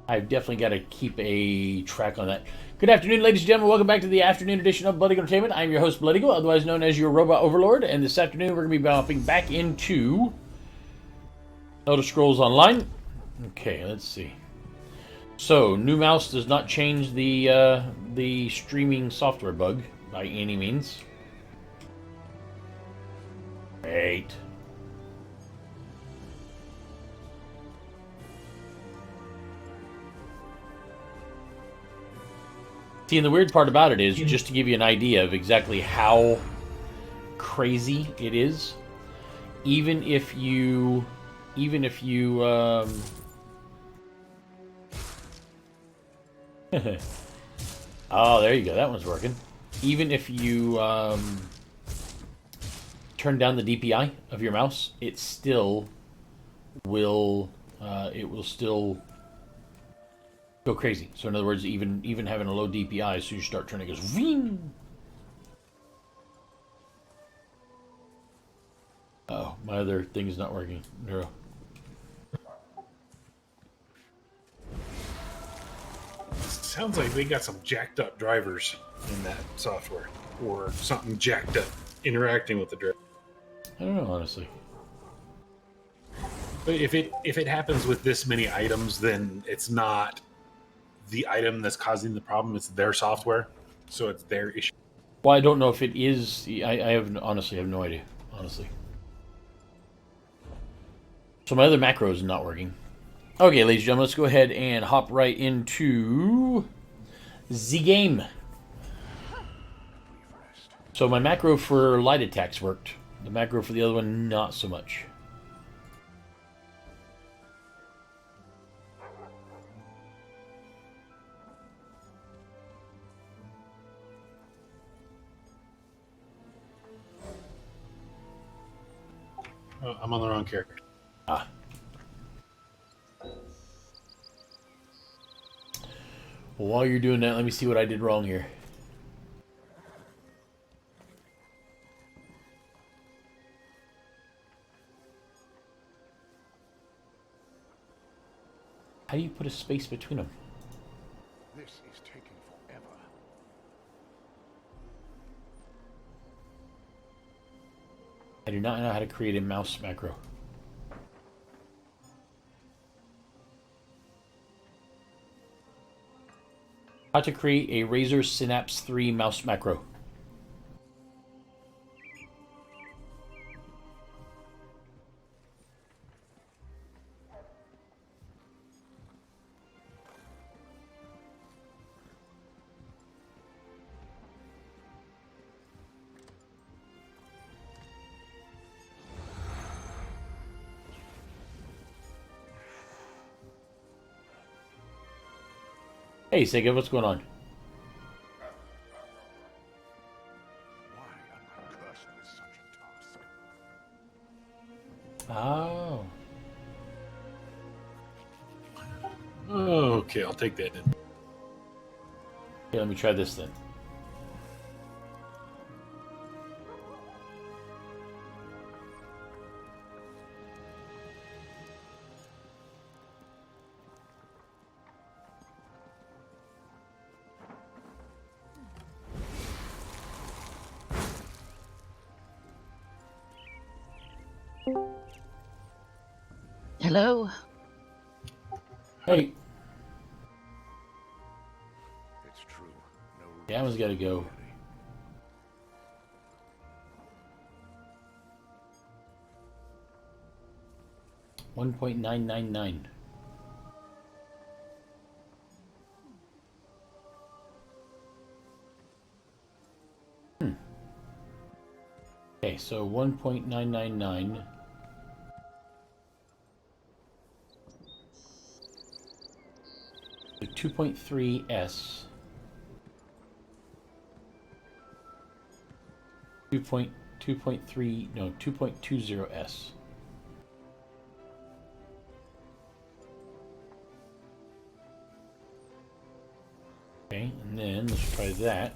I've definitely got to keep a track on that. Good afternoon, ladies and gentlemen. Welcome back to the afternoon edition of Blood Eagle Entertainment. I'm your host, Blood Eagle, otherwise known as your Robot Overlord. And this afternoon, we're going to be bopping back into Elder Scrolls Online. Okay, let's see. So, new mouse does not change the streaming software bug by any means. Great. See, and the weird part about it is, just to give you an idea of exactly how crazy it is, even if you oh, there you go, that one's working. Even if you turn down the DPI of your mouse, it still will still go crazy. So in other words, even having a low DPI, as soon as you start turning, it goes ving. Oh, my other thing is not working. Neuro. Sounds like they got some jacked up drivers in that software, or something jacked up interacting with the driver. I don't know, honestly. But if it happens with this many items, then it's not the item that's causing the problem; it's their software, so it's their issue. Well, I don't know if it is. I honestly have no idea. Honestly. So my other macro is not working. Okay, ladies and gentlemen, let's go ahead and hop right into the game. So my macro for light attacks worked. The macro for the other one, not so much. Oh, I'm on the wrong character. Ah. Well, while you're doing that, let me see what I did wrong here. How do you put a space between them? This is taking forever. I do not know how to create a mouse macro. How to create a Razer Synapse 3 mouse macro. Hey, Sega, what's going on? Why am I cursed with such a task? Oh. Okay, I'll take that then. Okay, let me try this then. Hello. Hey, It's true. No. that one's got to go. $1.999. Okay, so 1.999. So 2.3S. 2.3, no, 2.20S. Okay, and then let's try that.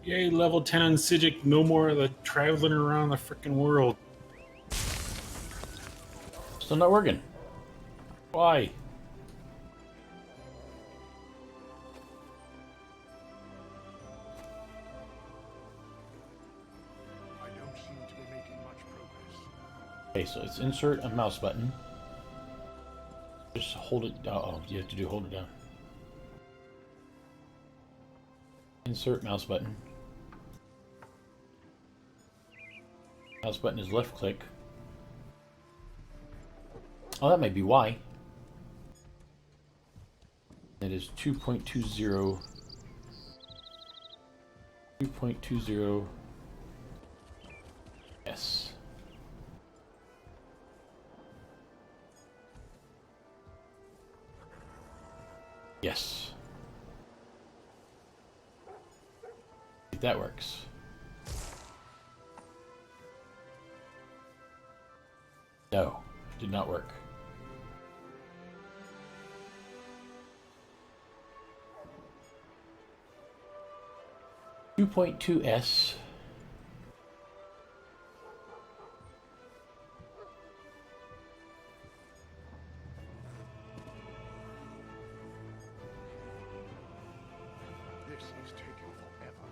Yay, level 10 on Sigic. No more of the traveling around the freaking world. Still not working. Why? Okay, so it's insert a mouse button. Just hold it down. Oh, you have to hold it down. Insert mouse button. Mouse button is left click. Oh, that might be why. It is 2.20. 2.20. Yes. Yes. If that works. No, it did not work. S. This is taking forever.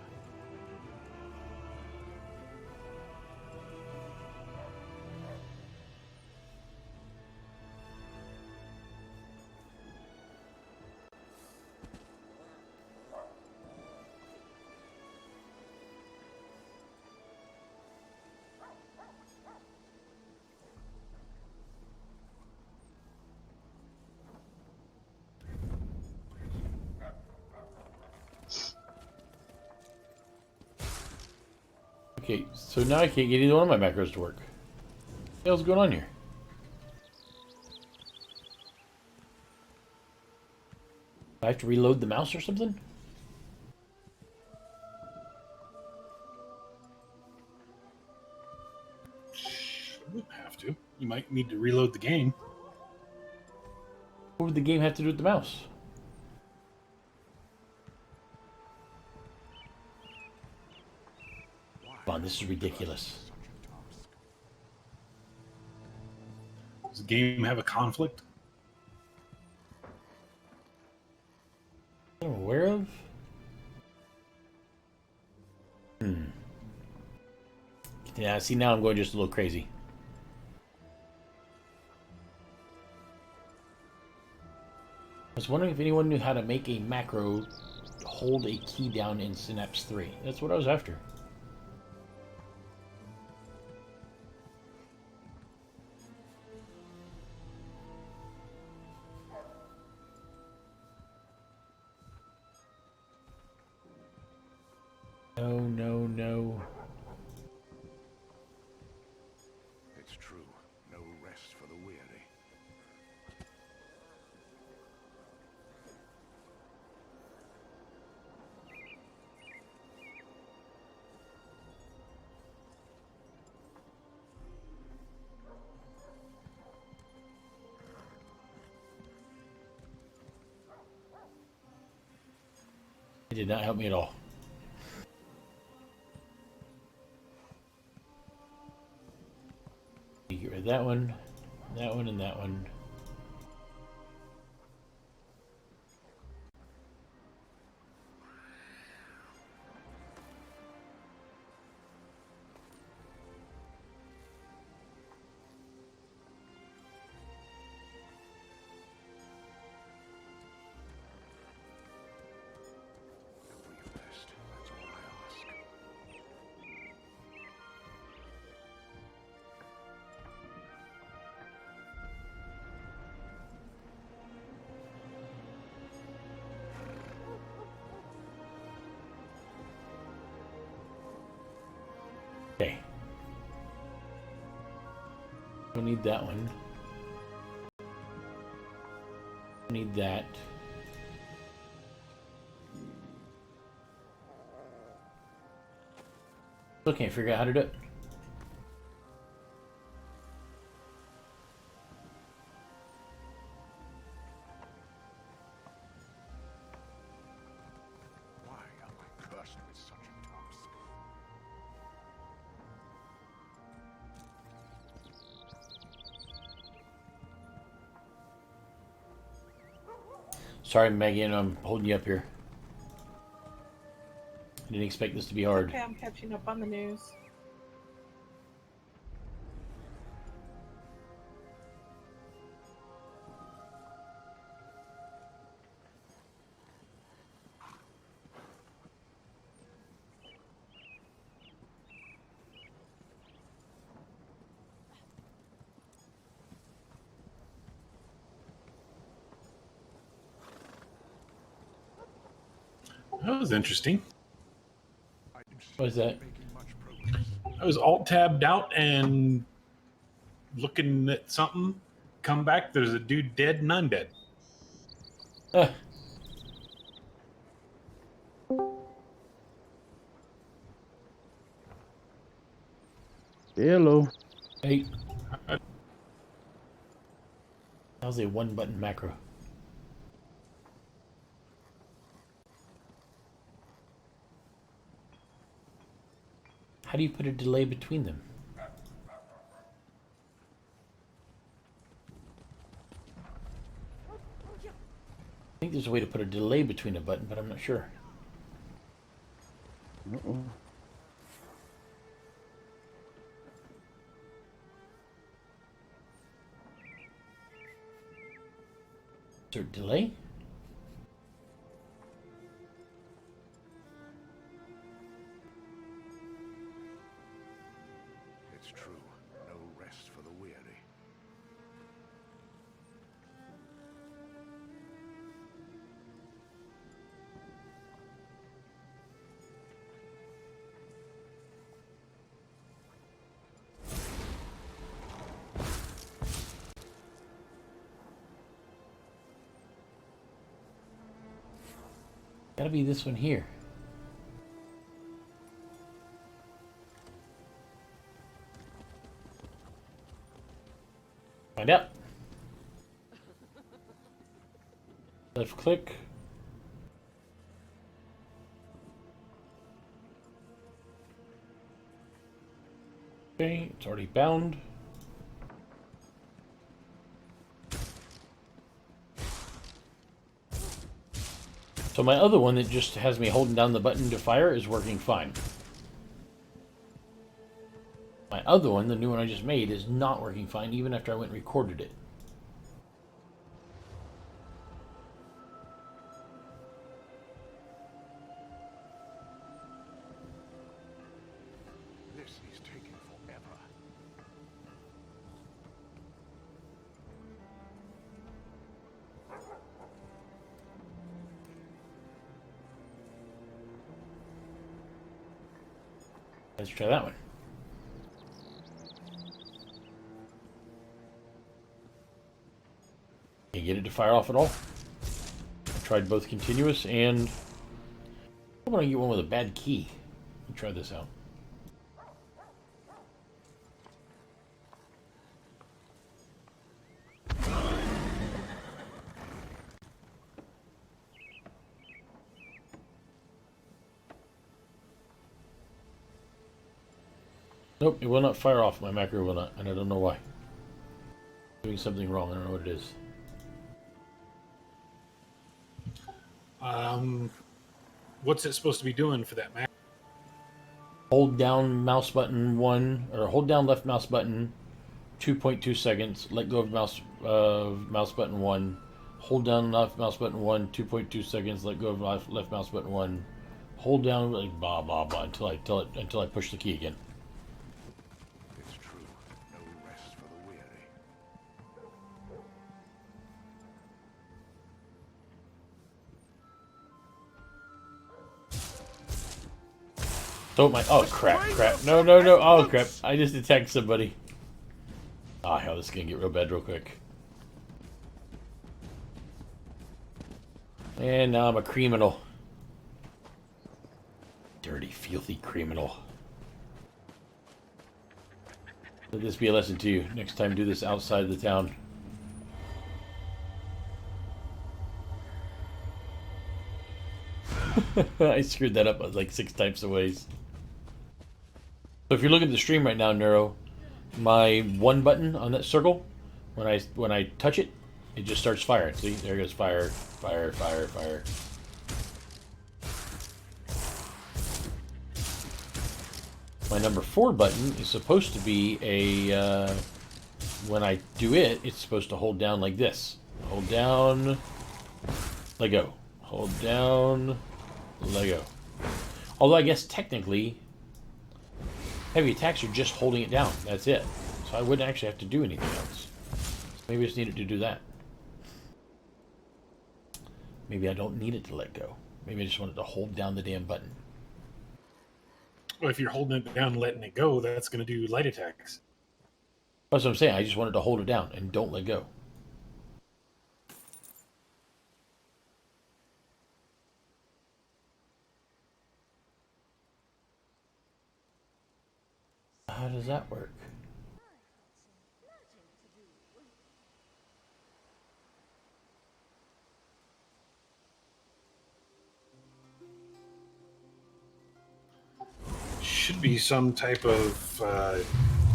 Okay, so now I can't get either one of my macros to work. What the hell's going on here? I have to reload the mouse or something? You don't have to. You might need to reload the game. What would the game have to do with the mouse? Come on, this is ridiculous. Does the game have a conflict? I'm aware of? Yeah, see, now I'm going just a little crazy. I was wondering if anyone knew how to make a macro hold a key down in Synapse 3. That's what I was after. No, no, no. It's true. No rest for the weary. It did not help me at all. You get rid of that one, and that one. Every rest. That's all I ask. Okay. Don't need that one. Need that. Still can't figure out how to do it. Why am I cursed with such a task? Sorry, Megan, I'm holding you up here. I didn't expect this to be hard. Okay, I'm catching up on the news. That was interesting. What is that? Making much progress. I was alt-tabbed out and looking at something. Come back, there's a dude dead and I'm dead. Ah, Hello. hey. How's a one-button macro? How do you put a delay between them? I think there's a way to put a delay between a button, but I'm not sure. Uh-oh. Is there a delay? It's true. No rest for the weary. Gotta be this one here. Find out. Left click. Okay, it's already bound. So my other one that just has me holding down the button to fire is working fine. My other one, the new one I just made, is not working fine even after I went and recorded it. This is taking forever. Let's try that one. Can't get it to fire off at all. I tried both continuous and I want to get one with a bad key. Let me try this out. Nope, it will not fire off. My macro will not, and I don't know why. Doing something wrong. I don't know what it is. What's it supposed to be doing for that Mac? Hold down mouse button 1, or hold down left mouse button 2.2 seconds. Let go of mouse button 1. Hold down left mouse button 1, 2.2 seconds. Let go of left mouse button 1. Hold down like blah blah blah until I push the key again. It's true. No rest for the weary. Oh my! Oh crap! No! Oh crap! I just attacked somebody. Ah, hell! This is gonna get real bad real quick. And now I'm a criminal. Dirty, filthy criminal. Let this be a lesson to you. Next time, do this outside the town. I screwed that up like 6 types of ways. So if you're looking at the stream right now, Neuro, my 1 button on that circle, when I touch it, it just starts firing. See, there goes fire, fire, fire, fire. My number 4 button is supposed to be a, when I do it, it's supposed to hold down like this. Hold down, let go. Hold down, let go. Although I guess technically, heavy attacks are just holding it down. That's it. So I wouldn't actually have to do anything else. Maybe I just need it to do that. Maybe I don't need it to let go. Maybe I just wanted to hold down the damn button. Well, if you're holding it down and letting it go, that's going to do light attacks. That's what I'm saying. I just wanted to hold it down and don't let go. How does that work? Should be some type of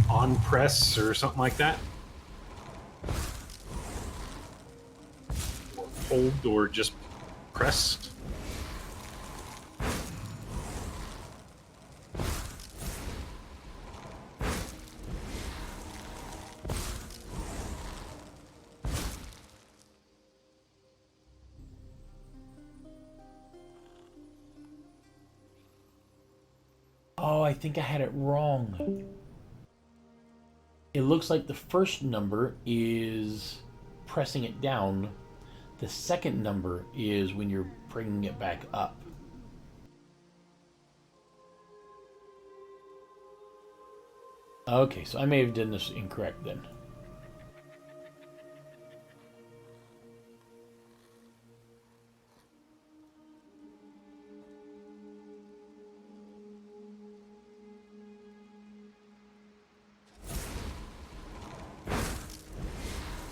on press or something like that. Or hold or just press. Oh, I think I had it wrong. It looks like the first number is pressing it down. The second number is when you're bringing it back up. Okay, so I may have done this incorrect then.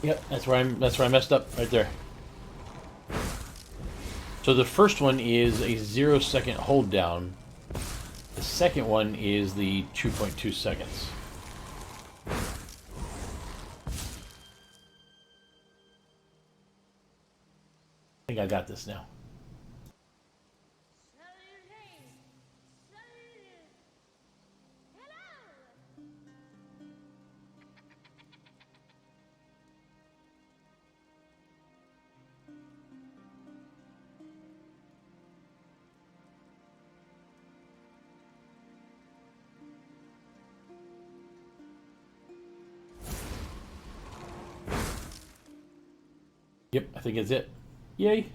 Yep, that's where I messed up right there. So the first one is a 0-second hold down. The second one is the 2.2 seconds. I think I got this now. Yep, I think it's it. Yay.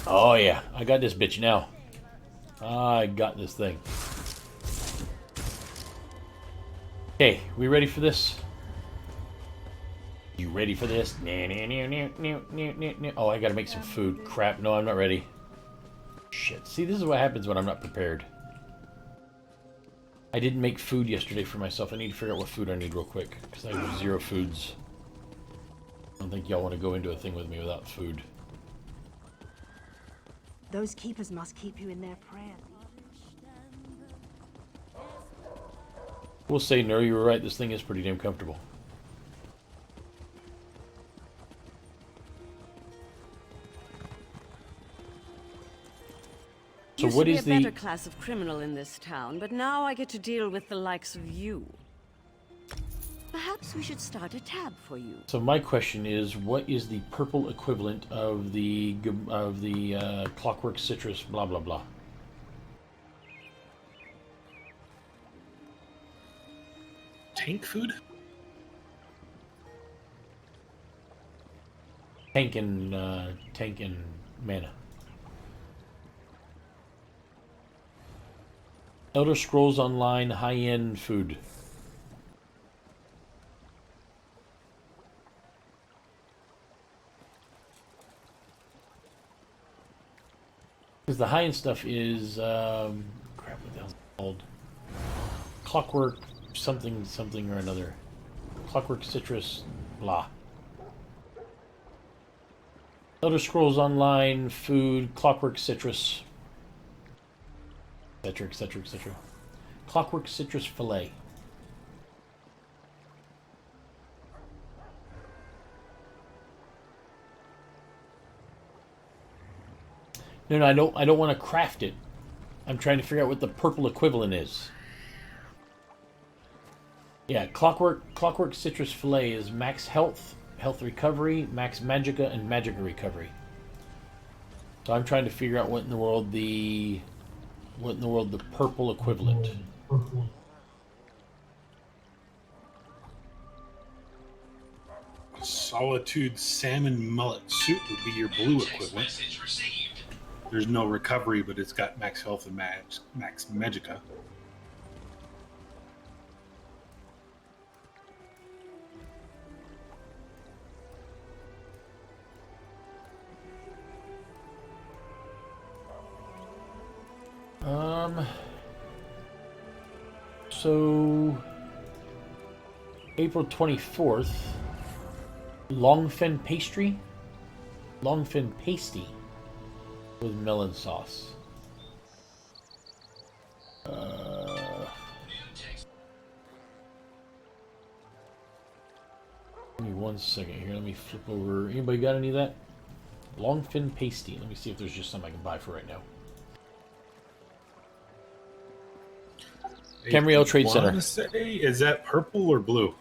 Oh yeah, I got this bitch now. I got this thing. Okay, we ready for this? You ready for this? Oh, I gotta make some food. Crap, no, I'm not ready. Shit, see, this is what happens when I'm not prepared. I didn't make food yesterday for myself. I need to figure out what food I need real quick, because I have 0 foods. I don't think y'all want to go into a thing with me without food. Those keepers must keep you in their prayer. We'll say, no, you were right. This thing is pretty damn comfortable. So Used what to be is a better the... class of criminal in this town, but now I get to deal with the likes of you. Perhaps we should start a tab for you. So my question is, what is the purple equivalent of the Clockwork Citrus blah blah blah? Tank food? Tank and mana. Elder Scrolls Online high-end food. Because the high-end stuff is crap. What the hell's it called? Clockwork something something or another. Clockwork Citrus blah. Elder Scrolls Online food Clockwork Citrus. Etc. Etc. Etc. Clockwork Citrus Fillet. No, I don't want to craft it. I'm trying to figure out what the purple equivalent is. Yeah, Clockwork Citrus Fillet is max health, health recovery, max magicka, and magicka recovery. So I'm trying to figure out what in the world the purple equivalent. Solitude salmon mullet soup would be your blue equivalent. There's no recovery, but it's got max health and max magicka. So April 24th, Longfin pasty with melon sauce. Give me 1 second here. Let me flip over. Anybody got any of that? Longfin pasty. Let me see if there's just some I can buy for right now. Camriel Trade Center. Say, is that purple or blue?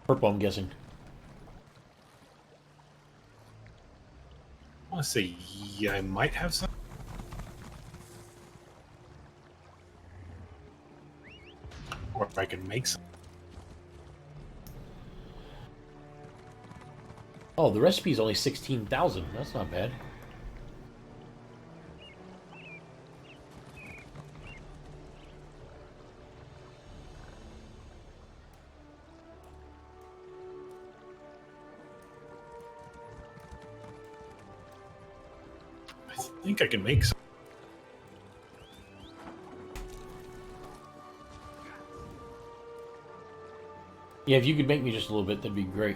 Purple, I'm guessing. I want to say, yeah, I might have some. Or if I can make some. Oh, the recipe is only 16,000. That's not bad. I think I can make some. Yeah, if you could make me just a little bit, that'd be great.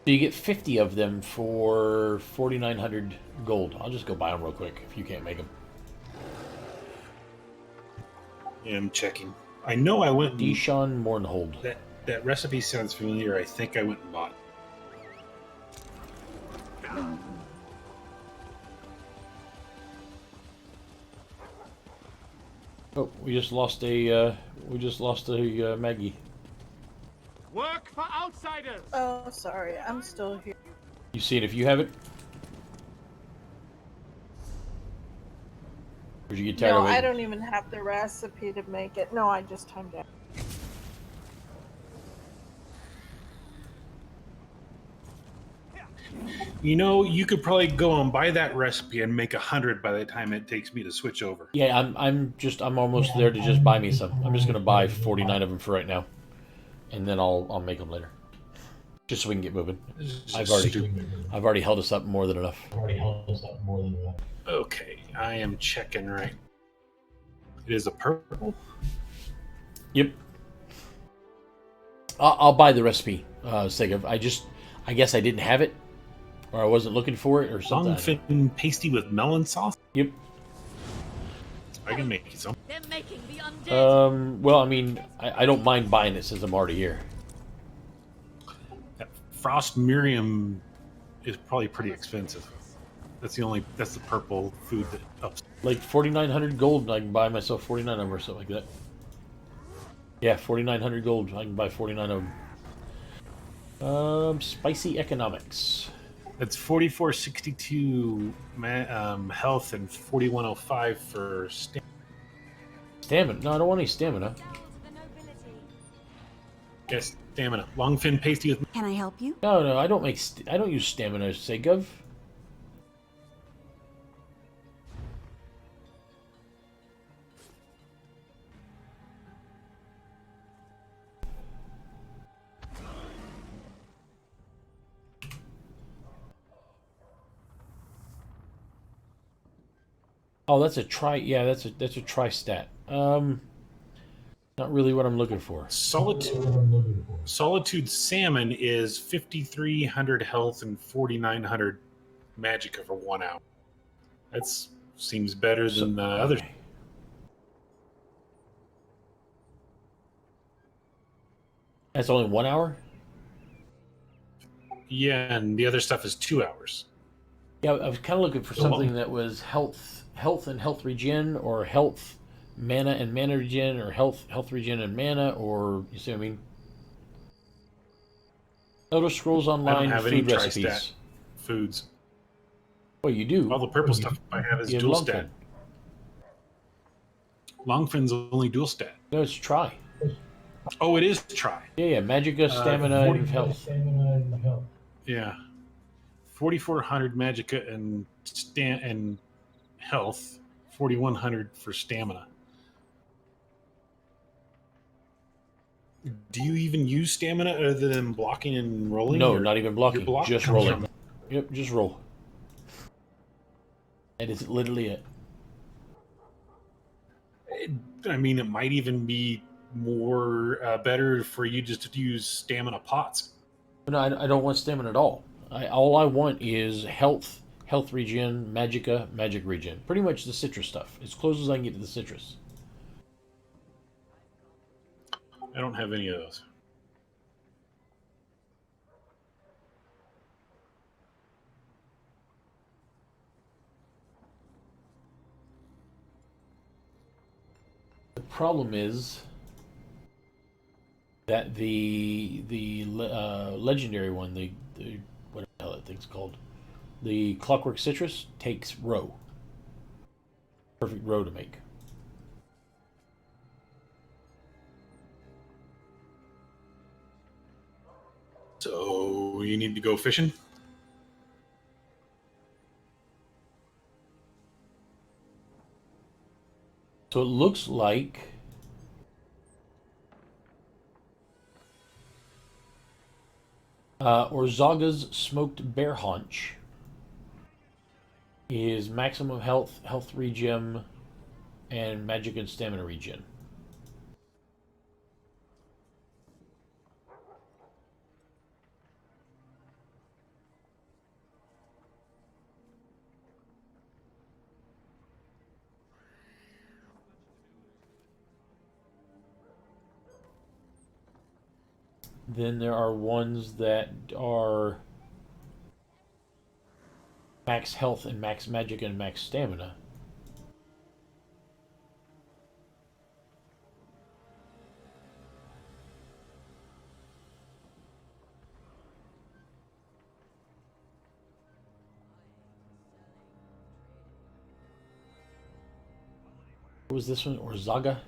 So you get 50 of them for 4,900 gold. I'll just go buy them real quick if you can't make them. Yeah, I'm checking. I know I went. Deshaun Mournhold. That recipe sounds familiar. I think I went and bought. Oh, we just lost a Maggie. Work for outsiders! Oh, sorry. I'm still here. You see it if you have it? Or did you get tired No, of it? I don't even have the recipe to make it. No, I just timed out. You know, you could probably go and buy that recipe and make 100 by the time it takes me to switch over. Yeah, I'm almost there to just buy me some. I'm just gonna buy 49 of them for right now, and then I'll make them later, just so we can get moving. I've already held us up more than enough. Okay, I am checking right. It is a purple. Yep. I'll buy the recipe. Sake of I guess I didn't have it, or I wasn't looking for it, or something. Longfin pasty with melon sauce. Yep. I can make you some. They're making the undead. Well, I mean, I don't mind buying it since I'm already here. That Frost Miriam is probably pretty expensive. That's the purple food that ups. Like 4,900 gold, and I can buy myself 49 of them or something like that. Yeah, 4,900 gold. I can buy 49 of them. Spicy economics. That's 4462 health and 4105 for Stamina. No, I don't want any stamina. Yes, stamina. Longfin pasty with. Can I help you? No, I don't make. I don't use stamina. Segov. Oh, that's a tri. Yeah, that's a tri-stat. Not really what I'm looking for. Solitude salmon is 5,300 health and 4,900 magicka for 1 hour. That seems better than the other. That's only 1 hour. Yeah, and the other stuff is 2 hours. Yeah, I was kind of looking for something that was health and health regen, or health mana and mana regen, or health regen and mana, or you see what I mean? Elder Scrolls I don't Online have any food recipes. tri-stat foods. Well, you do. All the purple stuff I have is You have dual Longfin. stat. Longfin's only dual stat. No, it's try. Oh, it is try. Yeah, Magicka, stamina, and health. Yeah. 4,400 magicka and health. 4,100 for stamina. Do you even use stamina other than blocking and rolling? No, or not even blocking. your block Just comes rolling. from- Yep, just roll. That is literally it. I mean, it might even be more better for you just to use stamina pots. No, I don't want stamina at all. All I want is health regen, magicka, magic regen. Pretty much the citrus stuff. As close as I can get to the citrus. I don't have any of those. The problem is that the legendary one, the what the hell that thing's called, the Clockwork Citrus, takes row. Perfect row to make. So you need to go fishing? So it looks like Orzaga's Smoked Bear Haunch is maximum health regen, and magic and stamina regen. Then there are ones that are max health and max magic and max stamina. What was this one? Orzaga?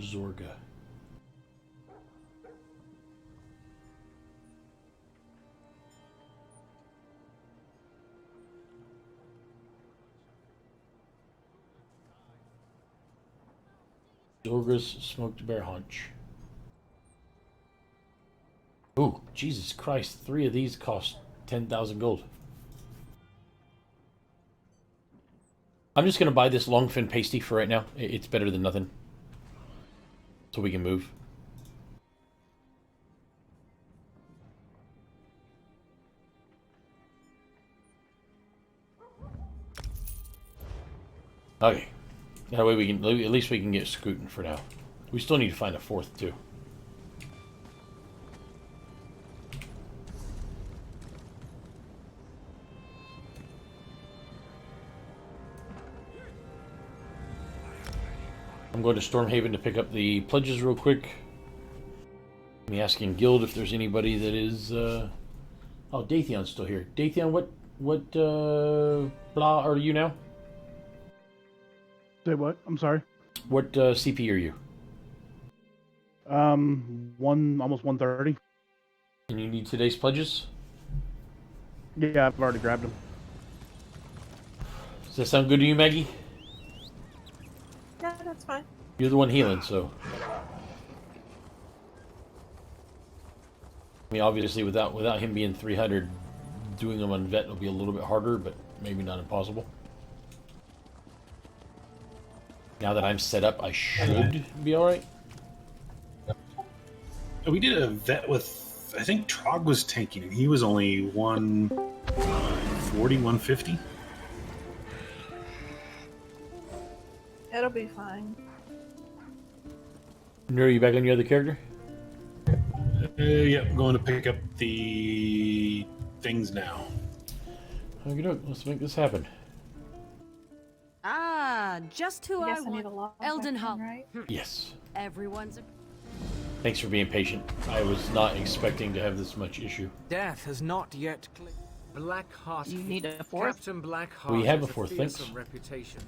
Zorga. Zorga's Smoked Bear Haunch. Ooh, Jesus Christ. 3 of these cost 10,000 gold. I'm just going to buy this Longfin pasty for right now. It's better than nothing. So we can move. Okay. That way we can, at least we can get Scootin' for now. We still need to find a 4th too. I'm going to Stormhaven to pick up the pledges real quick. Let me ask in guild if there's anybody that is. Oh, Dathion's still here. Dathion, what blah are you now? Say what? I'm sorry. What CP are you? Almost 130. And you need today's pledges? Yeah, I've already grabbed them. Does that sound good to you, Maggie? Yeah, that's fine. You're the one healing, so. I mean, obviously, without him being 300, doing them on vet will be a little bit harder, but maybe not impossible. Now that I'm set up, I should be all right. We did a vet with, I think Trog was tanking, and he was only 140, 150. It'll be fine. Nero, you back on your other character? Yep, going to pick up the things now. Okay, doke. Let's make this happen. Ah, just who I I guess I need want. a lot. Elden Hall. Right? Yes. Everyone's. Thanks for being patient. I was not expecting to have this much issue. Death has not yet clicked. Blackheart. You need a fourth? Captain Blackheart. We have has a fourth, fearsome thanks. reputation.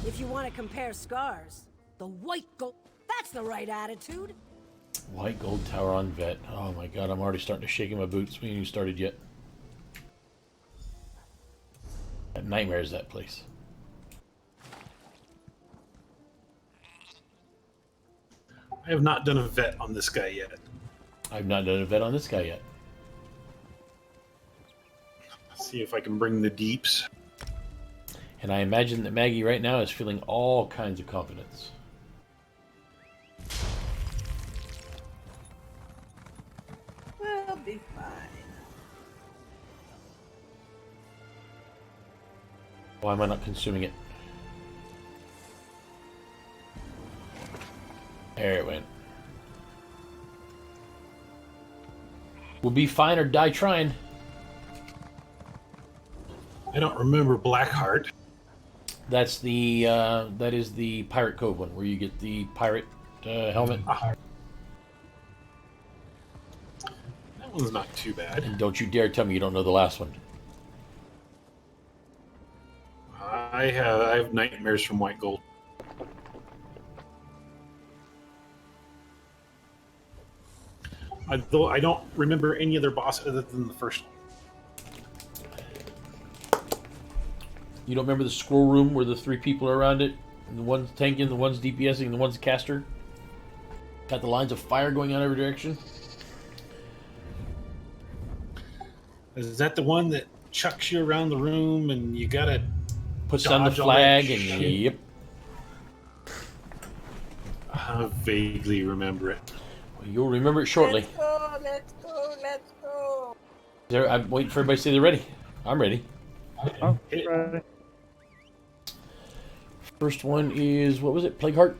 If you want to compare scars, the white gold, that's the right attitude. White gold tower on vet. Oh my god, I'm already starting to shake in my boots. We ain't even started yet. That nightmare is that place. I have not done a vet on this guy yet. I've not done a vet on this guy yet. Let's see if I can bring the deeps. And I imagine that Maggie right now is feeling all kinds of confidence. We'll be fine. Why am I not consuming it? There it went. We'll be fine or die trying. I don't remember Blackheart. That's the that is the Pirate Cove one where you get the pirate helmet. That one's not too bad. And don't you dare tell me you don't know the last one. I have nightmares from White Gold. Though I don't remember any other boss other than the first one. You don't remember the scroll room where the three people are around it? And the one's tanking, the one's DPSing, and the one's caster? Got the lines of fire going out every direction? Is that the one that chucks you around the room and you gotta Puts down the dodge all that flag and shit? yep. I vaguely remember it. You'll remember it shortly. Let's go, let's go, let's go. I'm waiting for everybody to say they're ready. I'm ready. Oh, Hit it. right. First one is, what was it? Plagueheart?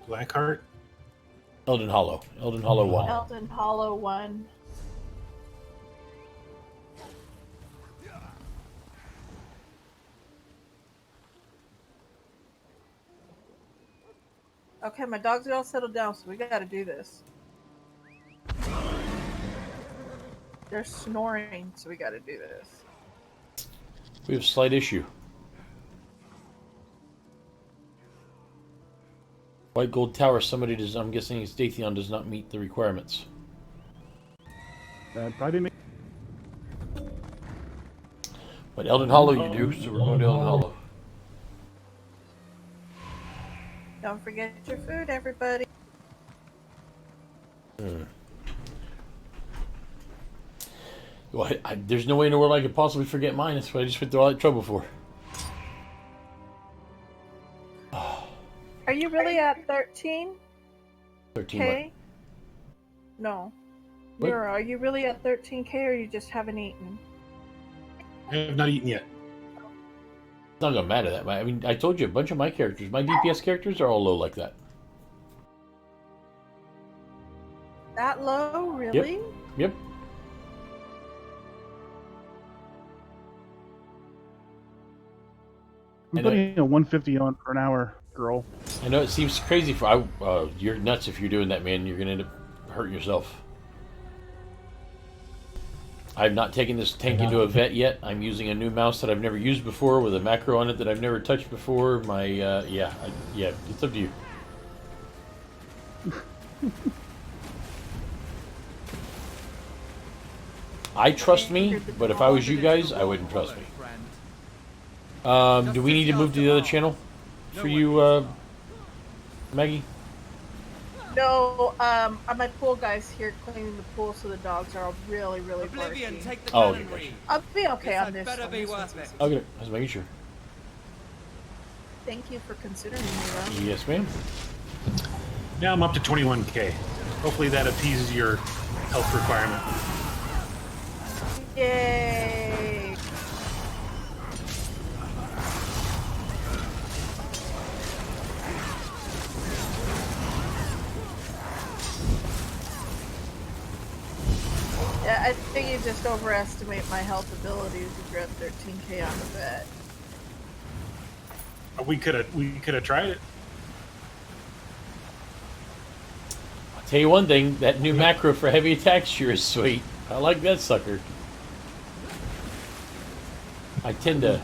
Blackheart? Elden Hollow. Elden Hollow 1. Elden Hollow 1. Okay, my dogs are all settled down, so we gotta do this. They're snoring, so we gotta do this. We have a slight issue. White Gold Tower, somebody does, I'm guessing it's Datheon, does not meet the requirements. Probably make. But Elden Hollow you do, so we're going to Elden Hollow. Don't forget your food, everybody. Well, there's no way in the world I could possibly forget mine. That's what I just went through all that trouble for. Are you really at 13? 13 K? No. What? Nero, are you really at 13K or you just haven't eaten? I have not eaten yet. It's not gonna matter that much. I mean, I told you a bunch of my characters, my DPS characters are all low like that. That low? Really? Yep. I'm I know. putting a 150 on for an hour, girl. I know it seems crazy for you're nuts if you're doing that, man. You're gonna end up hurting yourself. I've not taken this tank into a vet yet. I'm using a new mouse that I've never used before with a macro on it that I've never touched before. My yeah, it's up to you. I trust me, but if I was you guys, I wouldn't trust me. Do we need to move to the other channel for you, Maggie? No, my pool guy's here cleaning the pool so the dogs are all really, really Oblivion, barky. take the Oh, okay, cannon. I'll be okay on This this better one. be This worth one's it. easy. Okay, I was making sure. Thank you for considering me, though. Yes, ma'am. Now I'm up to 21k. Hopefully that appeases your health requirement. Yay! Yeah, I think you just overestimate my health abilities if you're at 13k on the bet. We could have tried it. I'll tell you one thing, that new macro for heavy attack sure is sweet. I like that sucker. I tend to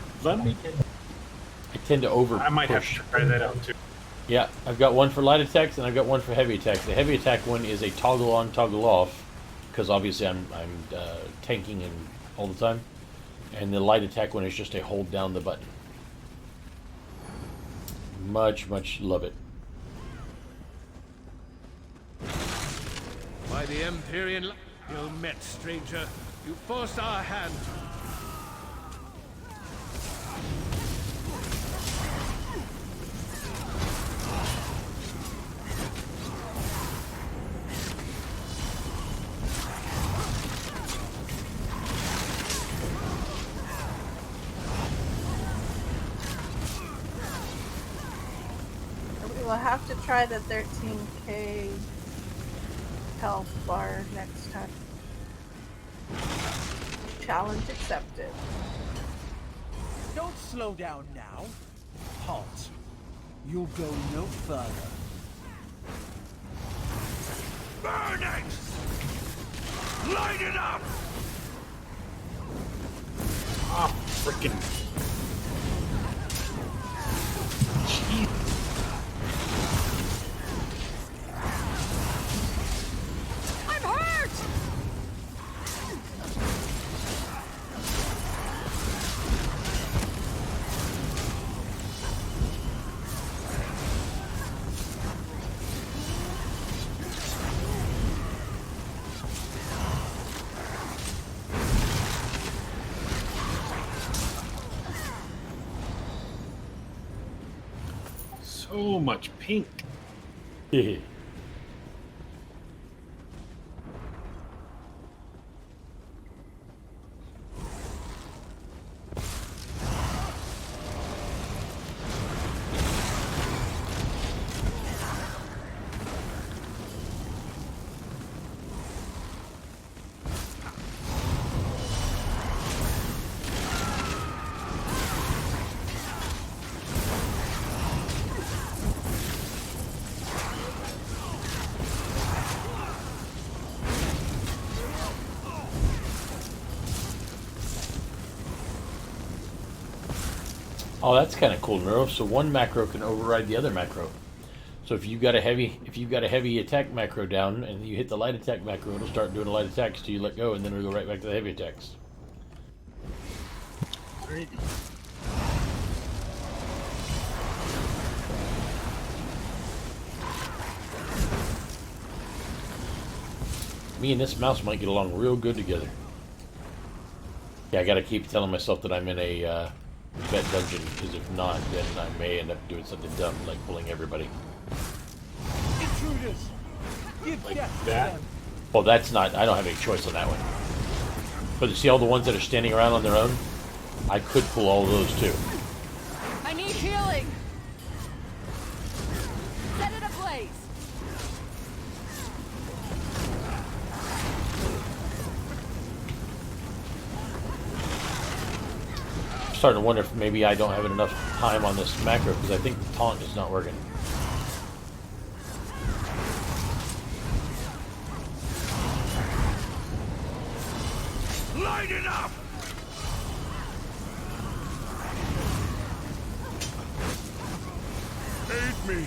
over I might have push. to try that out too. Yeah, I've got one for light attacks and I've got one for heavy attacks. The heavy attack one is a toggle on, toggle off, because obviously I'm tanking and all the time. And the light attack one is just a hold down the button. Much love it. By the Empyrean, you met, stranger. You forced our hand. We'll have to try the 13k health bar next time. Challenge accepted. Don't slow down now. Halt. You'll go no further. Burn it! Light it up! Ah, freaking. Jeez. I'm hurt! So much pink. Oh, that's kind of cool, Neuro. So one macro can override the other macro. So if you've got a heavy attack macro down and you hit the light attack macro, it'll start doing light attacks till you let go, and then it'll go right back to the heavy attacks. Great. Me and this mouse might get along real good together. Yeah, I gotta keep telling myself that I'm in a vet dungeon, because if not, then I may end up doing something dumb, like pulling everybody. Intruders! Give Like death to that? them. Well, that's not, I don't have any choice on that one. But you see all the ones that are standing around on their own? I could pull all of those too. I need healing! Set it ablaze! I'm starting to wonder if maybe I don't have enough time on this macro, because I think the taunt is not working. Light it up! Aid me!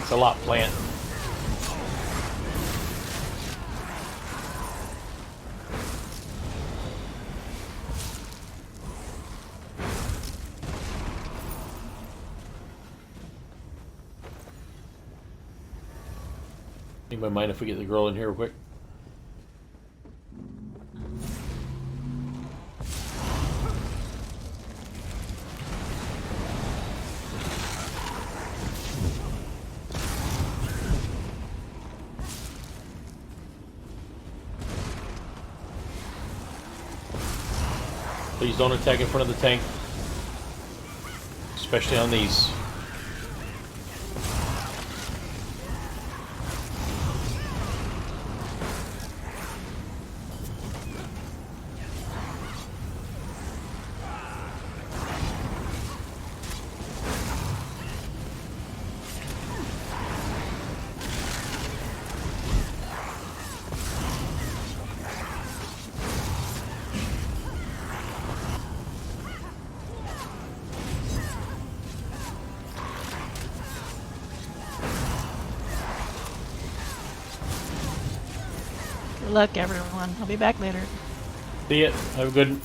It's a lot plant. Anybody mind if we get the girl in here real quick? Please don't attack in front of the tank. Especially on these. Good luck, everyone. I'll be back later. See ya. Have a good.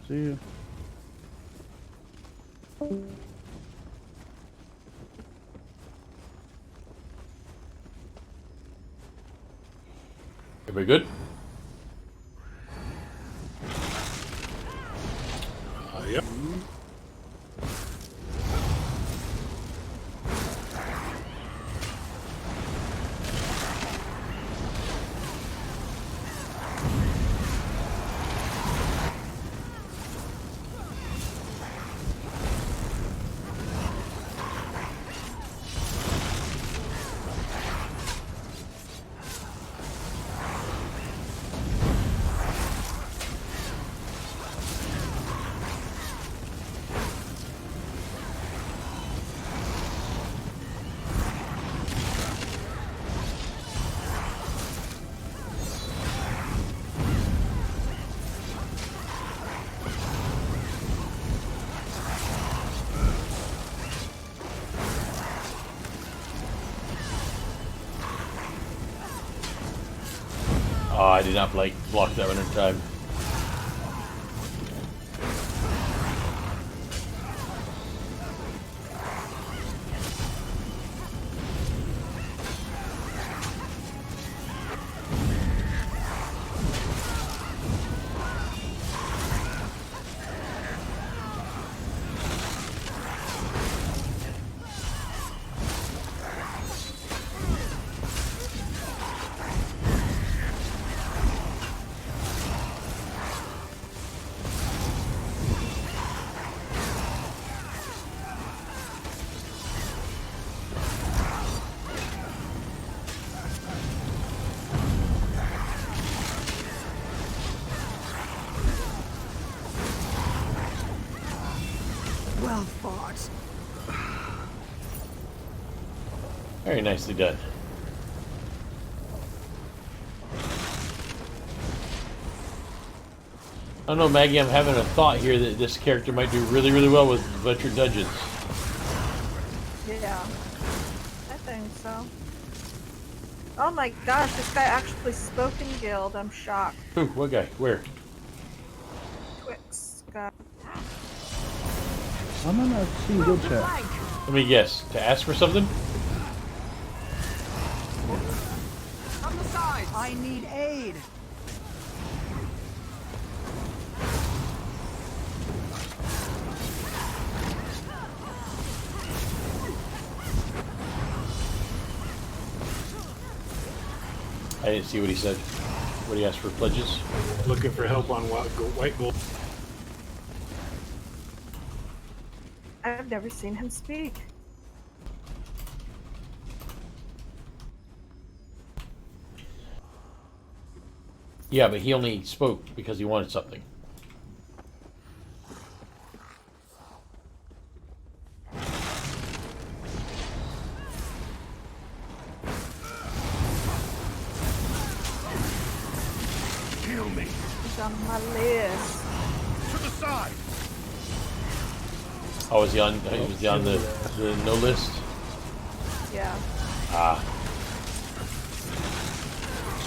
See you. Everybody good? Yep. Oh, I did not like block that one in time. Well fought. Very nicely done. I don't know, Maggie, I'm having a thought here that this character might do really, really well with Veteran Dungeons. Yeah. I think so. Oh my gosh, this guy actually spoke in Guild. I'm shocked. Who? What guy? Where? Twix guy. I'm gonna see good chat. Let me guess. To ask for something? From the side. I need aid. I didn't see what he said. What he asked for pledges? Looking for help on white gold. I've never seen him speak. Yeah, but he only spoke because he wanted something. Kill me. He's on my list. To the side. Oh, was he on the no list? Yeah. Ah.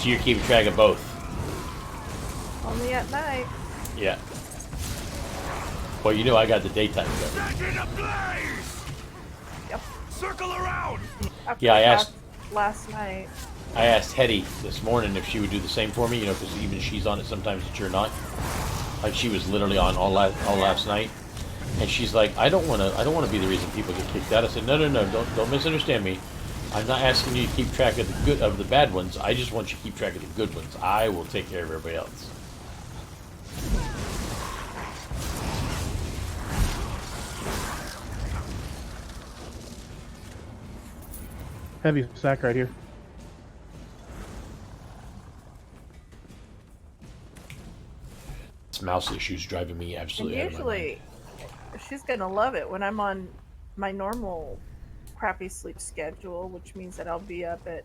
So you're keeping track of both? Only at night. Yeah. Well, you know I got the daytime covered. Set in a blaze. Yep. Circle around. Yeah, I asked last night. I asked Hetty this morning if she would do the same for me, you know, because even she's on it sometimes that you're not. Like she was literally on all last night, and she's like, I don't want to be the reason people get kicked out. I said, no, don't misunderstand me. I'm not asking you to keep track of the bad ones. I just want you to keep track of the good ones. I will take care of everybody else. Heavy sack right here. This mouse issue's driving me And absolutely out of my mind. usually, she's gonna love it when I'm on my normal crappy sleep schedule, which means that I'll be up at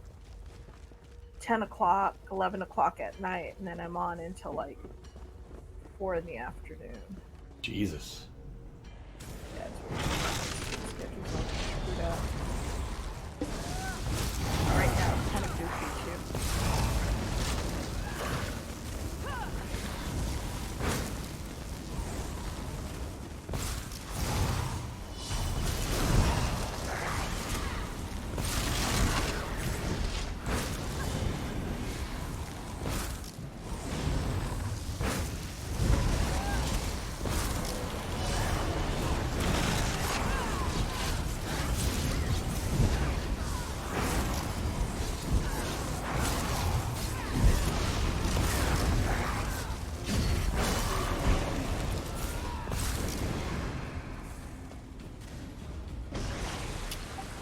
10 o'clock, 11 o'clock at night, and then I'm on until like 4 in the afternoon. Jesus. Yeah, it's weird. Schedule's all screwed up. Right now, it's kind of goofy too.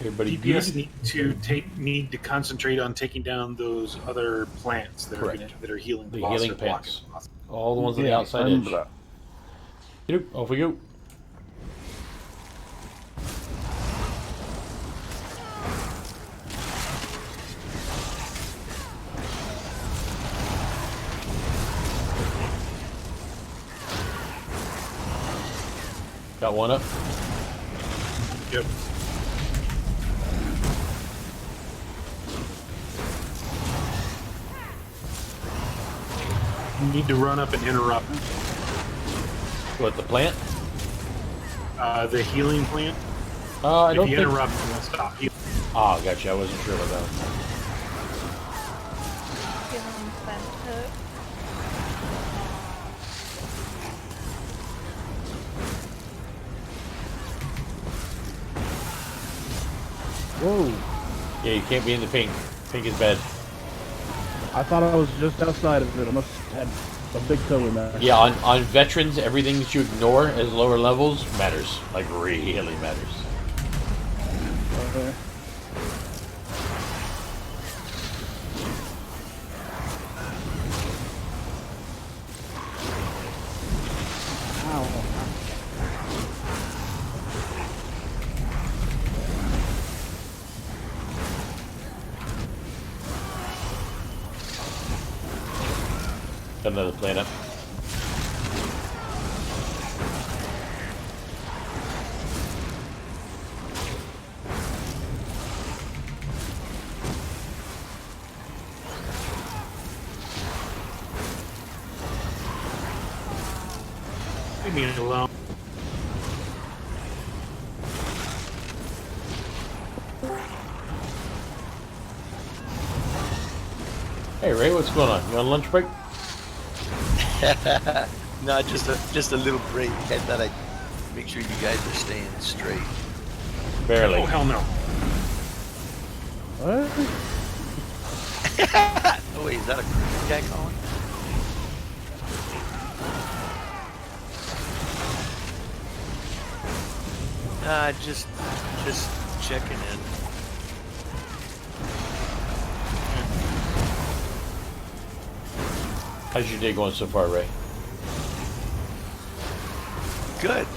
Everybody DPS good? need to concentrate on taking down those other plants that Correct. are healing The boss healing or blocking plants. the boss. All the ones on the Yeah, outside I edge. remember that. Yep, off we go. Got one up. Yep. You need to run up and interrupt What, the plant? the healing plant. I If don't you think... interrupt, it will stop healing. Ah, gotcha. I wasn't sure about that one. Feeling sent Whoa. Yeah, you can't be in the pink. Pink is bad. I thought I was just outside of it. I must have had a big toe in that. Yeah, on veterans, everything that you ignore as lower levels matters. Like, really matters. Okay. Ow. Got another plant up. Leave me alone. Hey Ray, what's going on? You on lunch break? No, just a little break. I thought I'd make sure you guys are staying straight. Barely. Oh, hell no. What? Oh wait, is that a guy calling? Just checking in. How's your day going so far, Ray? Good.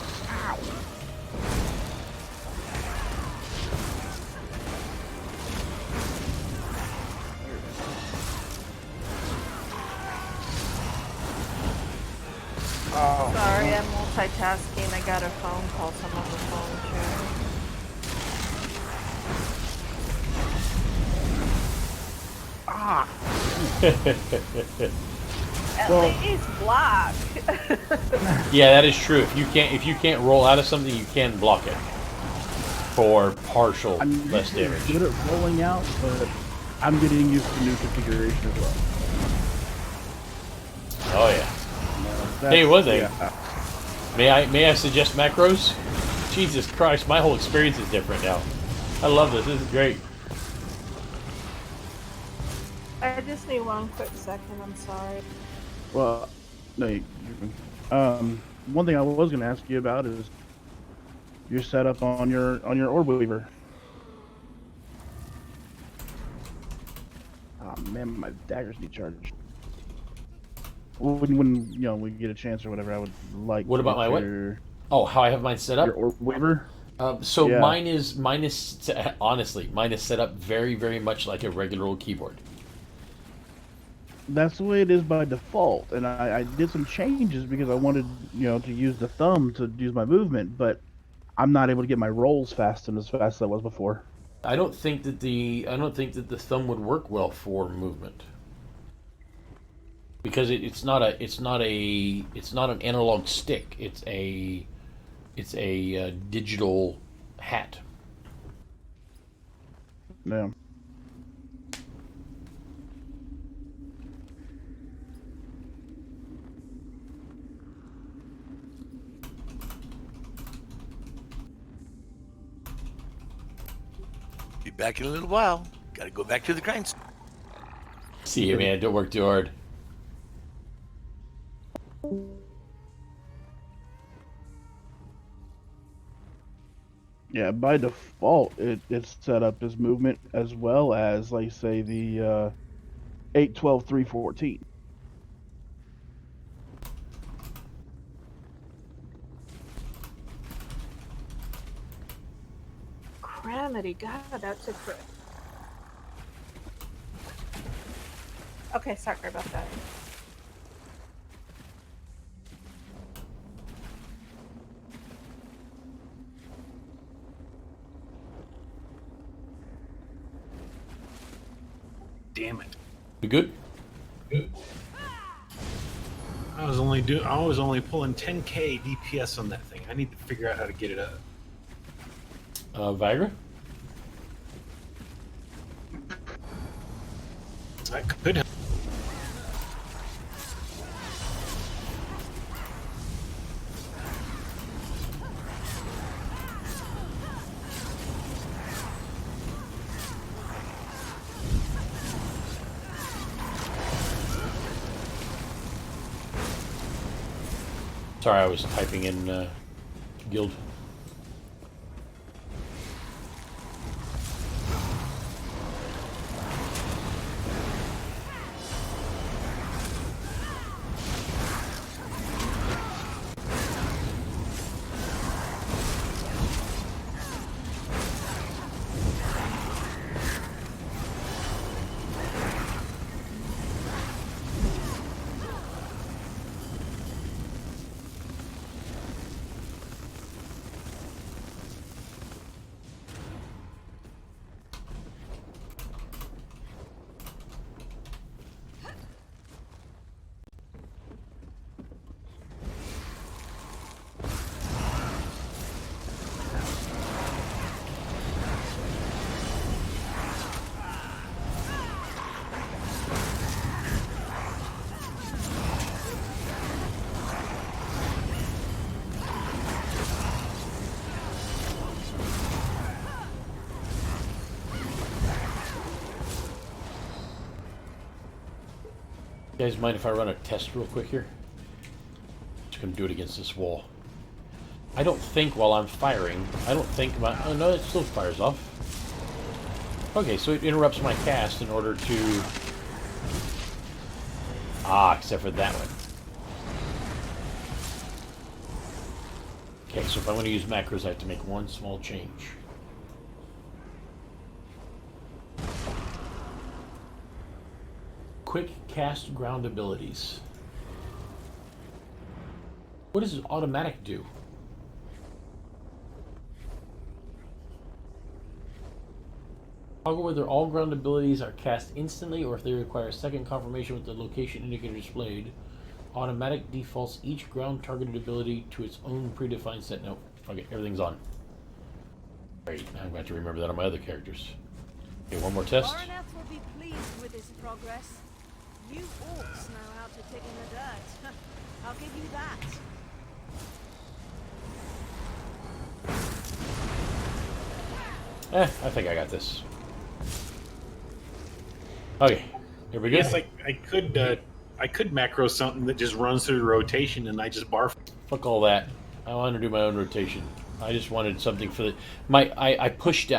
Sorry, I'm multitasking. I got a phone call, so I'm on the phone too. At least block. Yeah, that is true. If you can't roll out of something, you can block it. for partial I'm less usually damage. good at rolling out, but I'm getting used to new configuration as well. Oh yeah. That's- Hey, one thing. yeah. May I suggest macros? Jesus Christ, my whole experience is different now. I love this. This is great. I just need one quick second. I'm sorry. Well, no, one thing I was going to ask you about is your setup on your Orb Weaver. Oh man, my daggers need charged. When you know we get a chance or whatever, I would like. What to about get my what? your- Oh, how I have mine set up? Your Orb Weaver. So Yeah. mine is honestly, mine is set up very, very much like a regular old keyboard. That's the way it is by default, and I did some changes because I wanted, to use the thumb to use my movement, but I'm not able to get my rolls fast as fast as I was before. I don't think that the thumb would work well for movement because it's not an analog stick. It's a digital hat. Yeah. Be back in a little while. Gotta go back to the grind. See you, man. Don't work too hard. Yeah, by default, it's set up as movement as well as, like, say, the 8-12-3-14. Cramity, God, that's a crit. Okay, sorry about that. Damn it. We good? I was only pulling 10k DPS on that thing. I need to figure out how to get it up. Viagra? That could help. Sorry, I was typing in guild. You guys mind if I run a test real quick here? Just gonna do it against this wall. I don't think while I'm firing, oh no, it still fires off. Okay, so it interrupts my cast in order to... except for that one. Okay, so if I want to use macros, I have to make one small change. Quick cast ground abilities. What does automatic do? Toggle whether all ground abilities are cast instantly or if they require a second confirmation with the location indicator displayed. Automatic defaults each ground targeted ability to its own predefined set. No, fuck it, everything's on. Great, I'm going to remember that on my other characters. Okay, one more test. Baroneth will be pleased with his progress. You orcs know how to dig in the dirt. I'll give you that. I think I got this. Okay, here we go. Yes, I could macro something that just runs through the rotation, and I just barf. Fuck all that. I want to do my own rotation. I just wanted something for the I pushed.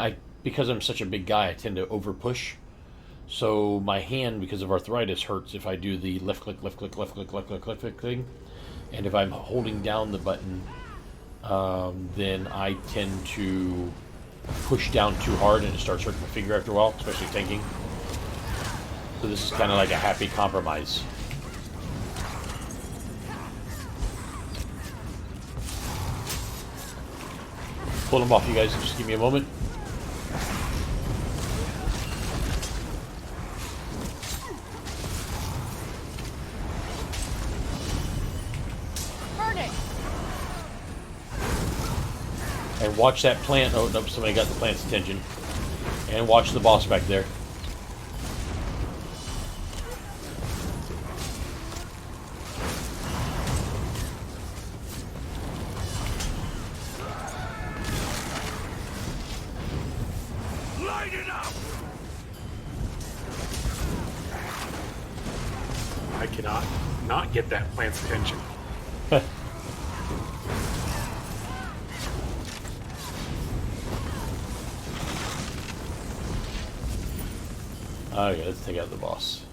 Because I'm such a big guy, I tend to over push. So my hand, because of arthritis, hurts if I do the left click, left click, left click, left click, left click thing. And if I'm holding down the button, then I tend to push down too hard and it starts hurting my finger after a while, especially tanking. So this is kind of like a happy compromise. Pull them off, you guys. Just give me a moment. Burn it! And watch that plant. Oh, nope, somebody got the plant's attention. And watch the boss back there. Light it up! I cannot not get that plant's attention. Okay, let's take out the boss.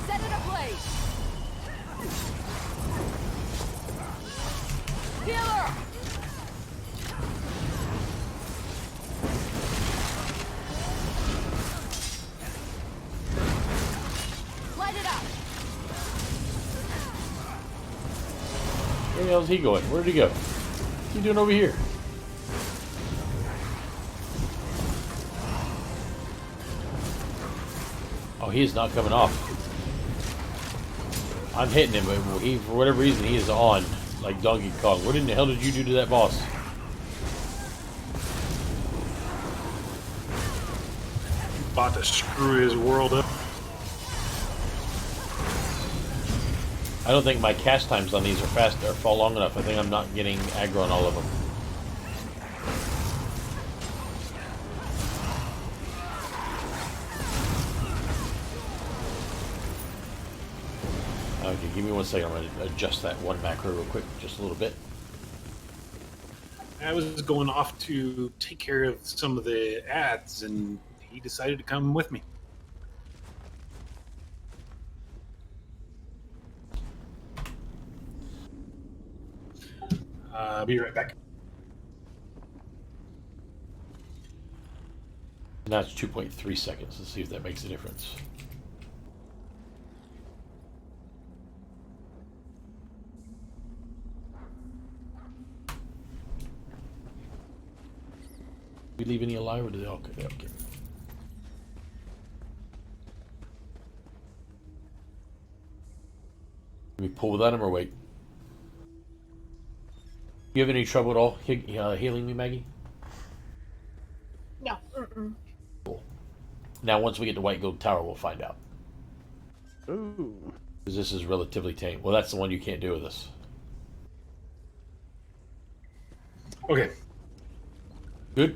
Set it ablaze! Healer! Light it up! Where the hell's he going? Where'd he go? What's he doing over here? Oh, he is not coming off. I'm hitting him, but he, for whatever reason, he is on like Donkey Kong. What in the hell did you do to that boss? About to screw his world up. I don't think my cast times on these are fast or fall long enough. I think I'm not getting aggro on all of them. Okay, give me 1 second. I'm going to adjust that one macro real quick, just a little bit. I was going off to take care of some of the ads, and he decided to come with me. I'll be right back. Now it's 2.3 seconds. Let's see if that makes a difference. We leave any alive or do they all okay? Okay. Can we pull without him or wait? You have any trouble at all healing me, Maggie? No. Mm-mm. Cool. Now, once we get to White Gold Tower, we'll find out. Ooh. Because this is relatively tame. Well, that's the one you can't do with us. Okay. Good?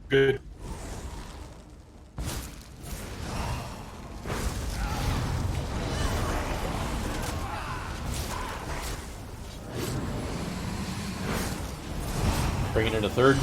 Good. Bringing in a third.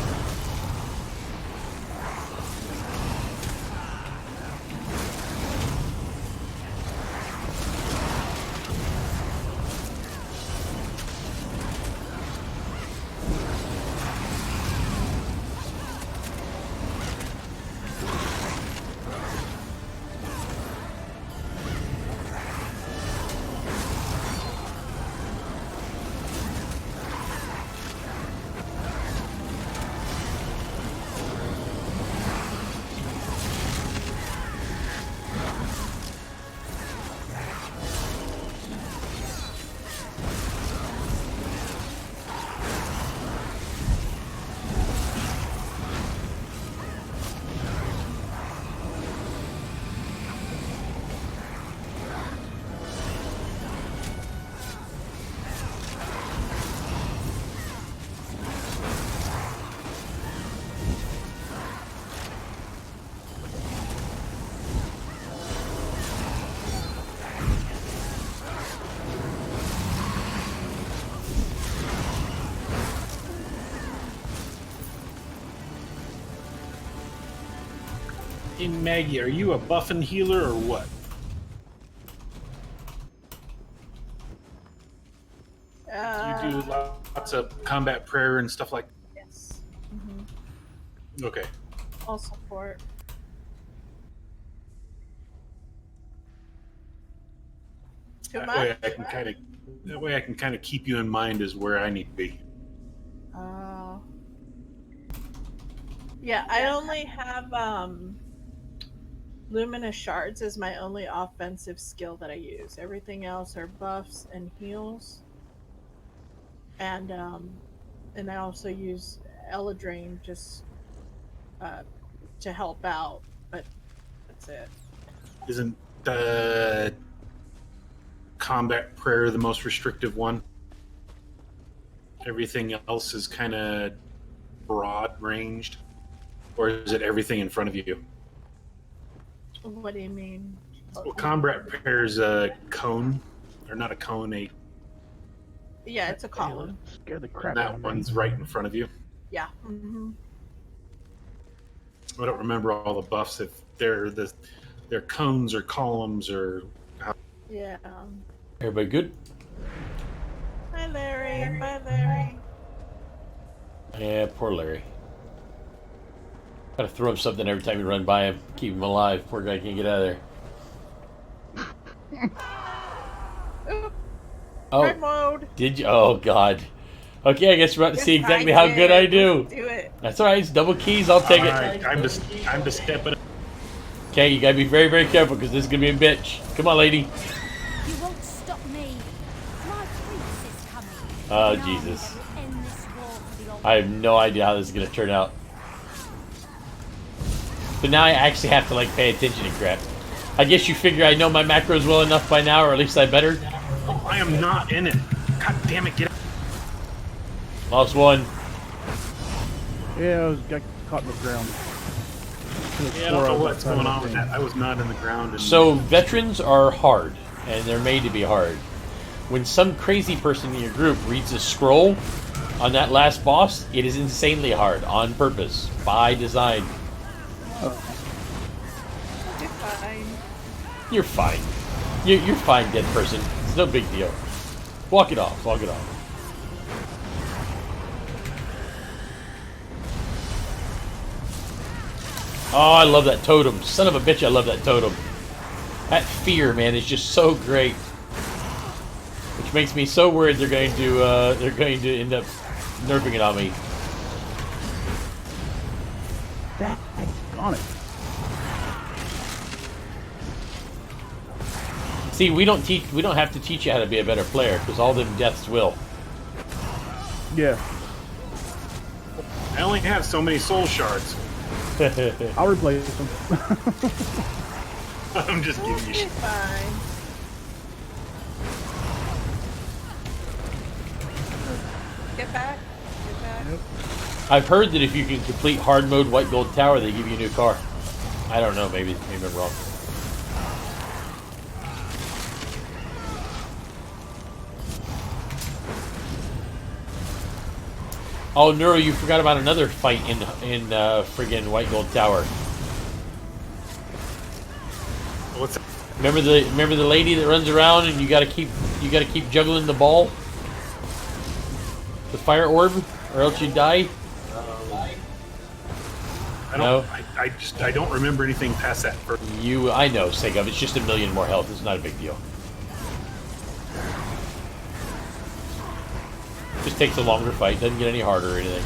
Hey Maggie, are you a buff and healer or what? You do lots of combat prayer and stuff like. Yes. Okay. All support. Too That much? way I can kind of keep you in mind as where I need to be. Oh. Yeah, I only have Luminous Shards as my only offensive skill that I use. Everything else are buffs and heals. And I also use Eladrain just to help out, but that's it. Isn't combat prayer the most restrictive one? Everything else is kind of broad ranged, or is it everything in front of you? What do you mean? Well, combat prayer is a cone, or not a cone, Yeah, it's a column. Scare the crap and out that of me. one's right in front of you. Yeah. I don't remember all the buffs if they're cones or columns or. Yeah. Everybody good? Hi, Larry. Bye, Larry. Yeah, poor Larry. Gotta throw him something every time you run by him. Keep him alive. Poor guy can't get out of there. Hard mode. Did you? Oh, God. Okay, I guess we're about to see Yes, exactly I how did. good I do. Let's do it. That's alright, it's double keys, I'll take Alright, it. time to step it. Okay, you gotta be very, very careful because this is gonna be a bitch. Come on, lady. You won't stop me. My prince is coming. Oh, An army Jesus. that will end this war for the old I have no idea how this is gonna turn out. But now I actually have to, like, pay attention to crap. I guess you figure I know my macros well enough by now, or at least I better. I am not in it. God damn it, get out. Lost one. Yeah, got caught in the ground. Yeah, I don't know what's going on with that. I was not in the ground. And So, veterans are hard, and they're made to be hard. When some crazy person in your group reads a scroll on that last boss, it is insanely hard, on purpose, by design. You're fine. You're fine. You're fine, dead person. It's no big deal. Walk it off, walk it off. Oh, I love that totem. Son of a bitch, I love that totem. That fear, man, is just so great. Which makes me so worried they're going to end up nerfing it on me. That on it. See, we don't have to teach you how to be a better player, because all them deaths will. Yeah. I only have so many soul shards. I'll replace them. I'm just giving you You're shit. fine. Get back. Get back. I've heard that if you can complete hard mode White Gold Tower, they give you a new car. I don't know, maybe I'm wrong. Oh, Neuro, you forgot about another fight in friggin' White Gold Tower. What's that? Remember the lady that runs around and you gotta keep juggling the ball, the fire orb, or else you die. I don't remember anything past that. I know, sake of it's just a million more health. It's not a big deal. Just takes a longer fight. Doesn't get any harder or anything.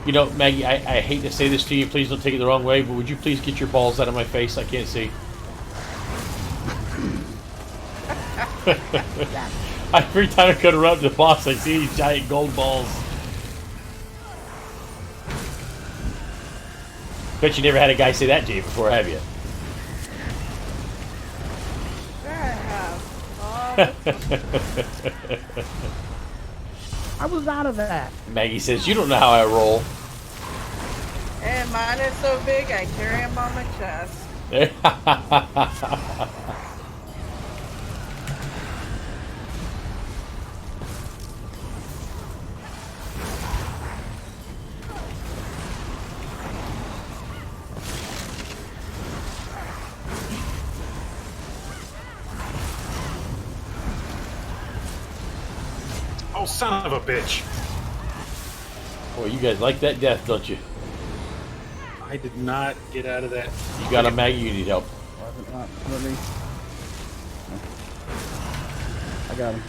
You know, Maggie, I hate to say this to you. Please don't take it the wrong way, but would you please get your balls out of my face? I can't see. Every time I go to run up to the boss, I see these giant gold balls. Bet you never had a guy say that to you before, have you? Sure I have. I was out of that. Maggie says, you don't know how I roll. And mine is so big, I carry them on my chest. Oh, son of a bitch! Boy, you guys like that death, don't you? I did not get out of that. You got a Maggie, you need help. Let me. I got him.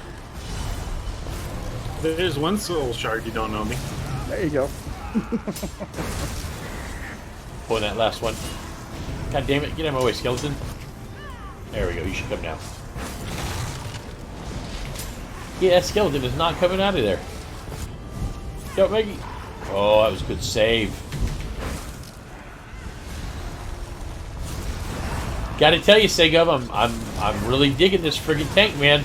There's one soul shard you don't know me. There you go. Pulling that last one. God damn it, get out of my way, skeleton. There we go, you should come now. Yeah, that skeleton is not coming out of there. Go, Maggie. Oh, that was a good save. Gotta tell you, Segub, I'm really digging this friggin' tank, man.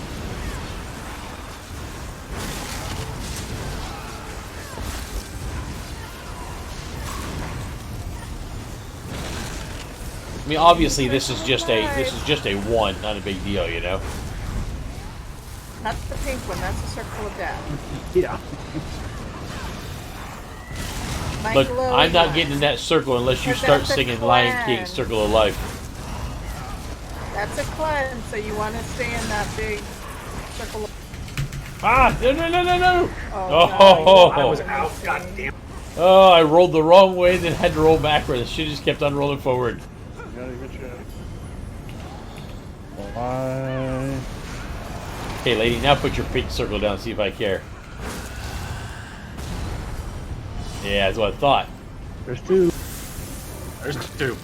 I mean, obviously, this is just a one, not a big deal, you know. That's the pink one. That's a circle of death. Yeah. My But glowing I'm not one. getting in that circle unless you But start that's a singing Lion King, cleanse. Circle of Life. That's a cleanse, so you want to stay in that big circle of... Ah! No, no, no, no, no! Oh, I was out. God damn. Oh, I rolled the wrong way, then had to roll backwards. Shit just kept on rolling forward. Got a good shot. Why? Okay, lady, now put your pink circle down, see if I care. Yeah, that's what I thought. There's two. There's two.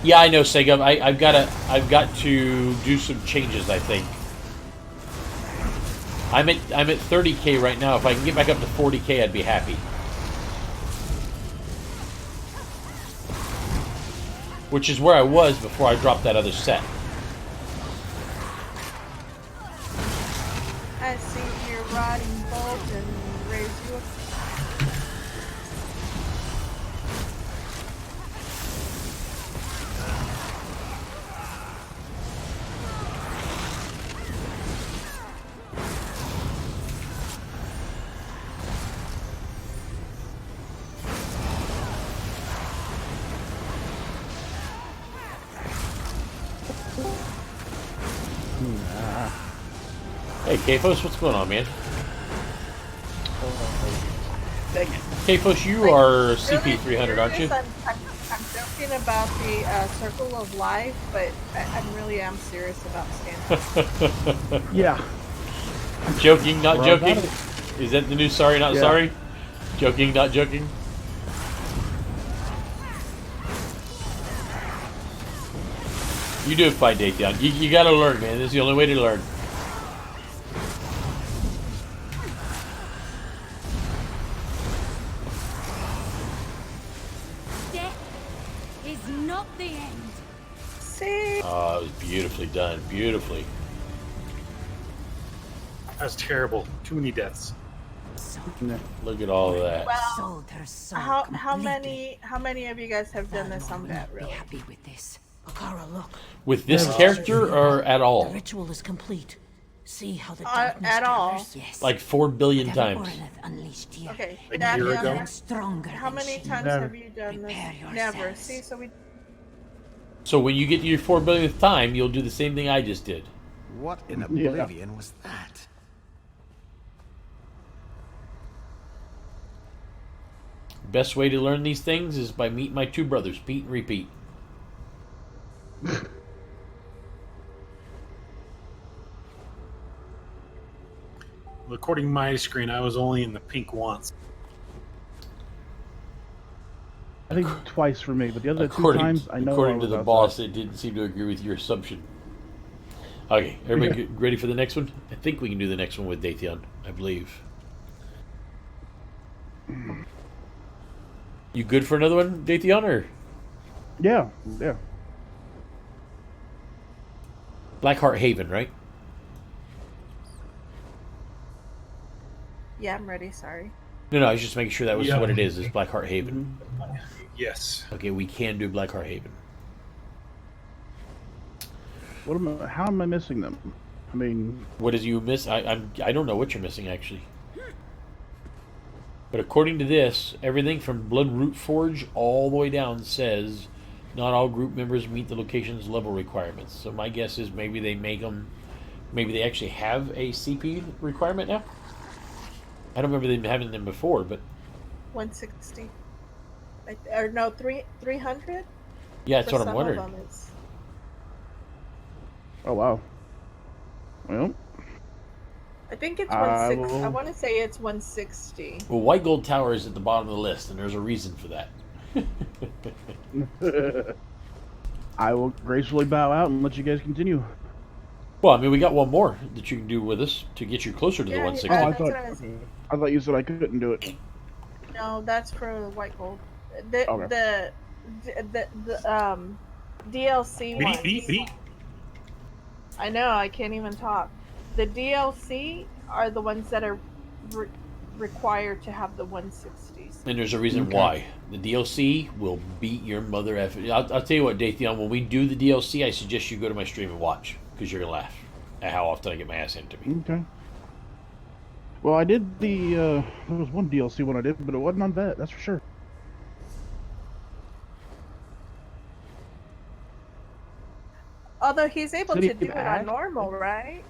Yeah, I know, Sega. I've got to do some changes, I think. I'm at 30K right now. If I can get back up to 40K, I'd be happy. Which is where I was before I dropped that other set. I see your rotting bolt and raise you up. Hey, Kfos, what's going on, man? Kfos, you are CP 300, aren't you? I'm joking about the circle of life, but I really am serious about standing. Yeah. Joking, not Well, joking. Is that the new sorry, not Yeah. sorry? Joking, not joking. You do it fine, Datheon. You gotta learn, man. This is the only way to learn. Death is not the end. See? Oh, it was beautifully done. Beautifully. That was terrible. Too many deaths. Look at all of that. Well, how many of you guys have done this on that really? Happy with this. Akara, look. With this character or at The all? ritual is complete. See how the At all. Yes. Like 4 billion times. Unleashed here. Okay. Like that a year the ago? other- Stronger. How many times Never. have you done this? Prepare Never. yourselves. See, so we So when you get to your 4 billionth time, you'll do the same thing I just did. What in Yeah. oblivion was that? Best way to learn these things is by meeting my two brothers, Pete and Repeat. According to my screen, I was only in the pink once. I think twice for me, but the other two According, times I know. according I to was the outside. boss, it didn't seem to agree with your assumption. Okay, everybody ready for the next one? I think we can do the next one with Datheon, I believe. You good for another one, Datheon, or? Yeah, yeah. Blackheart Haven, right? Yeah, I'm ready, sorry. No, I was just making sure that was Yeah. what it is Blackheart Haven. Yes. Okay, we can do Blackheart Haven. What am I, how am I missing them? I mean, What did you miss? I don't know what you're missing, actually. But according to this, everything from Bloodroot Forge all the way down says not all group members meet the location's level requirements. So my guess is maybe they make them Maybe they actually have a CP requirement now. I don't remember them having them before, but 160. Or no, 300? yeah, that's For what I'm some wondering. of them it's... Oh wow. Well, I think it's I 160. I will- want to say it's 160. Well, White Gold Tower is at the bottom of the list, and there's a reason for that. I will gracefully bow out and let you guys continue. Well, I mean, we got one more that you can do with us to get you closer to the Yeah, 160. Oh, I that's thought what I was- I thought you said I couldn't do it. No, that's for white gold. The Okay. the DLC ones. I know, I can't even talk. The DLC are the ones that are required to have the 160s. And there's a reason Okay. why. The DLC will beat your mother F. I'll tell you what, Datheon, when we do the DLC, I suggest you go to my stream and watch, because you're going to laugh at how often I get my ass handed to me. Okay. Well, I did the there was one DLC one I did, but it wasn't on vet. That's for sure. Although he's able City to do of it on Ash? normal, right?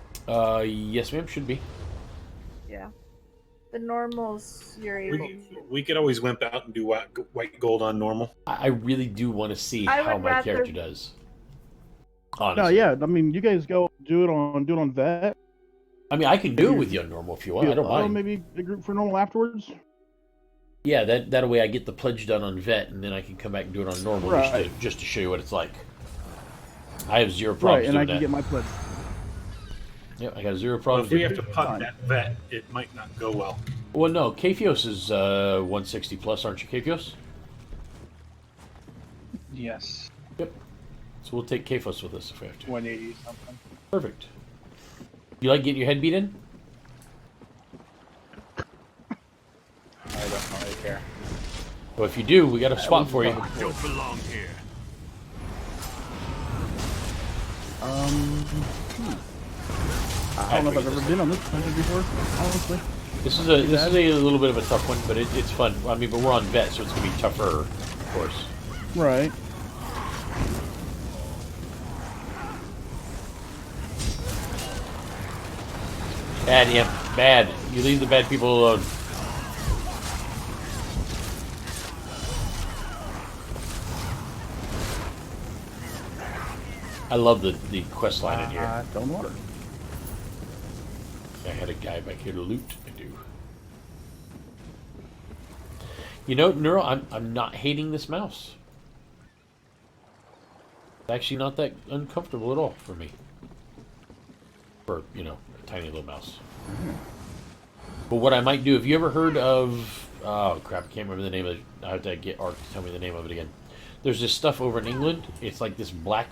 Yes, ma'am, should be. Yeah. The normals you're able to. We could always wimp out and do white gold on normal. I really do want to see I how would my rather- character does. No, Honestly. yeah. I mean, you guys go do it on vet. I mean, I can do it with you on normal if you want. I don't mind. Maybe the group for normal afterwards. Yeah, that way I get the pledge done on vet, and then I can come back and do it on normal Right. just to show you what it's like. I have zero Right, problems and I doing can that. get my pledge. Yep, I got zero Well, problems if we doing have to that. punt that vet, it might not go well. Well, no, Kaphios is 160 plus, aren't you, Kaphios? Yes. Yep. So we'll take Kaphios with us if we have to. 180 something. Perfect. You like getting your head beat in? I don't really care. Well, if you do, we got a spot for you. Don't belong here. I don't know if I've ever been on this country before, honestly. This is a little bit of a tough one, but it's fun. I mean, but we're on vet, so it's gonna be tougher, of course. Right. Bad imp, bad. You leave the bad people alone. I love the quest line in here. Stone water. I had a guy back here to loot. I do. You know, Neuro, I'm not hating this mouse. It's actually not that uncomfortable at all for me. For, you know, a tiny little mouse. But what I might do, have you ever heard of... Oh, crap, I can't remember the name of it. I have to get Ark to tell me the name of it again. There's this stuff over in England. It's like this black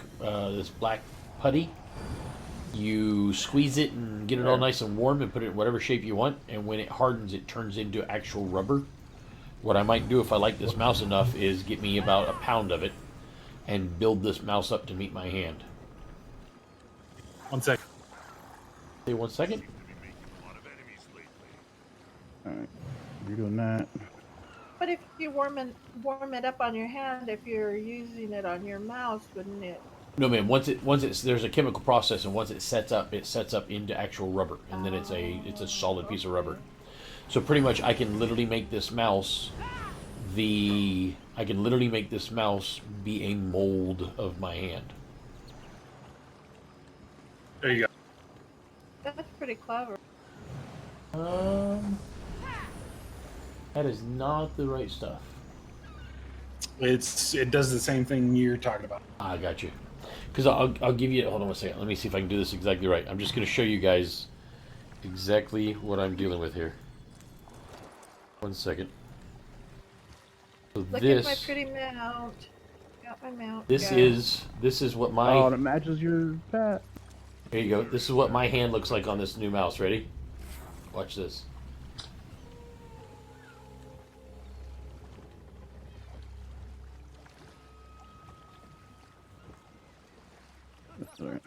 putty. You squeeze it and get it all nice and warm and put it in whatever shape you want. And when it hardens, it turns into actual rubber. What I might do if I like this mouse enough is get me about a pound of it and build this mouse up to meet my hand. 1 second. Say 1 second. Alright. You're doing that. But if you warm it up on your hand, if you're using it on your mouse, wouldn't it? No, man. Once it's there's a chemical process, and once it sets up into actual rubber, and then it's a solid piece of rubber. So pretty much, I can literally make this mouse be a mold of my hand. There you That's pretty clever. That is not the right stuff. go. It does the same thing you're talking about. I got you. Because I'll give you... Hold on 1 second. Let me see if I can do this exactly right. I'm just going to show you guys exactly what I'm dealing with here. 1 second. So Look at my pretty mount. Got my mount. This guys. is what my... Oh, and it matches your pet. There you go. This is what my hand looks like on this new mouse. Ready? Watch this. Alright.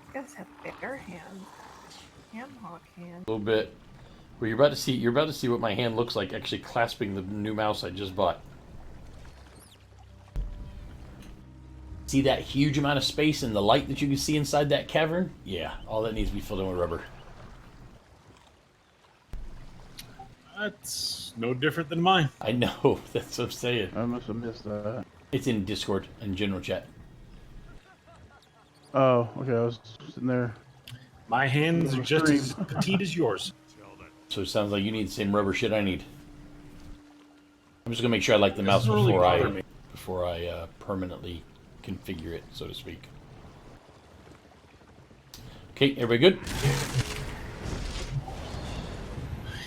You guys have bigger hands. Ham hock hands. A little bit. Well, you're about to see what my hand looks like actually clasping the new mouse I just bought. See that huge amount of space and the light that you can see inside that cavern? Yeah, all that needs to be filled in with rubber. That's no different than mine. I know, that's what I'm saying. I must have missed that. It's in Discord and general chat. Oh, okay. I was sitting there. My hands are just as petite as yours. So it sounds like you need the same rubber shit I need. I'm just gonna make sure I like the mouse Doesn't really bother me. before I permanently configure it, so to speak. Okay, everybody good?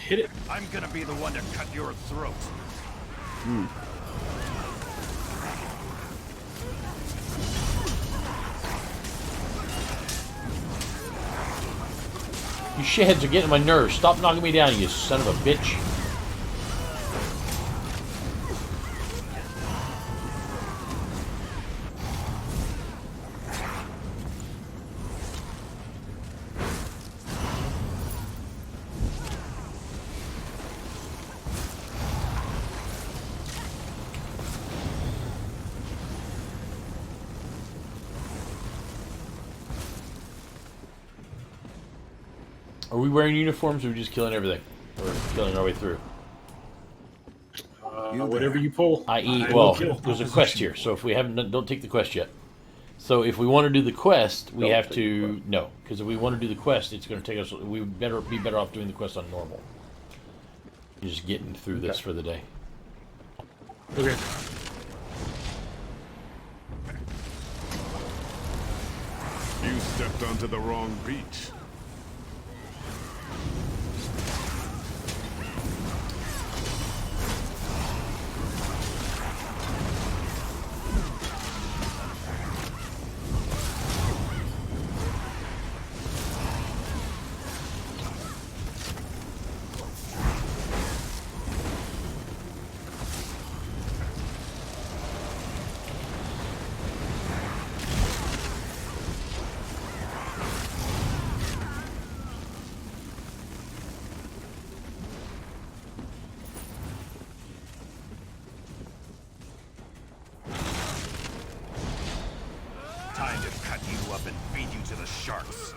Hit it. I'm gonna be the one to cut your throat. You shitheads are getting on my nerves. Stop knocking me down, you son of a bitch. Are we wearing uniforms or are we just killing everything? Or killing our way through? Whatever you pull. I.e., I well, will kill. there's a quest here, so if we haven't, don't take the quest yet. So if we want to do the quest, we have to, no, because if we want to do the quest, it's going to take us, we would be better off doing the quest on normal. Just getting through this for the day. Okay. You stepped onto the wrong beach. Time to cut you up and feed you to the sharks.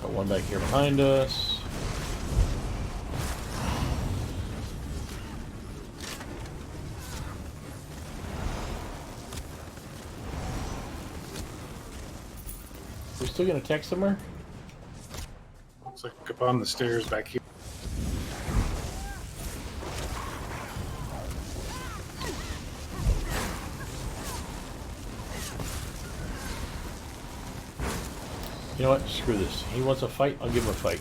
Got one back here behind us. We still gonna attack somewhere? Looks like up on the stairs back here. You know what? Screw this. He wants a fight, I'll give him a fight.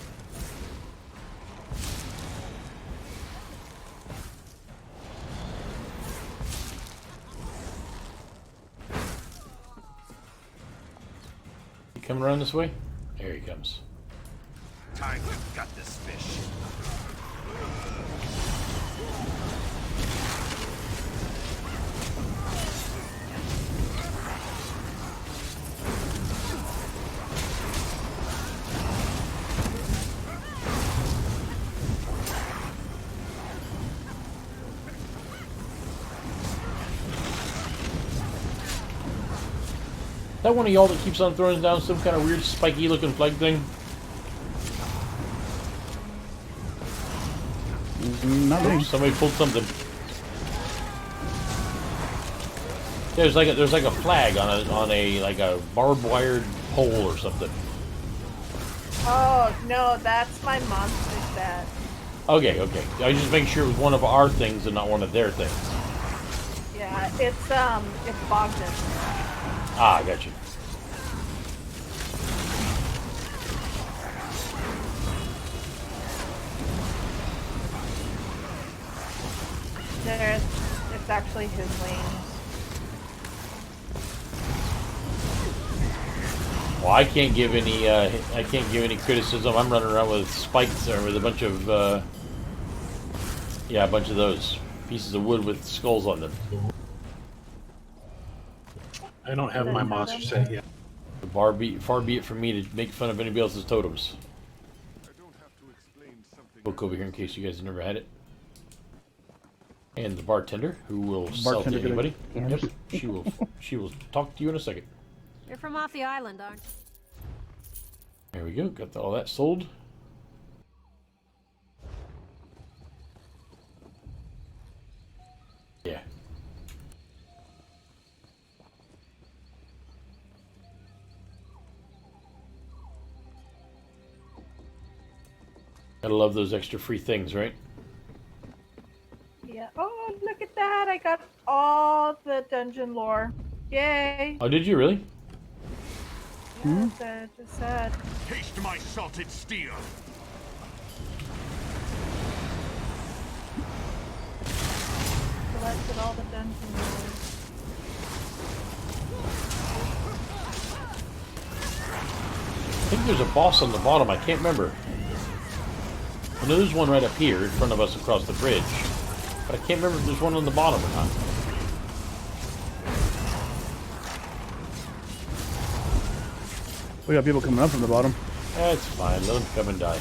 He coming around this way? There he comes. Time to gut this fish. Is that one of y'all that keeps on throwing down some kind of weird spiky looking flag thing? Not me. Somebody pulled something. There's like a flag on a like a barbed wired pole or something. Oh no, that's my monster's bed. Okay. I was just making sure it was one of our things and not one of their things. Yeah, it's Bogdan. Ah, I got you. It's actually his lanes. Well, I can't give any criticism. I'm running around with spikes or with a bunch of yeah, a bunch of those pieces of wood with skulls on them. I don't have my monster set yet. Far be it from me to make fun of anybody else's totems. Book over here in case you guys have never had it. And the bartender, who will sell to anybody. Yep, she will talk to you in a second. You're from off the island, aren't you? There we go. Got all that sold. Yeah. Gotta love those extra free things, right? Yeah. Oh, look at that! I got all the dungeon lore. Yay! Oh, did you really? Yeah, I just said. Taste my salted steel. Collected all the dungeon lore. I think there's a boss on the bottom. I can't remember. I know there's one right up here in front of us across the bridge, but I can't remember if there's one on the bottom or not. We got people coming up from the bottom. That's fine. Let them come and die.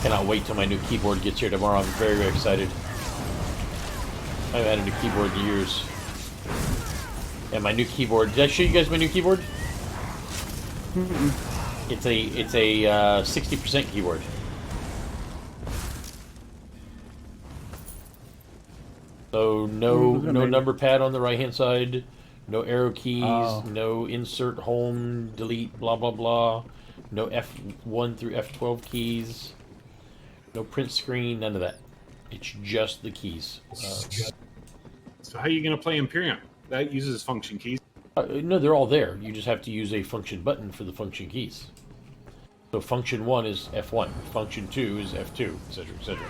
Cannot wait till my new keyboard gets here tomorrow. I'm very, very excited. I haven't had a new keyboard in years. And my new keyboard. Did I show you guys my new keyboard? It's a 60% keyboard. So no number pad on the right hand side, no arrow keys, no insert home, delete, blah blah blah, no F1 through F12 keys, no print screen, none of that. It's just the keys. So how are you going to play Imperium? That uses function keys. No, they're all there. You just have to use a function button for the function keys. So function 1 is F1, function 2 is F2, etc., etc.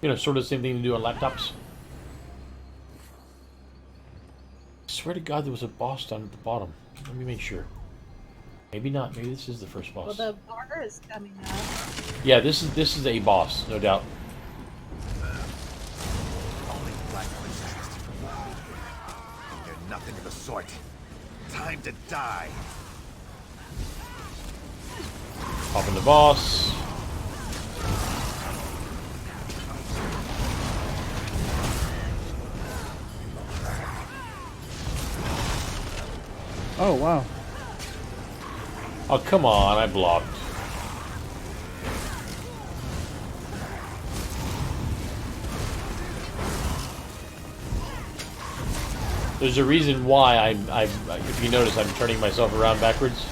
You know, sort of the same thing to do on laptops. I swear to God, there was a boss down at the bottom. Let me make sure. Maybe not. Maybe this is the first boss. Well, the bar is coming out. Yeah, this is a boss, no doubt. Only black princesses to provide. You're nothing of the sort. Time to die. Popping the boss. Oh, wow. Oh, come on, I blocked. There's a reason why if you notice, I'm turning myself around backwards.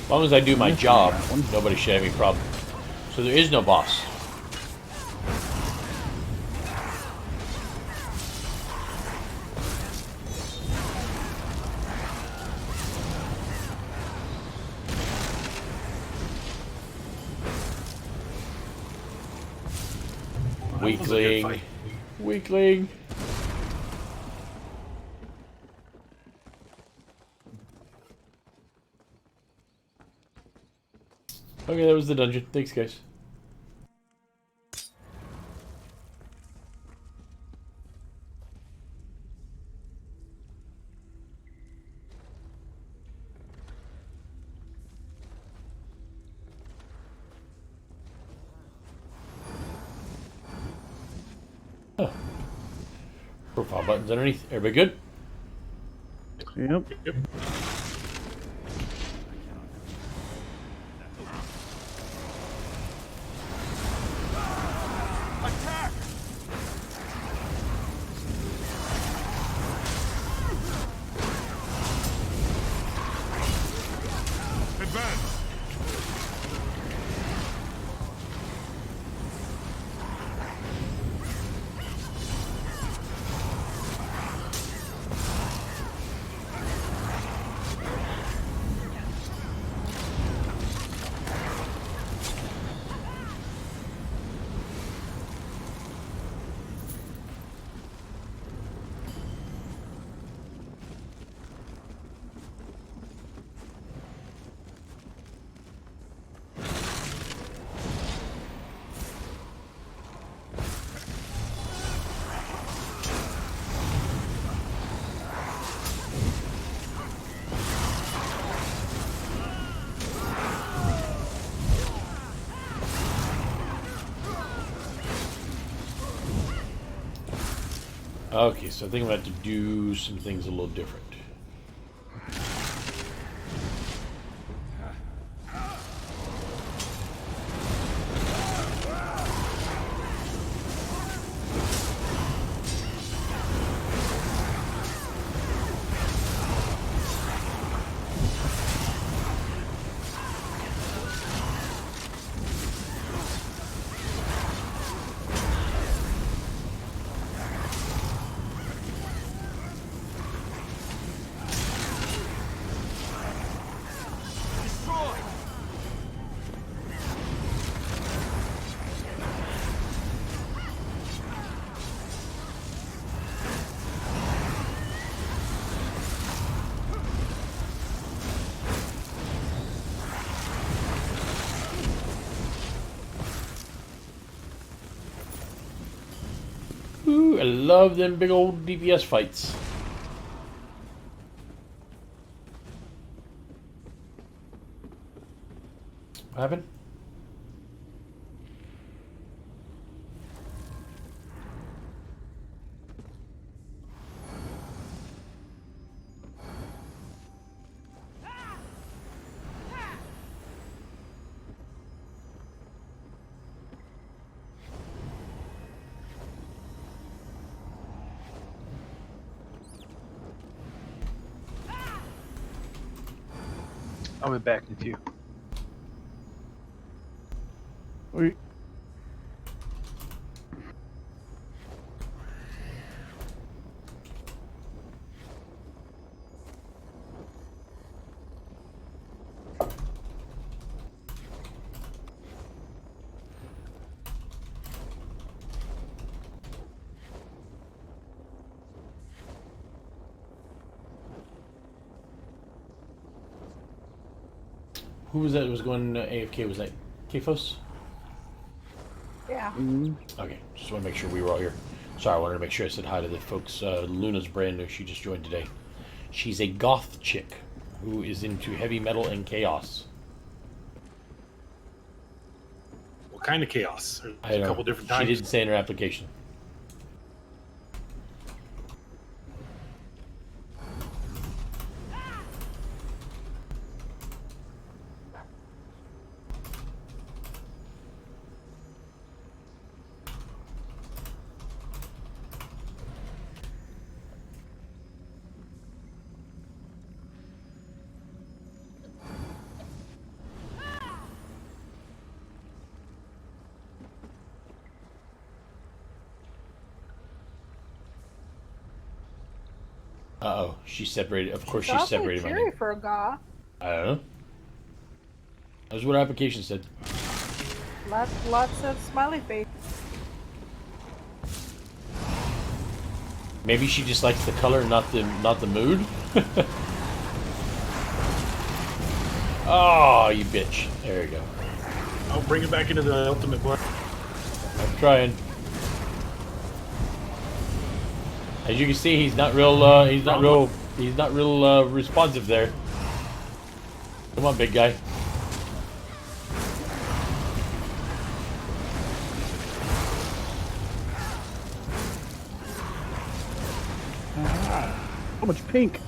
As long as I do my job, nobody should have any problem. So there is no boss. Weakling. Weakling. Okay, that was the dungeon. Thanks, guys. Huh. Profile buttons underneath. Everybody good? Yep. Yep. Okay, so I think I'm going to have to do some things a little different. Ooh, I love them big old DPS fights. What happened? I'll be back with you. Wait. Who was that was going AFK? Was that Kphos? Yeah. Okay, just want to make sure we were all here. Sorry, I wanted to make sure I said hi to the folks. Luna's brand new. She just joined today. She's a goth chick who is into heavy metal and chaos. What kind of chaos? I There's don't a couple know. different She types. didn't say in her application. Uh-oh, she's separated. Of course she's Awfully separated my cheery name. for a goth. I don't know. That's what her application said. Lots of smiley face. Maybe she just likes the color, not the mood. Oh, you bitch! There you go. I'll bring it back into the ultimate blood. I'm trying. As you can see, he's not real. He's not real responsive there. Come on, big guy. So much pink.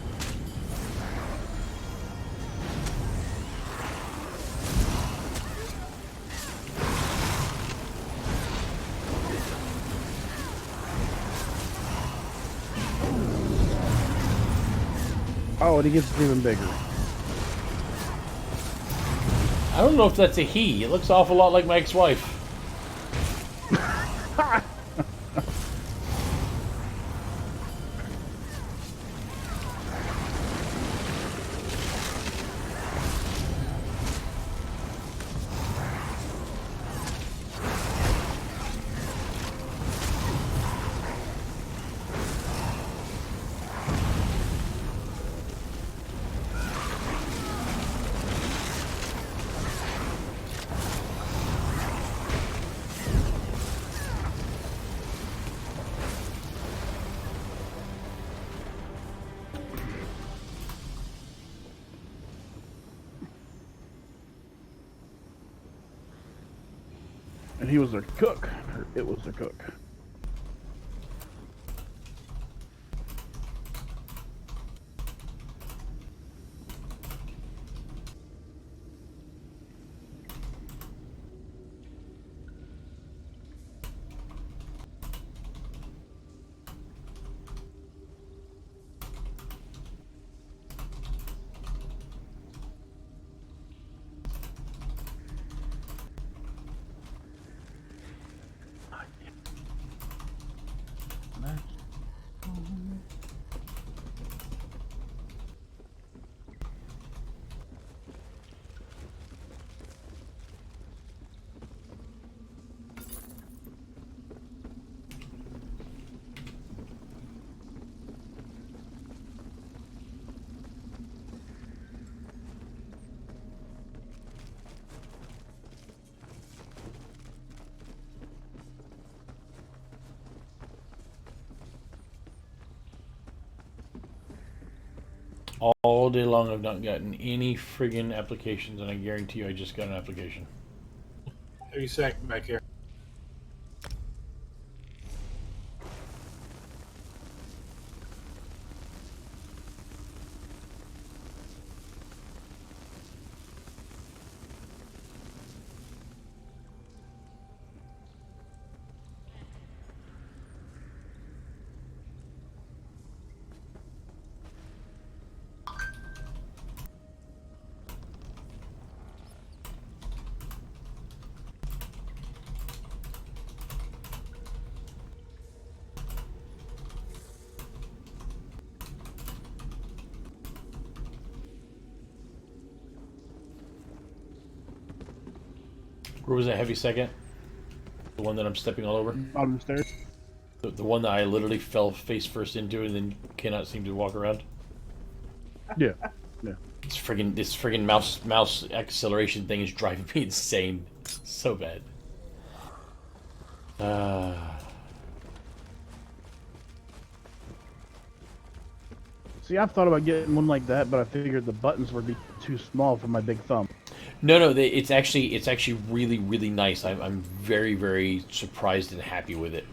Oh, and he gets even bigger. I don't know if that's a he. It looks an awful lot like my ex-wife. And he was their cook. Or it was their cook. All day long, I've not gotten any friggin' applications, and I guarantee you I just got an application. 30 seconds back here. Where was that heavy second? The one that I'm stepping all over? Bottom of the stairs. The one that I literally fell face first into and then cannot seem to walk around? Yeah. Yeah. This friggin' mouse acceleration thing is driving me insane. So bad. See, I've thought about getting one like that, but I figured the buttons would be too small for my big thumb. No, it's actually really, really nice. I'm very, very surprised and happy with it.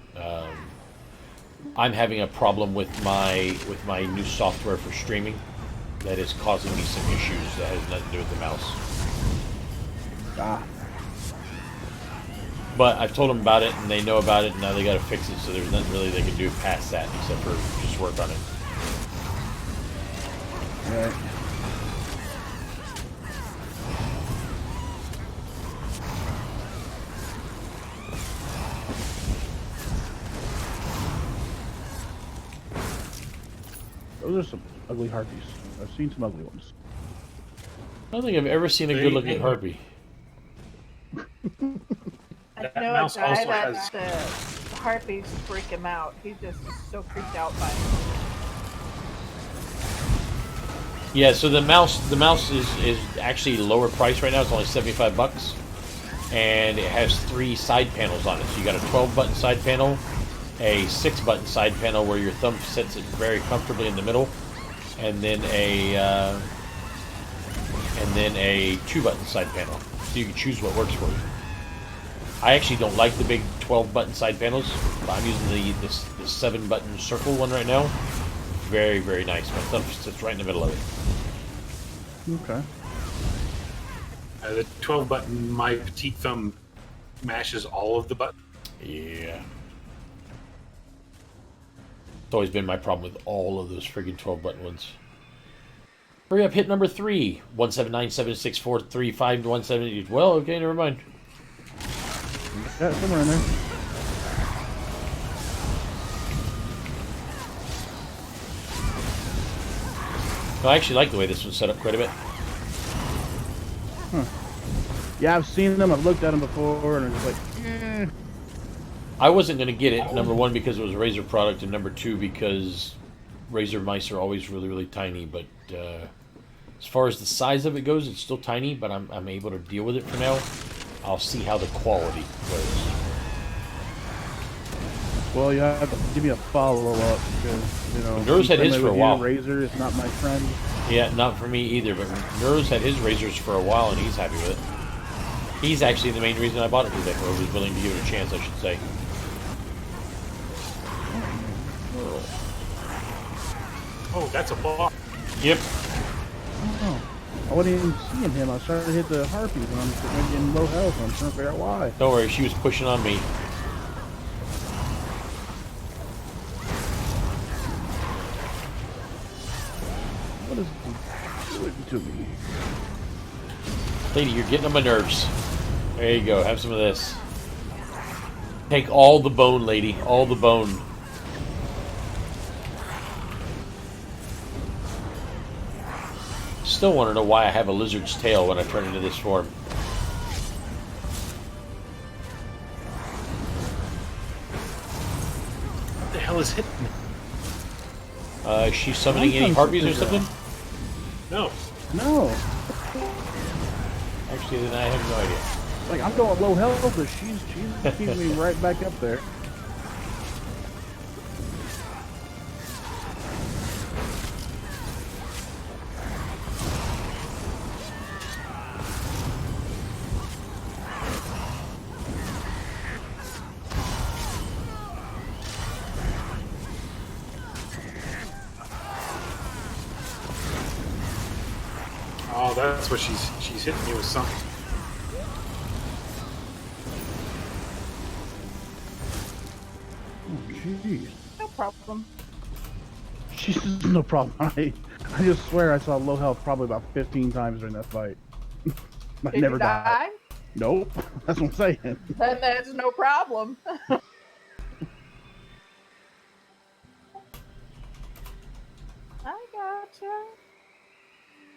I'm having a problem with my new software for streaming that is causing me some issues that has nothing to do with the mouse. Ah. But I've told them about it, and they know about it, and now they got to fix it. So there's nothing really they can do past that except for just work on it. Right. Those are some ugly harpies. I've seen some ugly ones. I don't think I've ever seen a good-looking harpy. I know a guy that the harpies freak him out. He just is so freaked out by it. Yeah, so the mouse is actually lower price right now. It's only $75, and it has 3 side panels on it. So you got a 12-button side panel, a 6-button side panel where your thumb sits it very comfortably in the middle, and then a 2-button side panel. So you can choose what works for you. I actually don't like the big 12-button side panels, but I'm using the 7-button circle one right now. Very, very nice. My thumb sits right in the middle of it. Okay. The 12-button, my petite thumb mashes all of the buttons. Yeah. It's always been my problem with all of those friggin' 12-button ones. Hurry up, hit number 3. 17976435170. Well, okay, never mind. Got it somewhere in there. I actually like the way this one's set up quite a bit. Huh. Yeah, I've seen them. I've looked at them before, and I'm just like, eh. I wasn't going to get it, number 1, because it was a Razer product, and number 2, because Razer mice are always really, really tiny. But as far as the size of it goes, it's still tiny, but I'm able to deal with it for now. I'll see how the quality goes. Well, you have to give me a follow-up, because, you know, Nurse had his for a while. Razer is not my friend. Yeah, not for me either, but Nurse had his Razers for a while, and he's happy with it. He's actually the main reason I bought it today, or was willing to give it a chance, I should say. Oh, that's a bar. Yep. Oh, I wasn't even seeing him. I was trying to hit the harpies, and I'm getting low health. I'm trying to figure out why. Don't worry, she was pushing on me. What is he doing to me? Lady, you're getting on my nerves. There you go, have some of this. Take all the bone, lady. All the bone. still want to know why I have a lizard's tail when I turn into this form. What the hell is hitting me? Is she summoning any harpies or something? No. No. Actually, then I have no idea. Like, I'm going low health, but she's keeping me right back up there. Oh, that's what she's hitting me with something. Jeez. No problem. She's no problem. I just swear I saw low health probably about 15 times during that fight. I Did never you die? Nope. That's what I'm saying. Then there's no problem. I gotcha.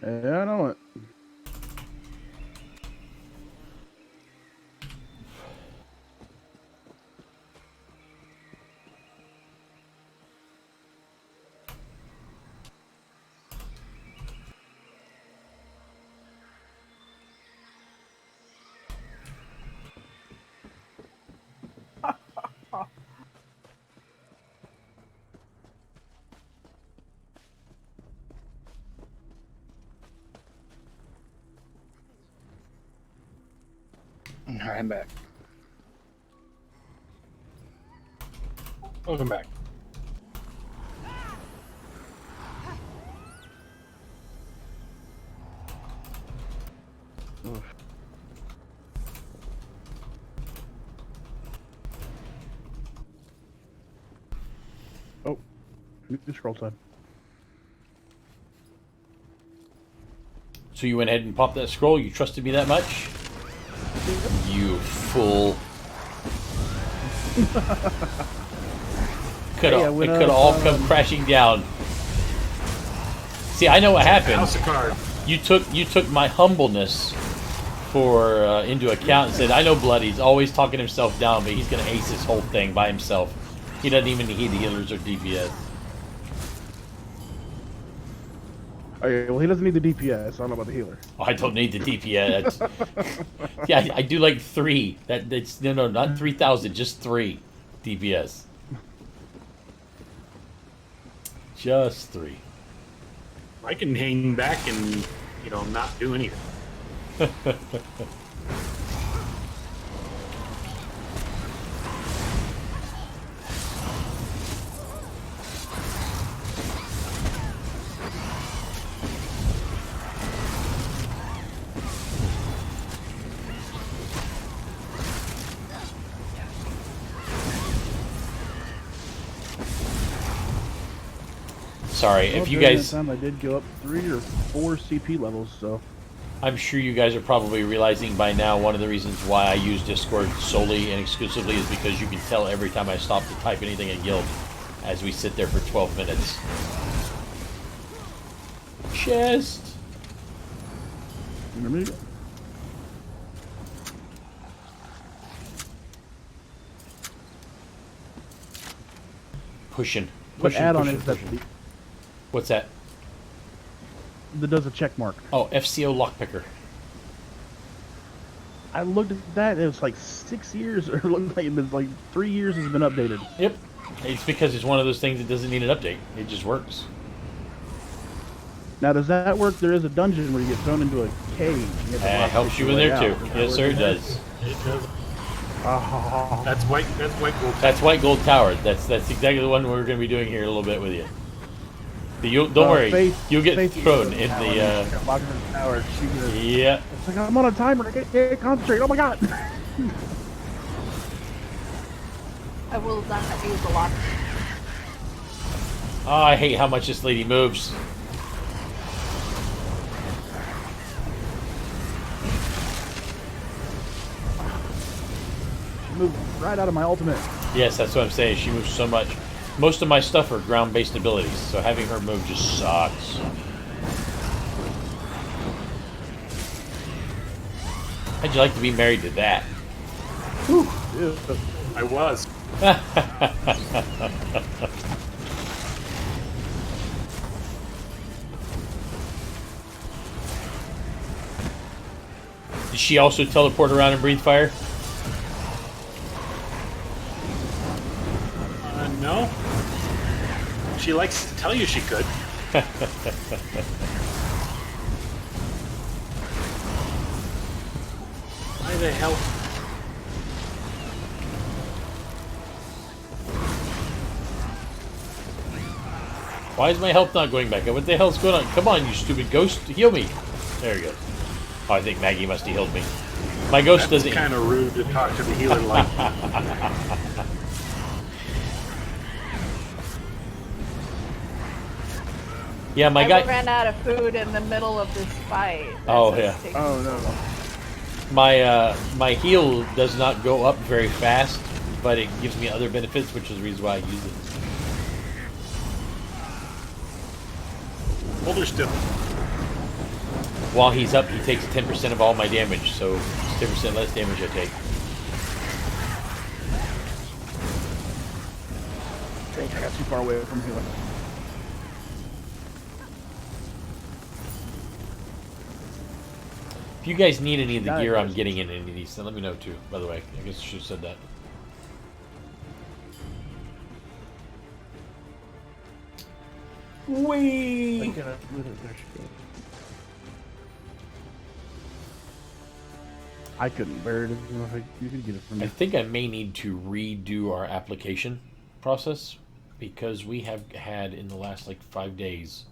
Yeah, I know it. Alright, I'm back. Welcome back. Ugh. Oh, new scroll time. So you went ahead and popped that scroll? You trusted me that much? You fool. It could have all come crashing down. See, I know what happened. House of Cards. You took my humbleness for into account and said, I know Bloody's always talking himself down, but he's going to ace this whole thing by himself. He doesn't even need healers or DPS. Okay, well, he doesn't need the DPS. I don't know about the healer. Oh, I don't need the DPS. Yeah, I do like 3. That's no, not 3,000, just 3 DPS. Just 3. I can hang back and, not do anything. Sorry, if you guys... That time I did go up 3 or 4 CP levels, so... I'm sure you guys are probably realizing by now one of the reasons why I use Discord solely and exclusively is because you can tell every time I stop to type anything in Guild as we sit there for 12 minutes. Chest! Remember? Pushing. What add-on is that? What's that? That does a check mark. Oh, FCO Lockpicker. I looked at that, it was like 6 years, or it looked like it's been like 3 years has been updated. Yep. It's because it's one of those things that doesn't need an update. It just works. Now, does that work? There is a dungeon where you get thrown into a cage. It helps you in there too. Yes, sir, it does. It does. That's white gold. That's white gold tower. That's exactly the one we're going to be doing here in a little bit with you. Don't worry, you'll get thrown in the. Tower. Yeah. It's like I'm on a timer. I can't concentrate. Oh my god. I will not use a lot. Oh, I hate how much this lady moves. She moved right out of my ultimate. Yes, that's what I'm saying. She moves so much. Most of my stuff are ground-based abilities, so having her move just sucks. How'd you like to be married to that? Whew. I was. Did she also teleport around and breathe fire? No. She likes to tell you she could. Why the hell? Why is my health not going back up? What the hell's going on? Come on, you stupid ghost. Heal me. There you go. Oh, I think Maggie must have healed me. My ghost doesn't... That's kind of rude to talk to the healer like. Yeah, my I guy... ran out of food in the middle of this fight. Oh, yeah. Oh, no. My heal does not go up very fast, but it gives me other benefits, which is the reason why I use it. Hold her still. While he's up, he takes 10% of all my damage, so it's 10% less damage I take. Dang, I got too far away from healing. If you guys need any of the gear I'm getting in any of these, then let me know too, by the way. I guess I should have said that. Whee! I couldn't bear it. You can get it from me. I think I may need to redo our application process because we have had in the last like 5 days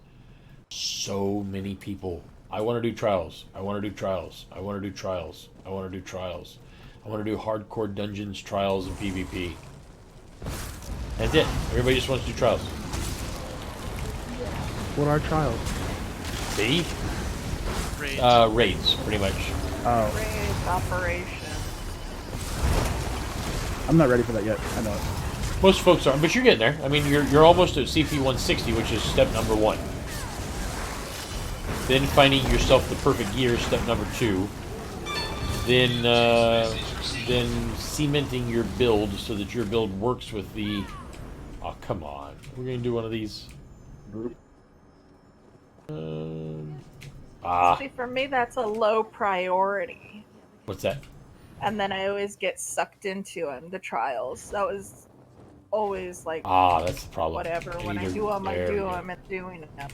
so many people. I want to do trials. I want to do trials. I want to do trials. I want to do trials. I want to do hardcore dungeons, trials, and PvP. That's it. Everybody just wants to do trials. What are trials? See? Raids, pretty much. Oh. Raids, operation. I'm not ready for that yet. I know it. Most folks are, but you're getting there. I mean, you're almost at CP 160, which is step number 1. Then finding yourself the perfect gear, step number 2. Then cementing your build so that your build works with the... Oh, come on. We're going to do one of these. See, for me, that's a low priority. What's that? And then I always get sucked into them, the trials. That was always like... that's the problem. Whatever. When I do them, I do them and doing them.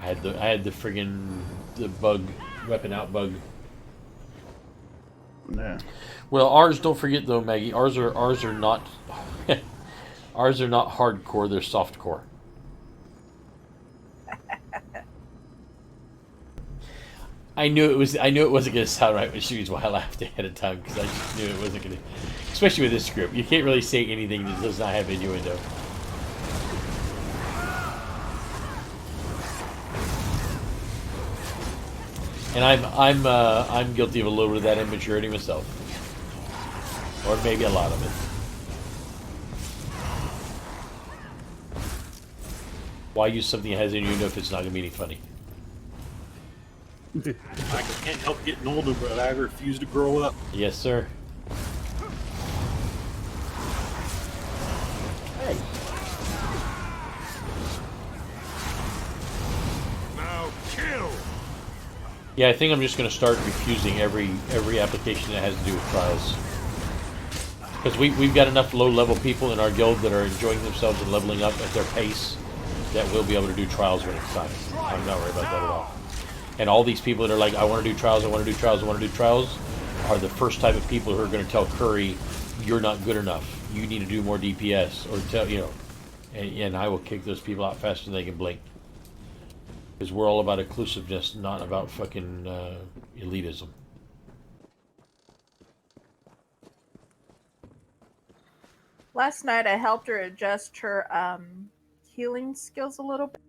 I had the friggin' bug, weapon out bug. Yeah. Well, ours, don't forget though, Maggie. Ours are not ours are not hardcore. They're softcore. I knew it wasn't going to sound right, which is why I laughed ahead of time because I just knew it wasn't going to. Especially with this script, you can't really say anything that does not have innuendo. And I'm guilty of a little bit of that immaturity myself, or maybe a lot of it. Why use something that has innuendo if it's not going to be any funny? I can't help getting older, but I refuse to grow up. Yes, sir. Hey. Now kill. Yeah, I think I'm just going to start refusing every application that has to do with trials. Because we've got enough low-level people in our guild that are enjoying themselves and leveling up at their pace that we'll be able to do trials when it's time. I'm not worried about that at all. And all these people that are like, I want to do trials, I want to do trials, I want to do trials, are the first type of people who are going to tell Curry, you're not good enough. You need to do more DPS, or tell, you know, and I will kick those people out faster than they can blink. Because we're all about inclusiveness, not about fucking elitism. Last night I helped her adjust her healing skills a little bit.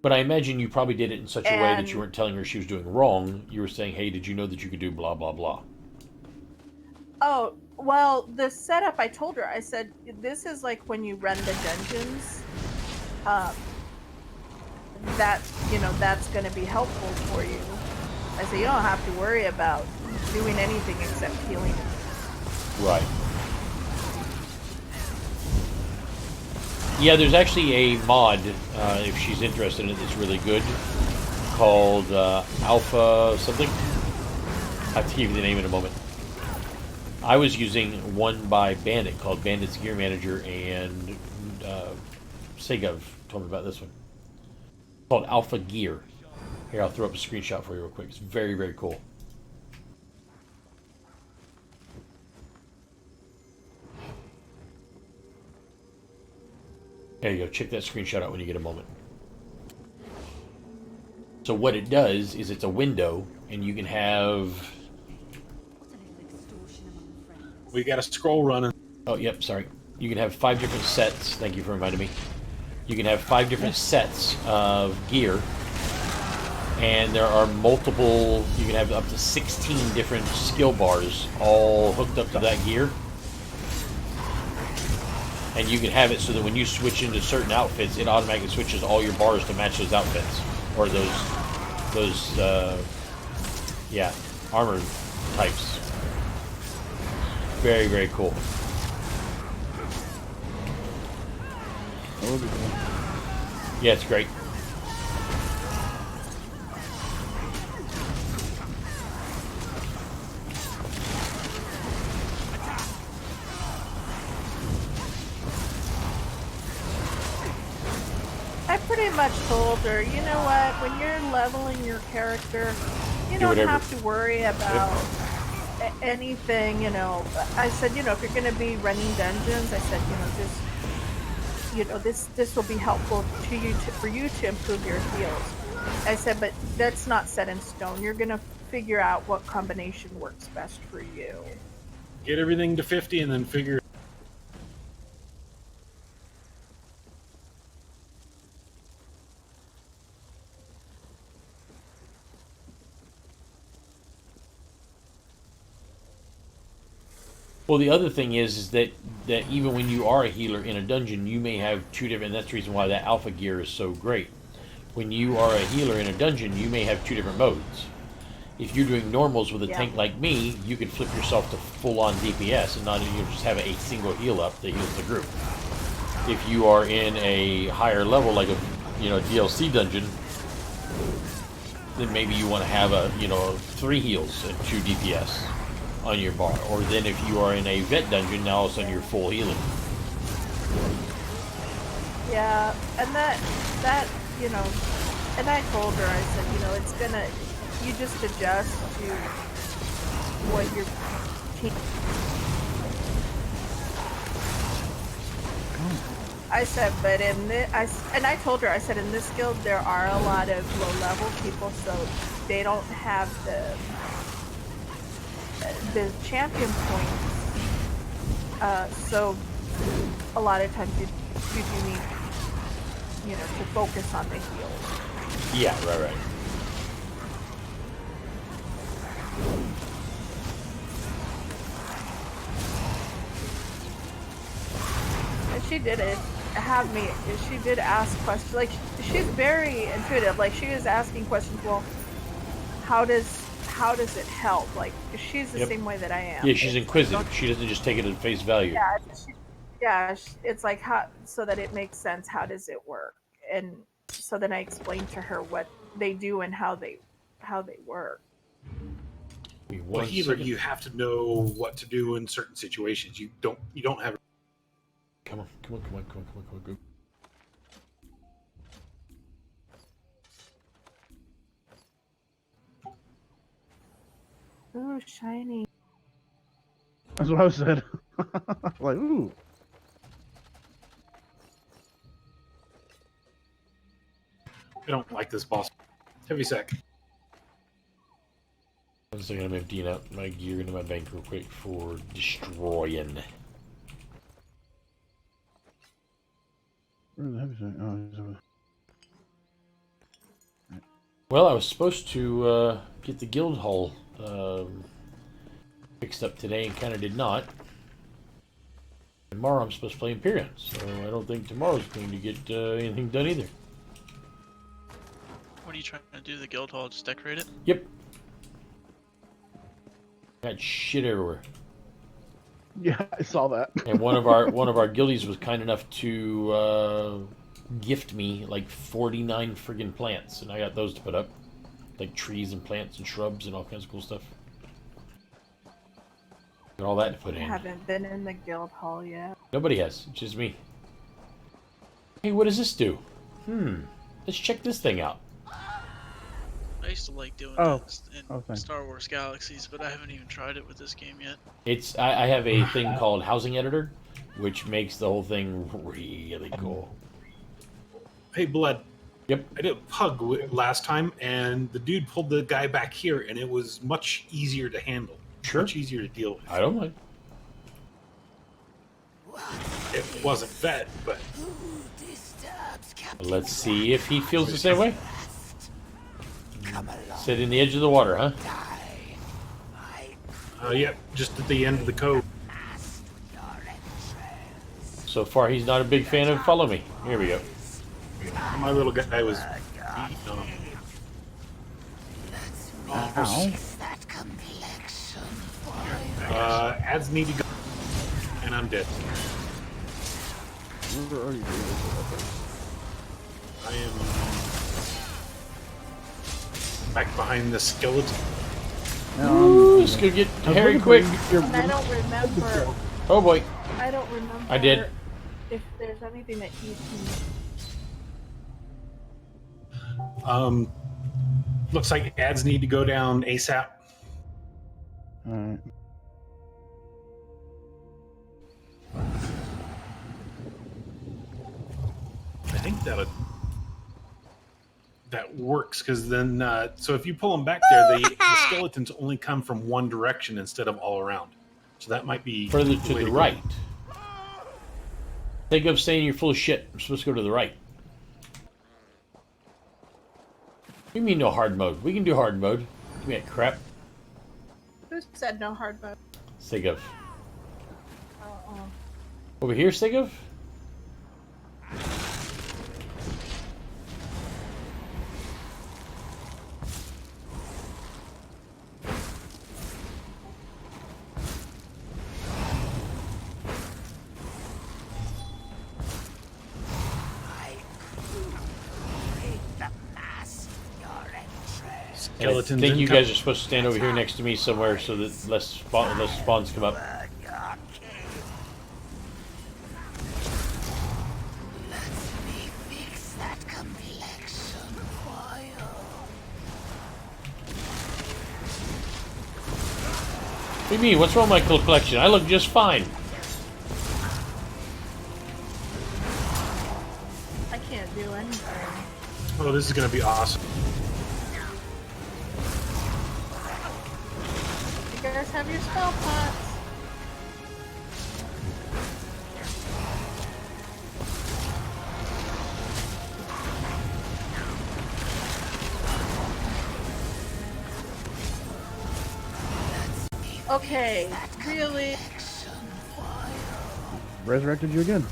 But I imagine you probably did it in such a way that you weren't telling her she was doing wrong. You were saying, hey, did you know that you could do blah, blah, blah? Oh, well, the setup, I told her, I said, this is like when you run the dungeons. That, you know, that's going to be helpful for you. I said, you don't have to worry about doing anything except healing. Right. Yeah, there's actually a mod, if she's interested in it, that's really good, called Alpha something. I'll have to give you the name in a moment. I was using one by Bandit called Bandit's Gear Manager, and Segov told me about this one. It's called Alpha Gear. Here, I'll throw up a screenshot for you real quick. It's very, very cool. There you go. Check that screenshot out when you get a moment. So what it does is it's a window, and you can have... We got a scroll running. Oh, yep, sorry. You can have 5 different sets. Thank you for reminding me. You can have 5 different sets of gear. And there are multiple... You can have up to 16 different skill bars all hooked up to that gear. And you can have it so that when you switch into certain outfits, it automatically switches all your bars to match those outfits. Or those yeah, armor types. Very, very cool. Yeah, it's great. I pretty much told her, you know what, when you're leveling your character, you don't have to worry about anything, you know. I said, you know, if you're going to be running dungeons, I said, you know, just, you know, this will be helpful to you for you to improve your heals. I said, but that's not set in stone. You're going to figure out what combination works best for you. Get everything to 50 and then figure. Well, the other thing is that even when you are a healer in a dungeon, you may have 2 different... That's the reason why that alpha gear is so great. When you are a healer in a dungeon, you may have 2 different modes. If you're doing normals with a tank like me, you can flip yourself to full-on DPS and not even just have a single heal up that heals the group. If you are in a higher level, like a DLC dungeon, then maybe you want to have a 3 heals and 2 DPS on your bar. Or then if you are in a vet dungeon, now all of a sudden you're full healing. Yeah, and that you know, and I told her, I said, you know, it's gonna, you just adjust to what your team. I said, but in this, and I told her, I said, in this guild there are a lot of low-level people, so they don't have the champion points. So a lot of times you do need, you know, to focus on the heals. Yeah, right. And she did it. She did ask questions. Like, she's very intuitive. Like, she was asking questions. Well, how does it help? Like, she's the same way that I am. Yeah, she's inquisitive. She doesn't just take it at face value. Yeah, it's like, how, so that it makes sense. How does it work? And so then I explained to her what they do and how they work. Well, healer, you have to know what to do in certain situations. You don't have. Come on. Go. Ooh, shiny. That's what I said. Like, ooh. I don't like this boss. Heavy sec. One second, I'm emptying out my gear into my bank real quick for destroying. Where's the heavy sec? Oh, he's over. Well, I was supposed to get the guild hall fixed up today and kind of did not. Tomorrow I'm supposed to play Empyrean, so I don't think tomorrow's going to get anything done either. What are you trying to do? The guild hall? Just decorate it? Yep. Got shit everywhere. Yeah, I saw that. And one of our guildies was kind enough to gift me like 49 friggin' plants, and I got those to put up, like trees and plants and shrubs and all kinds of cool stuff. Got all that to put I in. haven't been in the guild hall yet. Nobody has, it's just me. Hey, what does this do? Let's check this thing out. I used to like doing Oh. this in thanks. Star Wars Galaxies, but I haven't even tried it with this game yet. It's I have a thing called Housing Editor, which makes the whole thing really cool. Hey, Blood. Yep. I did a pug last time, and the dude pulled the guy back here, and it was much easier to handle. Sure. Much easier to deal with. I don't mind. It wasn't vet, but Let's see if he feels the same way. Sit in the edge of the water, huh? yep, just at the end of the cove. So far, he's not a big fan of Follow Me. Here we go. My little guy was beaten on. Ow. Ads need to go, and I'm dead. Where are you? I am back behind the skeleton. Ooh, this could get hairy quick. And I don't remember. Oh boy. I don't remember. I did. If there's anything that you can. Looks like ads need to go down ASAP. Alright. I think that works because then, so if you pull them back there, the skeletons only come from one direction instead of all around. So that might be Further to way the go. right. Think of saying you're full of shit. I'm supposed to go to the right. What do you mean no hard mode? We can do hard mode. Give me that crap. Who said no hard mode? Sigov. Uh-uh. Over here, Sigov? I Skeletons think you incoming. guys are supposed to stand over here next to me somewhere so that less spawns come up. What do you mean? What's wrong with my collection? I look just fine. I can't do anything. Oh, this is going to be awesome. You guys have your spell pots. Okay, really? Resurrected you again.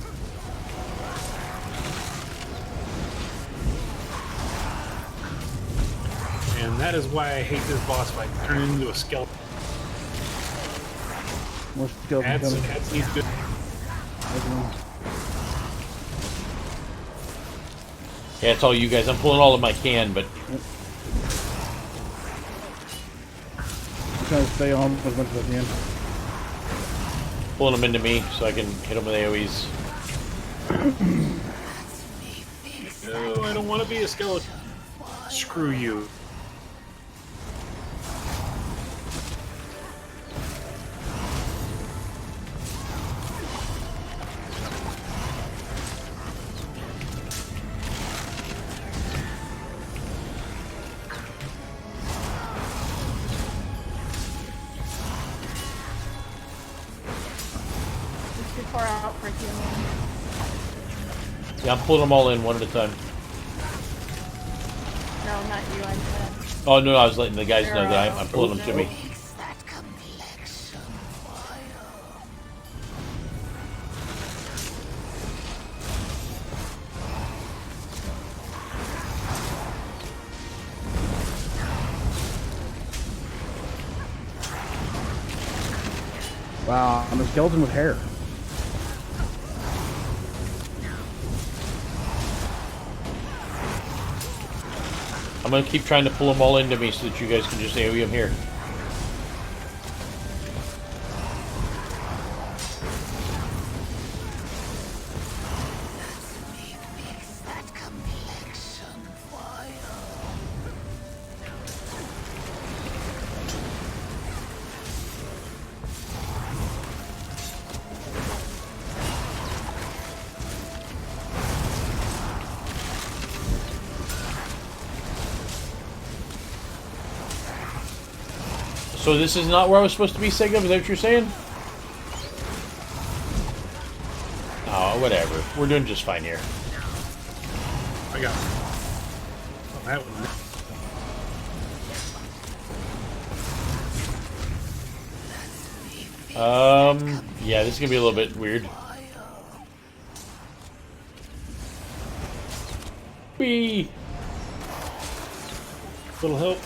And that is why I hate this boss fight. Turn it into a skeleton. More skeletons coming. Ads need to go. Yeah, it's all you guys. I'm pulling all of my can, but I'm trying to stay on as much as I can. pulling them into me so I can hit them with AoEs. No, I don't want to be a skeleton. Screw you. It's too far out for healing. Yeah, I'm pulling them all in one at a time. No, not you, I said. Oh no, I was letting the guys know that I'm pulling them to me. Wow, I'm a skeleton with hair. I'm gonna keep trying to pull them all into me so that you guys can just AoE them here. So this is not where I was supposed to be, Sega? Is that what you're saying? Oh, whatever. We're doing just fine here. I got that one. Yeah, this is gonna be a little bit weird. Whee! Little help.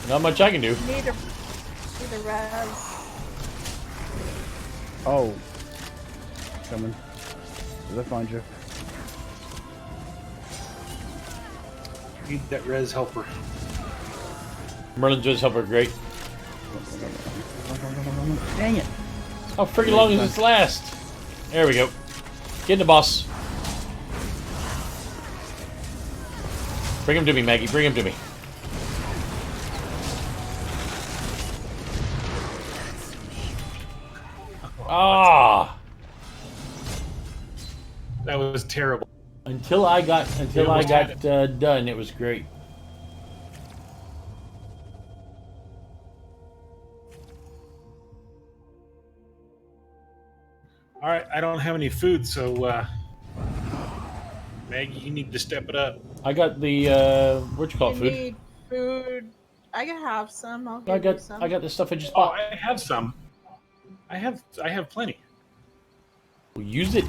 Not much I can do. Need a res. Oh. Coming. Did I find you? Need that res helper. Merlin's res helper, great. Dang it. How freaking long does this last? There we go. Get in the boss. Bring him to me, Maggie. Bring him to me. Ah! That was terrible. Until I got done, it was great. All right, I don't have any food, so Maggie, you need to step it up. I got the what you call it, You food. need food. I can have some. I'll I give you got some. the stuff I just Oh, bought. I have some. I have plenty. We'll use it.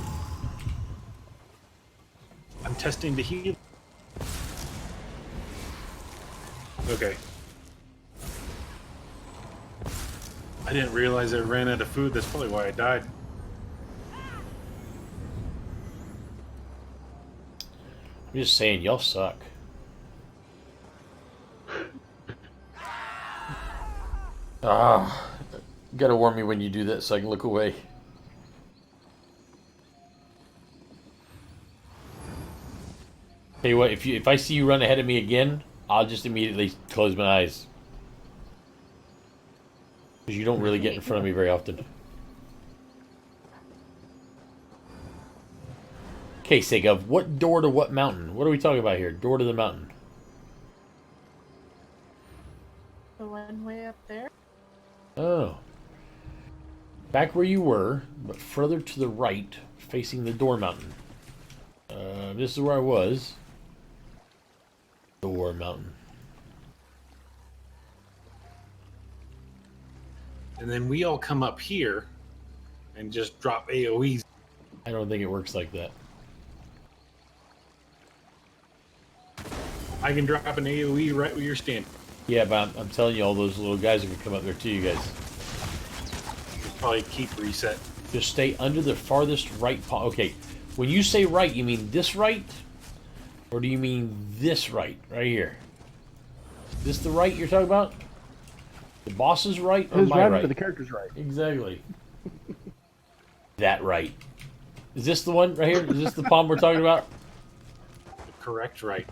I'm testing the heal. Okay. I didn't realize I ran out of food. That's probably why I died. I'm just saying, y'all suck. Ah, you gotta warn me when you do that so I can look away. Tell you what, if I see you run ahead of me again, I'll just immediately close my eyes. Because you don't really get in front of me very often. Okay, Sega, what door to what mountain? What are we talking about here? Door to the mountain. The one way up there. Oh. Back where you were, but further to the right, facing the door mountain. This is where I was. Door mountain. And then we all come up here and just drop AoEs. I don't think it works like that. I can drop an AoE right where you're standing. Yeah, but I'm telling you, all those little guys are going to come up there too, you guys. Probably keep reset. Just stay under the farthest right paw. Okay, when you say right, you mean this right? Or do you mean this right? Right here. Is this the right you're talking about? The boss's right or Who's my right, right? but the character's right. Exactly. That right. Is this the one right here? Is this the palm we're talking about? The correct right.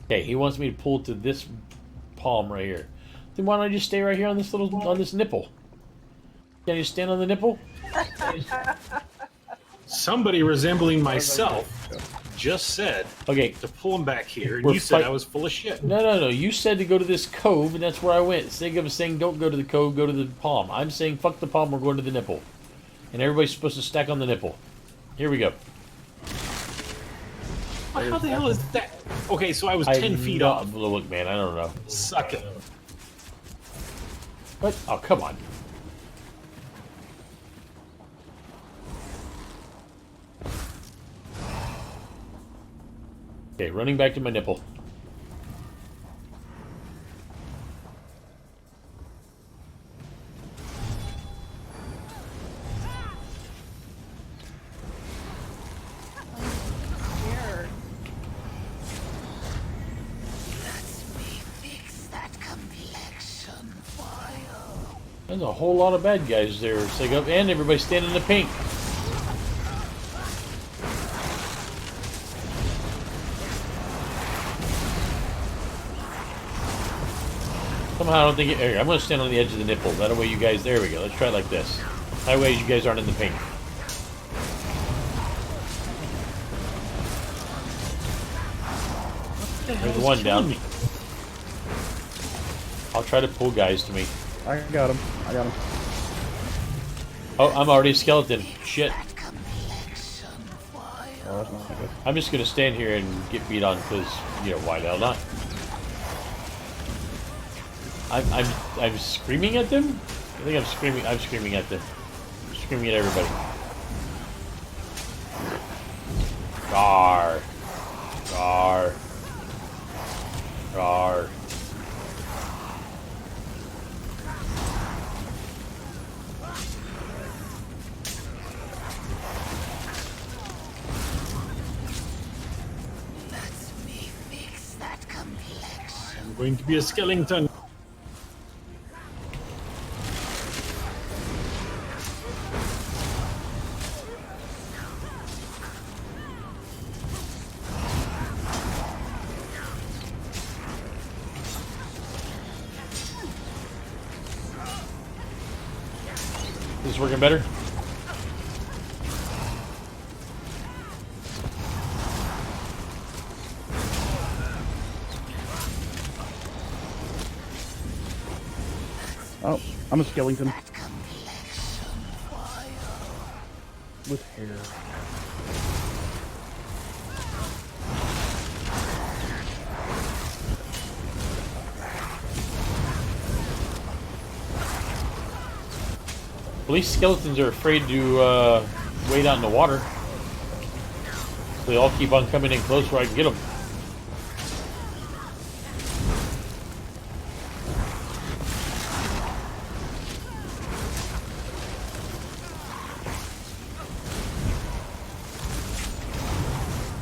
Okay, he wants me to pull to this palm right here. Then why don't I just stay right here on this nipple? Can I just stand on the nipple? Somebody resembling myself just said to pull him back here, and you said I was full of shit. No. You said to go to this cove, and that's where I went. Sega was saying don't go to the cove, go to the palm. I'm saying fuck the palm, we're going to the nipple. And everybody's supposed to stack on the nipple. Here we go. How the hell is that? Okay, so I was 10 feet off. Look, man, I don't know. Suck it. What? Oh, come on. Okay, running back to my nipple. There's a whole lot of bad guys there. It's like, and everybody's standing in the pink. Somehow I don't think it. I'm going to stand on the edge of the nipple. That way you guys. There we go. Let's try it like this. That way you guys aren't in the pink. There's one down. I'll try to pull guys to me. I got him. I got him. Oh, I'm already a skeleton. Shit. Oh, that's not good. I'm just gonna stand here and get beat on because, you know, why the hell not? I'm screaming at them? I think I'm screaming at them. I'm screaming at everybody. Rawr. Rawr. Rawr. I'm going to be a skeleton. Is this working better? Oh, I'm a skeleton. With hair. At least skeletons are afraid to wade out in the water. So they all keep on coming in close where I can get them.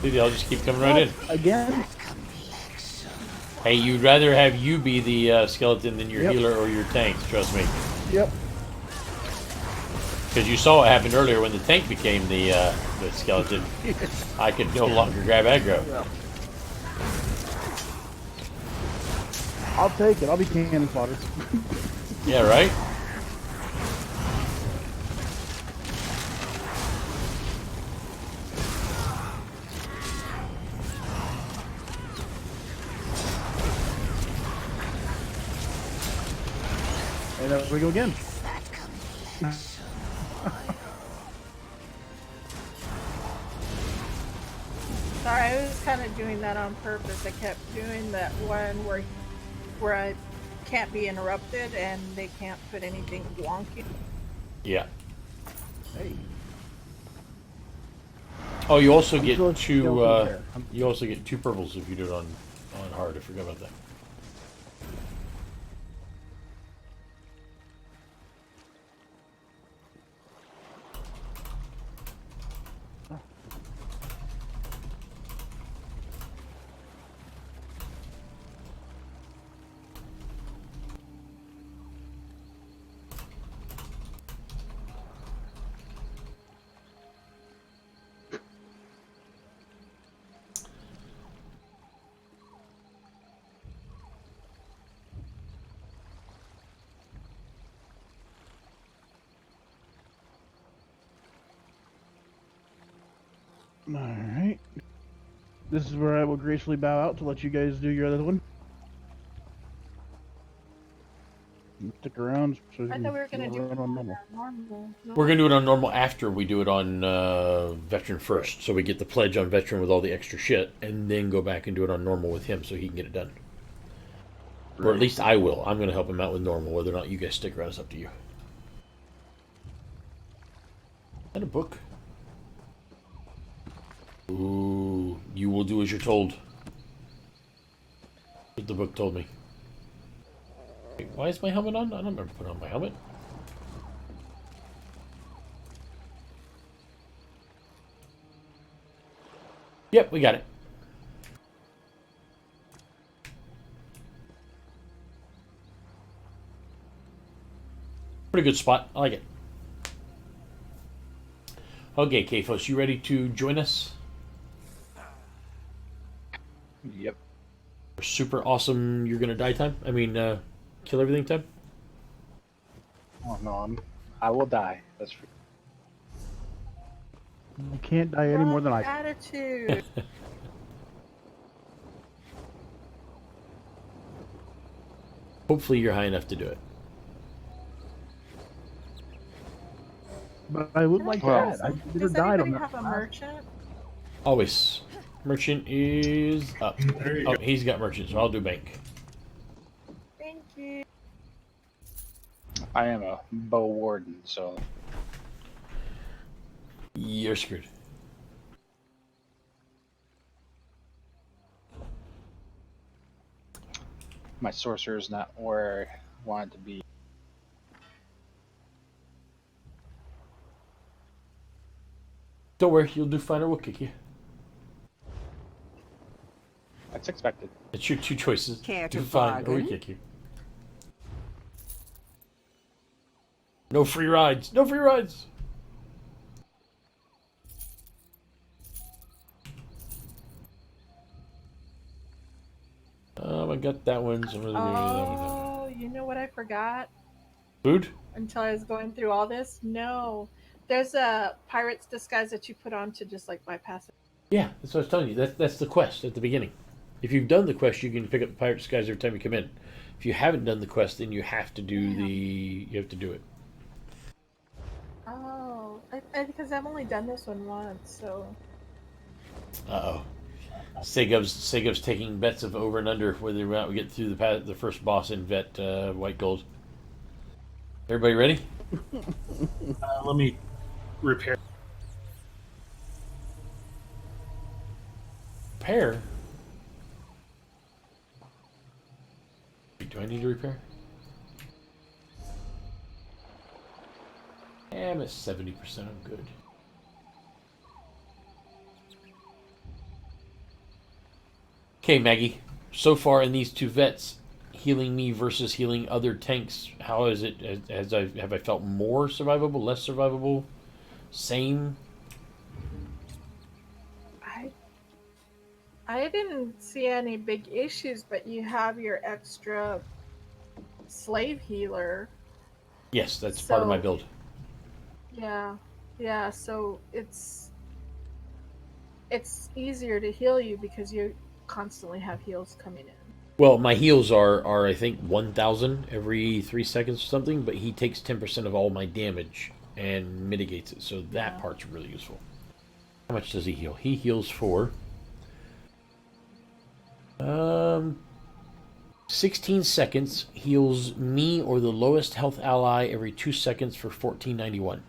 See, I'll just keep coming right in. Again? Hey, you'd rather have you be the skeleton than your Yep. healer or your tank, trust me. Yep. Because you saw what happened earlier when the tank became the skeleton. I could no longer grab aggro. I'll take it. I'll be cannon fodder. Yeah, right? And there we go again. Sorry, I was kind of doing that on purpose. I kept doing that one where I can't be interrupted and they can't put anything wonky. Yeah. Hey. Oh, you also I'm get still two. there. You also get 2 purples if you do it on hard. I forgot about that. Alright. This is where I will gracefully bow out to let you guys do your other one. Stick around. So I thought we were going to do it on normal. normal. No. We're going to do it on normal after we do it on veteran first. So we get the pledge on veteran with all the extra shit, and then go back and do it on normal with him so he can get it done. Or at least I will. I'm going to help him out with normal. Whether or not you guys stick around is up to you. And a book. Ooh, you will do as you're told. What the book told me. Wait, why is my helmet on? I don't remember putting on my helmet. Yep, we got it. Pretty good spot. I like it. Okay, Kphos, you ready to join us? Yep. Super awesome. You're gonna die time. I mean, kill everything time. Oh no, I will die. That's for... You can't die any more than I can. Attitude. Hopefully, you're high enough to do it. But I would like Well, that. I never Does died on anybody that. have a merchant? Always. Merchant is up. There you Oh, go. he's got merchant, so I'll do bank. Thank you. I am a bow warden, so You're screwed. my sorcerer is not where I want it to be. Don't worry, you'll do fine or we'll kick you. That's expected. It's your two choices. Care Do to fine or we bargain? kick you. No free rides. No free rides. I got that one. So I'm gonna do that one. Oh, you know what I forgot Food? until I was going through all this? No. There's a pirate's disguise that you put on to just like bypass it. Yeah, that's what I was telling you. That's the quest at the beginning. If you've done the quest, you can pick up the pirate disguise every time you come in. If you haven't done the quest, then you have to do you have to do it. Oh, because I've only done this one once, so. Uh oh. Segub's taking bets of over and under whether or not we get through the first boss in Vet White Gold. Everybody ready? Let me repair. Repair? Do I need to repair? I'm at 70%. I'm good. Okay, Maggie. So far in these two vets, healing me versus healing other tanks, how is it? Have I felt more survivable, less survivable, same? I didn't see any big issues, but you have your extra slave healer. Yes, that's part of my build. Yeah, so it's easier to heal you because you constantly have heals coming in. Well, my heals are I think 1,000 every 3 seconds or something, but he takes 10% of all my damage and mitigates it, so that part's really useful. How much does he heal? He heals for 16 seconds, heals me or the lowest health ally every 2 seconds for 1491.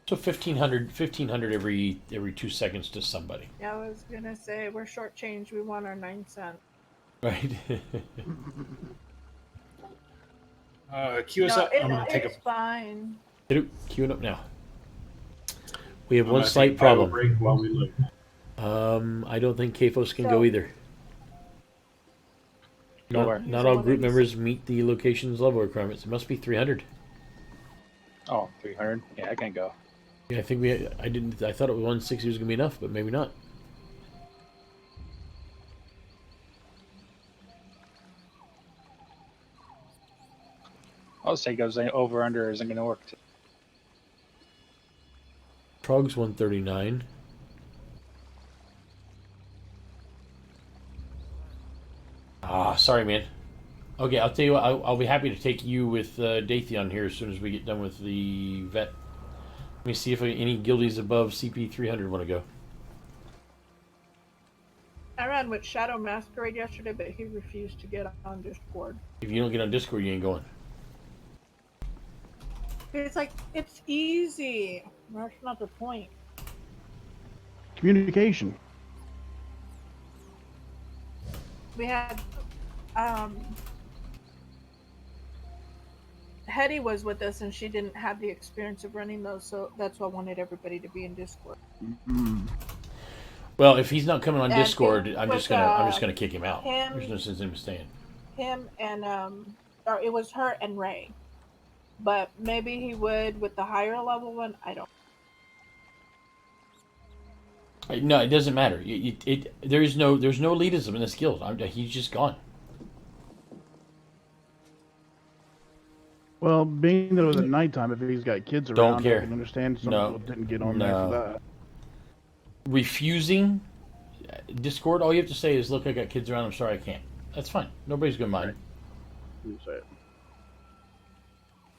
So 1500 every 2 seconds to somebody. Yeah, I was gonna say we're shortchanged. We want our 9 cents. Right. Queue us up. I'm gonna take a It's fine. Queuing up now. We have I'm one gonna slight take a bio problem. break while we load. I don't think Kphos can go either. Nowhere. Not all group members meet the location's level requirements. It must be 300. Oh, 300? Yeah, I can go. Yeah, I think I thought it was 160 was gonna be enough, but maybe not. I'll say goes over under isn't going to work. Trog's 139. Ah, sorry, man. Okay, I'll tell you what. I'll be happy to take you with Datheon here as soon as we get done with the vet. Let me see if any guildies above CP 300 want to go. I ran with Shadow Masquerade yesterday, but he refused to get on Discord. If you don't get on Discord, you ain't going. It's like, it's easy. That's not the point. Communication. We had, Hetty was with us and she didn't have the experience of running those, so that's why I wanted everybody to be in Discord. Well, if he's not coming on And Discord, it I'm was, just gonna kick him out. him- There's no sense in him staying. Him and or it was her and Ray. But maybe he would with the higher level one. I don't. No, it doesn't matter. There's no elitism in this guild. He's just gone. Well, being that it was at nighttime, if he's got kids Don't around, care. I can understand some No. people didn't get on there for that. Refusing Discord, all you have to say is, "Look, I got kids around. I'm sorry, I can't." That's fine. Nobody's gonna mind. You say it.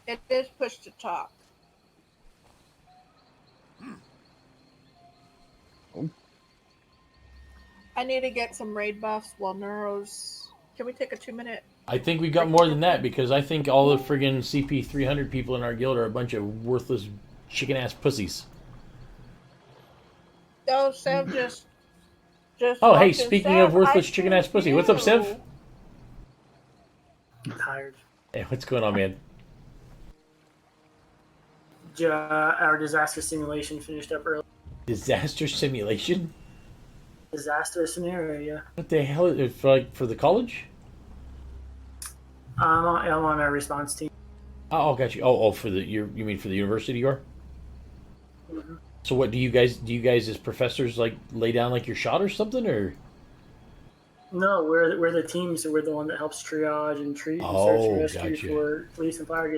It is push to talk. I need to get some raid buffs while Neuro's. Can we take a 2-minute? I think we got more than that because I think all the friggin' CP 300 people in our guild are a bunch of worthless chicken ass pussies. Oh, Sev just. Oh, hey, walked in. speaking Sev, of worthless I chicken ass see pussy, what's up, you. Sev? I'm tired. Hey, what's going on, man? Our disaster simulation finished up early. Disaster simulation? Disaster scenario, yeah. What the hell? For the college? I'm on our response team. Oh, got you. Oh, for the you mean for the university you are? Mm-hmm. So what do you guys as professors like lay down like your shot or something or? No, we're the team, so we're the one that helps triage and treat and search and rescue for police and fire.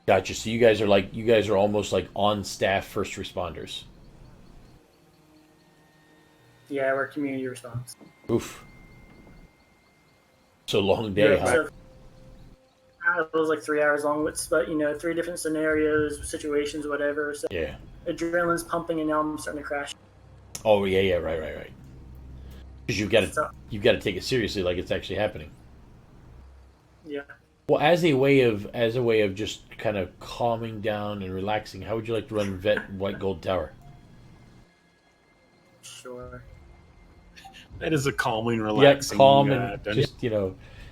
Gotcha. So you guys are almost like on staff first responders. Yeah, we're community response. Oof. So long day, huh? So, it was like 3 hours long, but 3 different scenarios, situations, whatever. So Yeah. adrenaline's pumping, and now I'm starting to crash. Oh yeah, right. Because you've got to take it seriously, like it's actually happening. Yeah. Well, as a way of just kind of calming down and relaxing, how would you like to run Vet White Gold Tower? Sure. That is a calming, relaxing. Yeah, calm and dungeon. just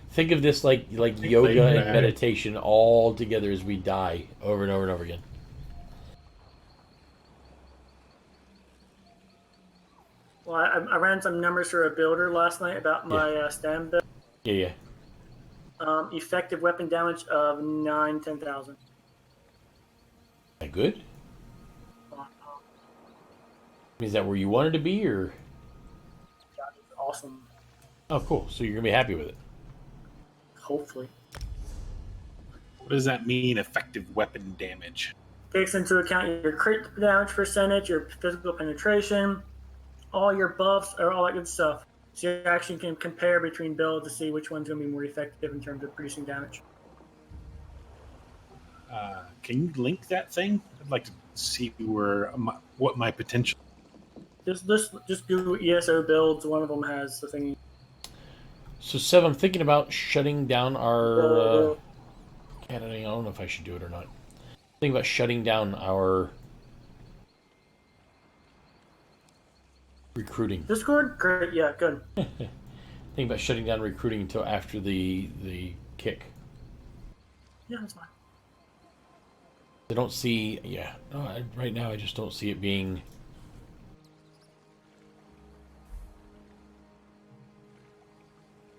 think of this like yoga and meditation all together as we die over and over and over again. Well, I ran some numbers for a builder last night about my stem build. Yeah. Effective weapon damage of 10,000. That good? Is that where you wanted to be, or? Awesome. Oh, cool. So you're gonna be happy with it. Hopefully. What does that mean, effective weapon damage? Takes into account your crit damage percentage, your physical penetration, all your buffs, or all that good stuff. So you actually can compare between builds to see which one's going to be more effective in terms of producing damage. Can you link that thing? I'd like to see what my potential. Just do ESO builds. One of them has the thing. So, Sev, I'm thinking about shutting down our. I don't know if I should do it or not. Think about shutting down our recruiting. Discord? Great, yeah, good. Think about shutting down recruiting until after the kick. Yeah, that's fine. I don't see. Yeah, no, right now I just don't see it being.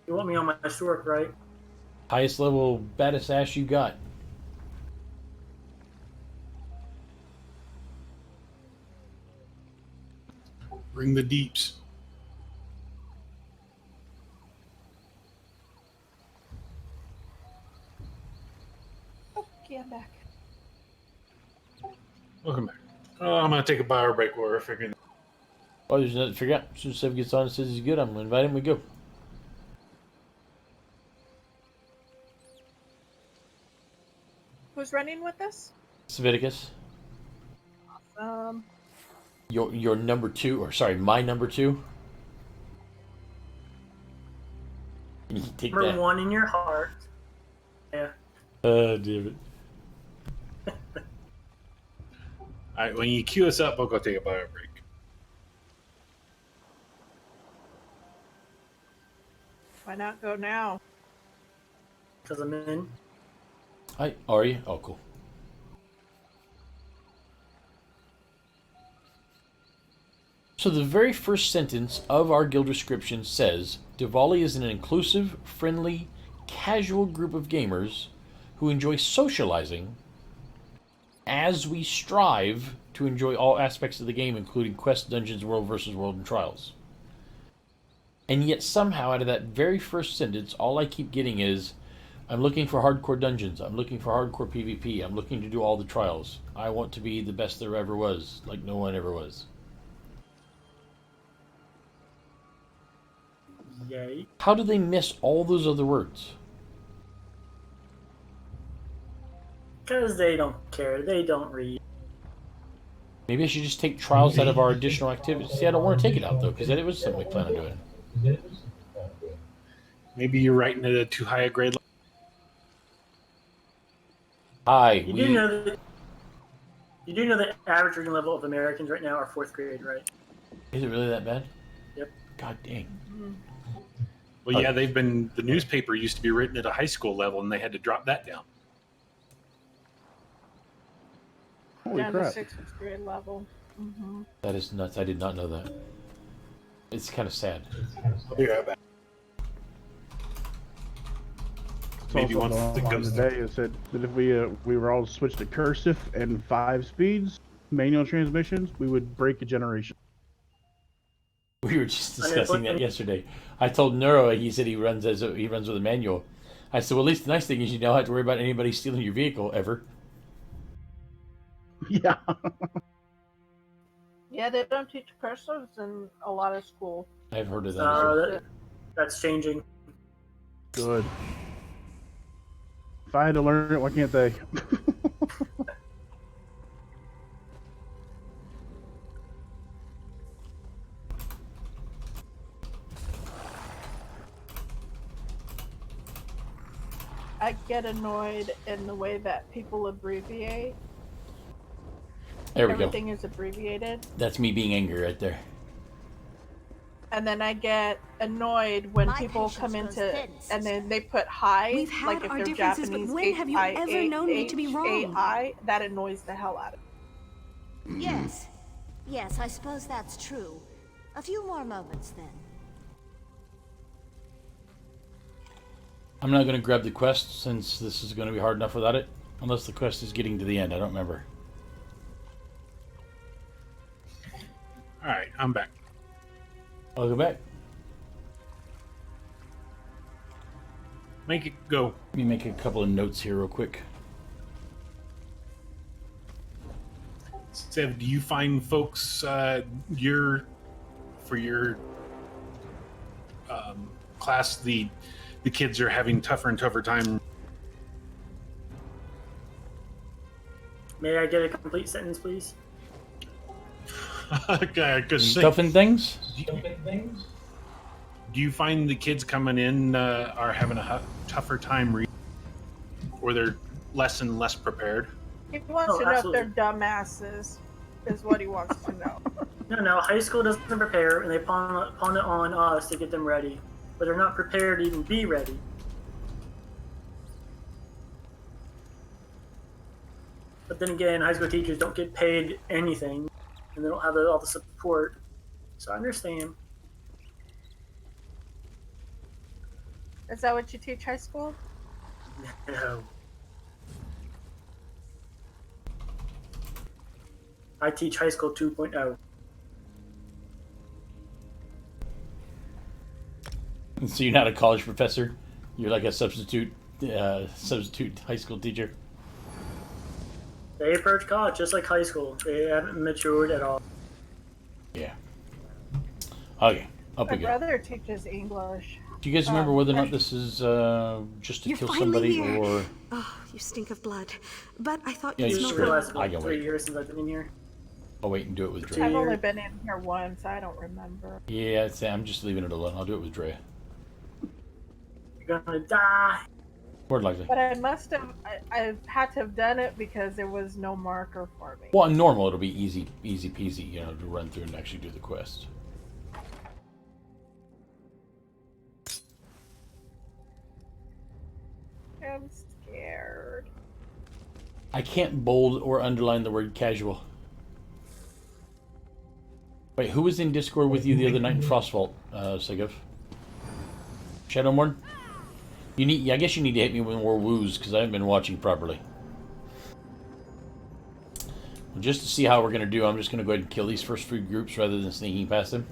You want me on my Sork, right? Highest level baddest ass you got. Bring the deeps. Okay, I'm back. Welcome back. Oh, I'm gonna take a bio break while we're figuring. Oh, there's nothing to figure out. As soon as Sev gets on and says he's good, I'm gonna invite him. We go. Who's running with us? Sviticus. Um, Your number 2, or sorry, my number 2. Can you take Number that? 1 in your heart. Yeah. Damn it. All right, when you queue us up, I'll go take a bio break. why not go now? Because I'm in. Hi, are you? Oh, cool. So the very first sentence of our guild description says, Diwali is an inclusive, friendly, casual group of gamers who enjoy socializing as we strive to enjoy all aspects of the game, including quests, dungeons, world versus world, and trials. And yet somehow out of that very first sentence, all I keep getting is, I'm looking for hardcore dungeons, I'm looking for hardcore PvP, I'm looking to do all the trials. I want to be the best there ever was, like no one ever was. Yay. How do they miss all those other words? Because they don't care. They don't read. Maybe I should just take trials out of our additional activities. See, I don't want to take it out, though, because it was something we plan on doing. Maybe you're writing it at too high a grade. Hi. You do know the average reading level of Americans right now are 4th grade, right? Is it really that bad? Yep. God dang. Well, yeah, the newspaper used to be written at a high school level, and they had to drop that down. Holy Down crap. to 6th grade level. Mm-hmm. That is nuts. I did not know that. It's kind of sad. I'll be right back. Maybe once it goes today, it said that if we were all switched to cursive and 5 speeds, manual transmissions, we would break a generation. We were just discussing that yesterday. I told Neuro, he said he runs with a manual. I said, well, at least the nice thing is you don't have to worry about anybody stealing your vehicle ever. Yeah. Yeah, they don't teach cursives in a lot of school. I've heard of that. That's changing. Good. If I had to learn it, why can't they? I get annoyed in the way that people abbreviate. There we Everything is abbreviated. go. That's me being angry right there. And then I get annoyed when people come into and then they put hi, We've had like if our they're differences, Japanese. but when have you ever known me to be wrong? H-I-A-I, that annoys the hell out of me. Yes. Yes, I suppose that's true. A few more moments then. I'm not going to grab the quest since this is going to be hard enough without it. Unless the quest is getting to the end. I don't remember. Alright, I'm back. I'll go back. Make it go. Let me make a couple of notes here real quick. Sev, do you find folks for your class the kids are having tougher and tougher time? May I get a complete sentence, please? Okay, Stuffing things? Do you find the kids coming in are having a tougher time reading, or they're less and less prepared? He wants to know absolutely. if they're dumbasses, is what he wants to know. No, high school doesn't prepare, and they pawn it on us to get them ready. But they're not prepared to even be ready. But then again, high school teachers don't get paid anything, and they don't have all the support. So I understand. Is that what you teach high school? No. I teach high school 2.0. So you're not a college professor? You're like a substitute high school teacher? They approach college just like high school. They haven't matured at all. Yeah. Okay, up My we go. brother teaches English. Do you guys remember whether or not this is just to You're kill finally somebody here. or... Oh, you stink of blood. But I thought Yeah, you you smelled screw it. Realized I about can 3 wait. years since I've been in here. I'll wait and do it with Dre. I've only been in here once. I don't remember. Yeah, I'm just leaving it alone. I'll do it with Dre. You're gonna die. More than likely. But I must have. I had to have done it because there was no marker for me. Well, on normal, it'll be easy peasy, to run through and actually do the quest. I'm scared. I can't bold or underline the word casual. Wait, who was in Discord with you the other night in Frostvault, Sigov? Shadowmourne? You need. I guess you need to hit me with more woos because I haven't been watching properly. Well, just to see how we're gonna do, I'm just gonna go ahead and kill these first few groups rather than sneaking past them.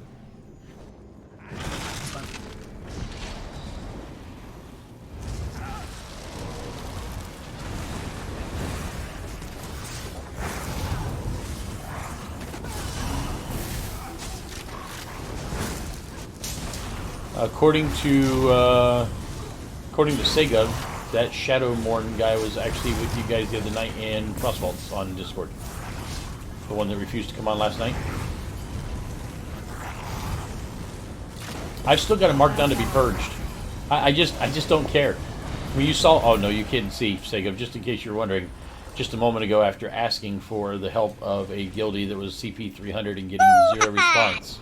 According to Sega, that Shadowmourne guy was actually with you guys the other night in Frostvaults on Discord. The one that refused to come on last night. I've still got it marked down to be purged. I just don't care. I mean, you saw. Oh no, you couldn't see Sega. Just in case you're wondering, just a moment ago, after asking for the help of a guildie that was CP 300 and getting 0 response,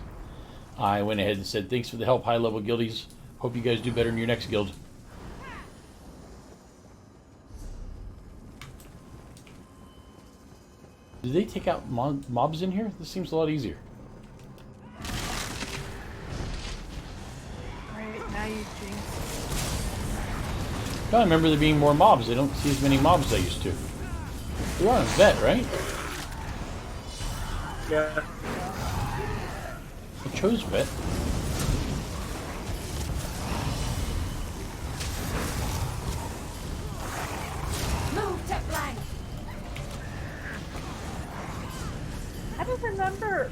I went ahead and said, thanks for the help, high-level guildies. Hope you guys do better in your next guild. Did they take out mobs in here? This seems a lot easier. Right, now you jinx. I remember there being more mobs. I don't see as many mobs as I used to. You're on a vet, right? Yeah. I chose vet. Move to flank. I don't remember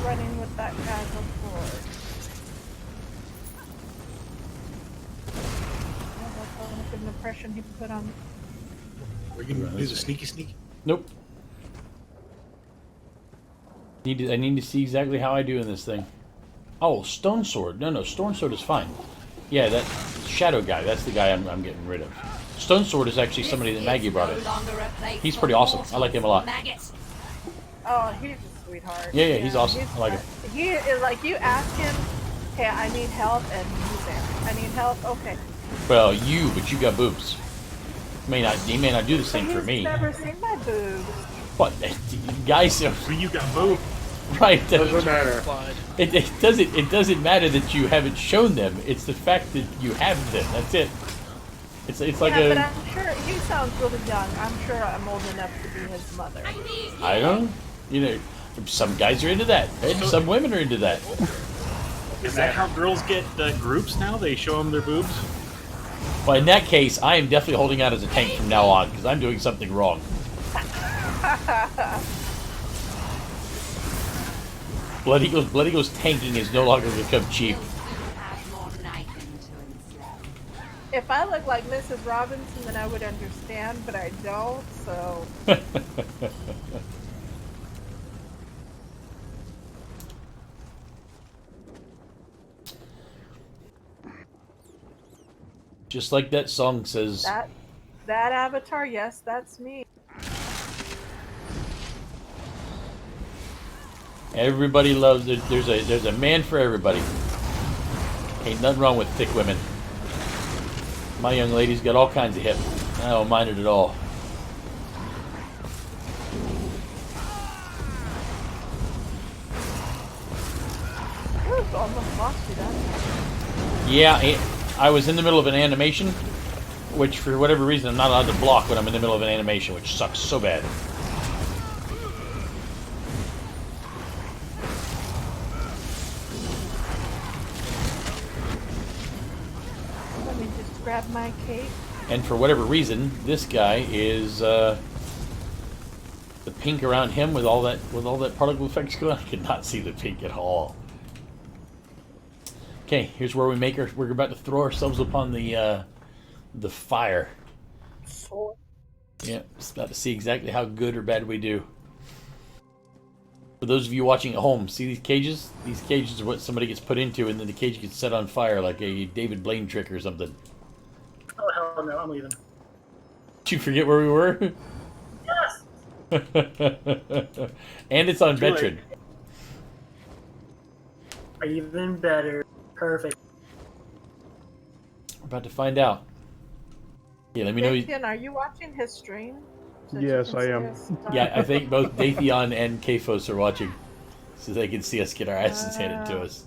running with that guy before. Yeah, that's a good impression he put on. Are you gonna do the sneaky? Nope. I need to see exactly how I do in this thing. Oh, Stone Sword. No, Stone Sword is fine. Yeah, that Shadow guy. That's the guy I'm getting rid of. Stone Sword is actually somebody that Maggie brought in. He's pretty awesome. I like him a lot. Oh, he's a sweetheart. Yeah, he's awesome. I like him. He is like, you ask him, hey, I need help, and he's there. I need help. Okay. Well, but you got boobs. He may not do the same for me. He's never seen my boobs. What, guys? You got boobs. Right. Doesn't matter. It doesn't matter that you haven't shown them. It's the fact that you have them. That's it. It's like yeah, but I'm sure he sounds really young. I'm sure I'm old enough to be his mother. I don't. You know, some guys are into that. And some women are into that. Is that how girls get groups now? They show them their boobs? Well, in that case, I am definitely holding out as a tank from now on because I'm doing something wrong. Blood Eagle's tanking is no longer become cheap. If I look like Mrs. Robinson, then I would understand, but I don't, so... Just like that song says... That avatar, yes, that's me. Everybody loves it. There's a man for everybody. Ain't nothing wrong with thick women. My young lady's got all kinds of hip. I don't mind it at all. Ooh, almost lost you that. Yeah, I was in the middle of an animation, which for whatever reason I'm not allowed to block when I'm in the middle of an animation, which sucks so bad. Grab my cape. And for whatever reason, this guy is the pink around him with all that particle effects going on. I could not see the pink at all. Okay, here's where we're about to throw ourselves upon the fire. Yeah, just about to see exactly how good or bad we do. For those of you watching at home, see these cages? These cages are what somebody gets put into, and then the cage gets set on fire like a David Blaine trick or something. Oh, hell no, I'm leaving. Did you forget where we were? Yes! And it's on Veteran. Even better. Perfect. We're about to find out. Yeah, let me know. Dathian, are you watching his stream? Yes, I am. Yeah, I think both Dathion and Kphos are watching. so they can see us get our asses handed to us.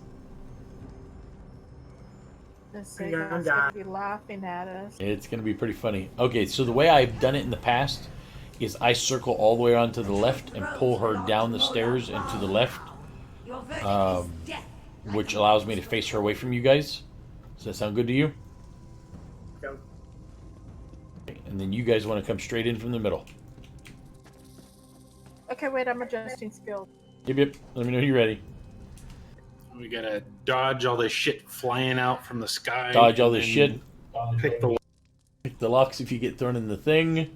This Sagon's gonna be laughing at us. It's going to be pretty funny. Okay, so the way I've done it in the past is I circle all the way around to the left and pull her down the stairs and to the left, which allows me to face her away from you guys. Does that sound good to you? Yep. And then you guys want to come straight in from the middle. Okay, wait, I'm adjusting skills. Yep. Let me know when you're ready. We gotta dodge all this shit flying out from the sky. Dodge all this shit. Pick the locks if you get thrown in the thing.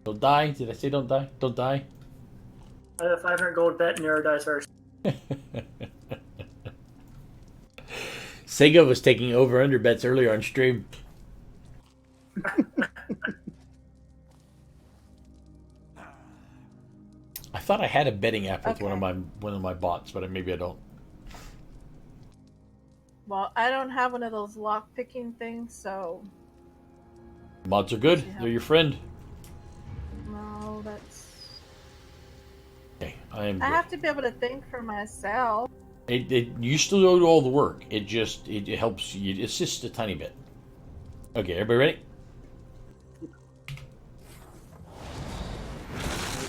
Don't die. Did I say don't die? Don't die. I have a 500 gold bet, and Nero dies first. Sega was taking over/under bets earlier on stream. I thought I had a betting app with one of my bots, but maybe I don't. Well, I don't have one of those lock picking things, so Mods are good. They're your friend. no, that's. Okay, I am. I have to be able to think for myself. You still do all the work. It helps you. It's just a tiny bit. Okay, everybody ready?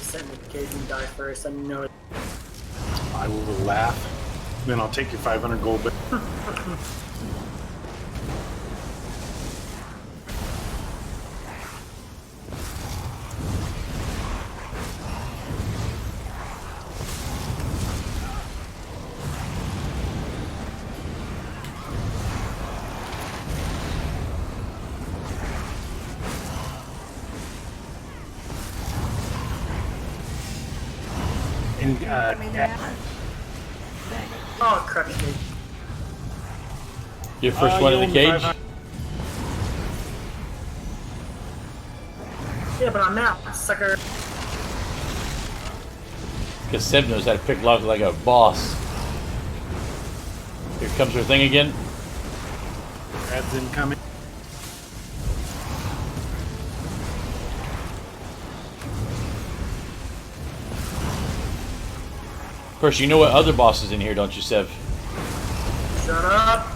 Send me the cage and die first. I know it. I will laugh. Then I'll take your 500 gold bet. Oh, crap me. Your first one in the cage. Yeah, but I'm out, sucker. Because Seb knows how to pick locks like a boss. Here comes her thing again. Ad's incoming. Of course, you know what other boss is in here, don't you, Sev? Shut up.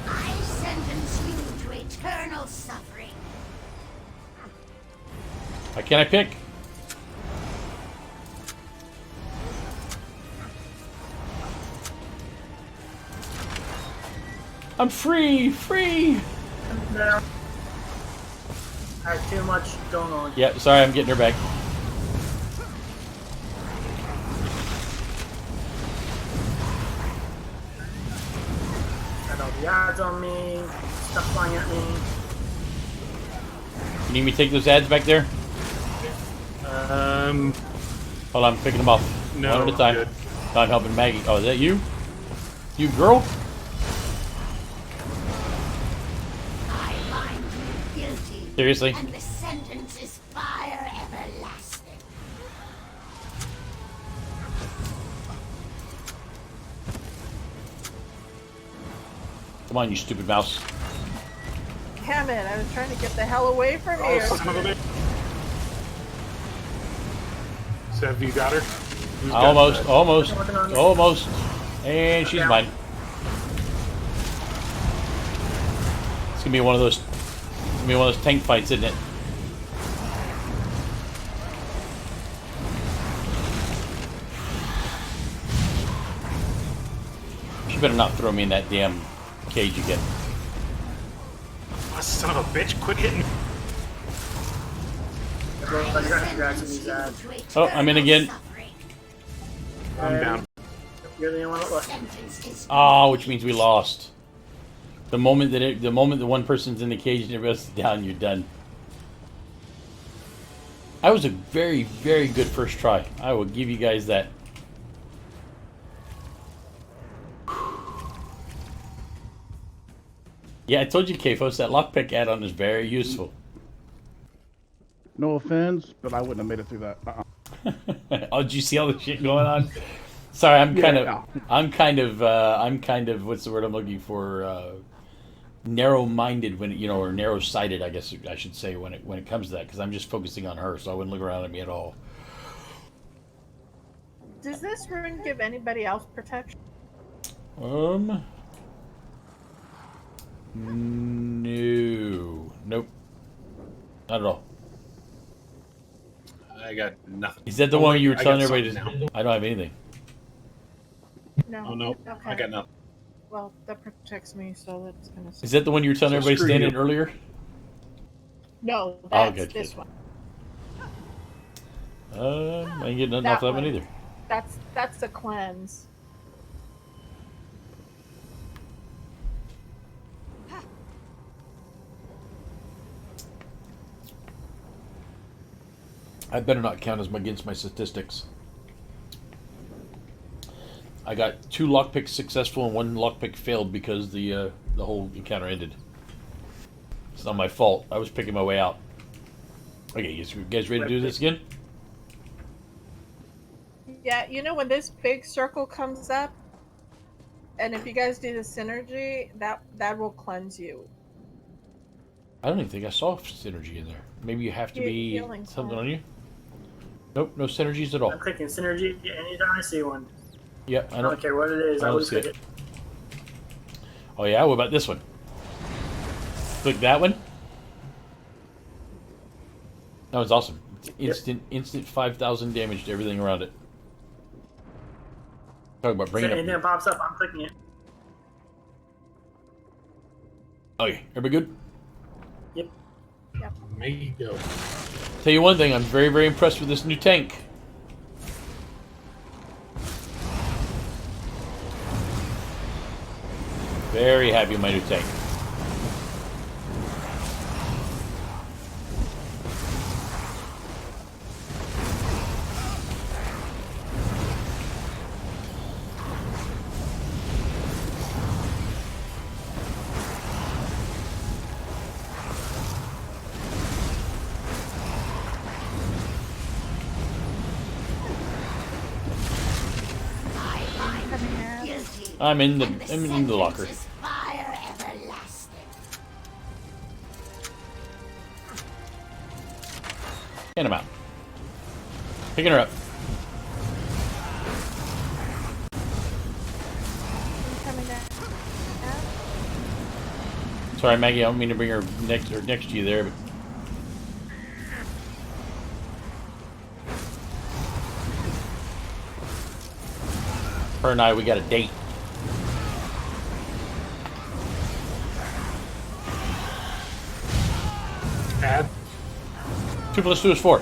I sentence you to eternal suffering. Why can't I pick? I'm free! Free! No. I had too much going on. Yeah, sorry, I'm getting her back. Got all the ads on me. Stuff flying at me. You need me to take those ads back there? Hold on, I'm picking them off. No, one at a time. good. No, I'm helping Maggie. Oh, is that you? You girl? I find you guilty. Seriously? And the sentence is fire everlasting. Come on, you stupid mouse. Damn it, I was trying to get the hell away from you. Son of a bitch. Sev, you got her? Who's got Almost, that? almost. And she's mine. It's gonna be one of those tank fights, isn't it? She better not throw me in that damn cage again. Oh, son of a bitch, quit hitting me. Oh, I'm in again. I'm down. You're the only one that left. Oh, which means we lost. The moment the one person's in the cage and everybody else is down, you're done. I was a very, very good first try. I will give you guys that. Yeah, I told you, Kafos, that lockpick add-on is very useful. No offense, but I wouldn't have made it through that. Oh, did you see all the shit going on? Sorry, I'm Yeah. kind of what's the word I'm looking for? Narrow-minded when or narrow-sighted, I guess I should say when it comes to that, because I'm just focusing on her, so I wouldn't look around at me at all. Does this rune give anybody else protection? No, nope, not at all. I got nothing. Is that the one you were I telling got everybody? something now. I don't have anything. No. Oh no, Okay. I got nothing. Well, that protects me, so that's gonna. Is that the one you were telling So everybody screw standing you. earlier? No, Oh, that's good, this good. one. I ain't getting nothing off that one either. That's the cleanse. I better not count as against my statistics. I got 2 lockpicks successful and 1 lockpick failed because the whole encounter ended. It's not my fault. I was picking my way out. Okay, you guys ready to do this again? Yeah, when this big circle comes up, and if you guys do the synergy, that will cleanse you. I don't even think I saw synergy in there. Maybe you have to be Healing something spell. on you. Nope, no synergies at all. I'm clicking synergy anytime I see one. Yep, I don't care what it is. I don't always see click it. it. Oh yeah, what about this one? Click that one. That was awesome. It's instant 5,000 damage to everything around it. Talk about So bringing anything that up. pops up, I'm clicking it. Okay, everybody good? Yep. May go. Tell you one thing, I'm very, very impressed with this new tank. Very happy with my new tank. I'm in the locker. And I'm out. Picking her up. Coming down. Sorry, Maggie, I don't mean to bring her next to you there, but her and I, we got a date. Add. 2 + 2 is 4.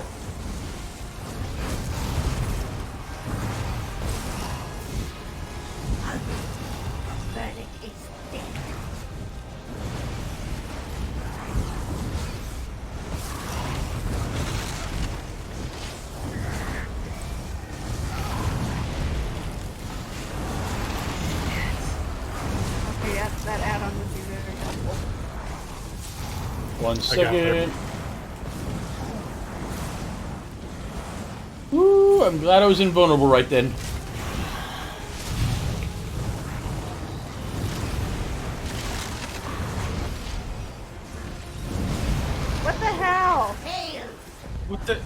Okay, that add-on would be very helpful. 1 got second. Woo, I'm glad I was invulnerable right then. What the hell? What the?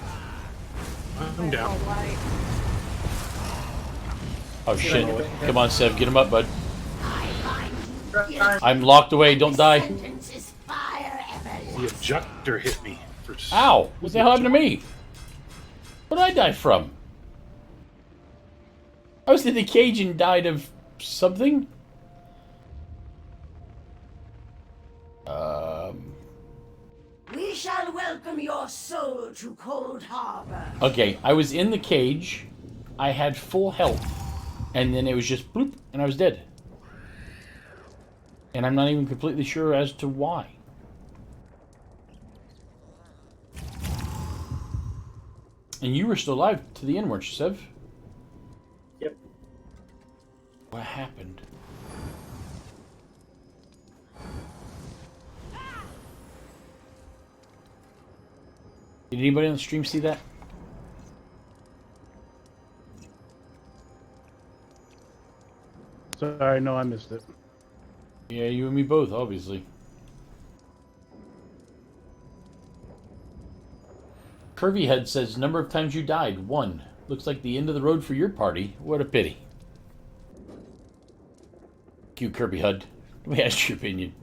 I'm down. Light. Oh shit. Come on, Sev, get him up, bud. Right. I'm locked away, don't die. The ejector hit me. Ow! What the hell happened to me? What did I die from? I was in the cage and died of something? We shall welcome your soul to Cold Harbor. Okay, I was in the cage, I had full health, and then it was just bloop, and I was dead. And I'm not even completely sure as to why. And you were still alive to the end, weren't you, Sev? Yep. What happened? Did anybody on the stream see that? Sorry, no, I missed it. Yeah, you and me both, obviously. Curvy Head says, number of times you died, 1. Looks like the end of the road for your party. What a pity. Thank you, Kirby Head. Let me ask your opinion.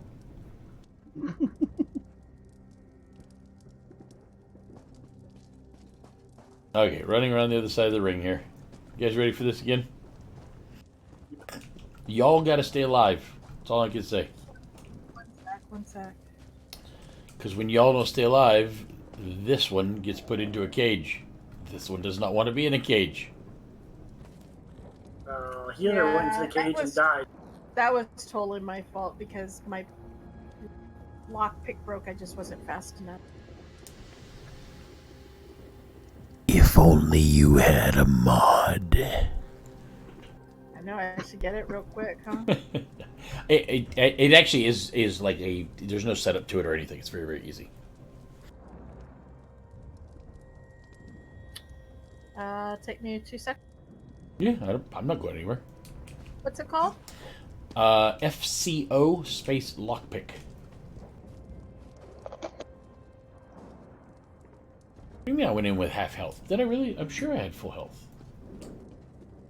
Okay, running around the other side of the ring here. You guys ready for this again? Y'all gotta stay alive. That's all I can say. One sec. Because when y'all don't stay alive, this one gets put into a cage. This one does not want to be in a cage. Healer went into the cage and died. That was totally my fault because my lockpick broke. I just wasn't fast enough. If only you had a mod. I know, I should get it real quick, huh? It actually is like a... There's no setup to it or anything. It's very, very easy. Take me 2 seconds. Yeah, I'm not going anywhere. What's it called? FCO space lockpick. What do you mean I went in with half health? Did I really? I'm sure I had full health.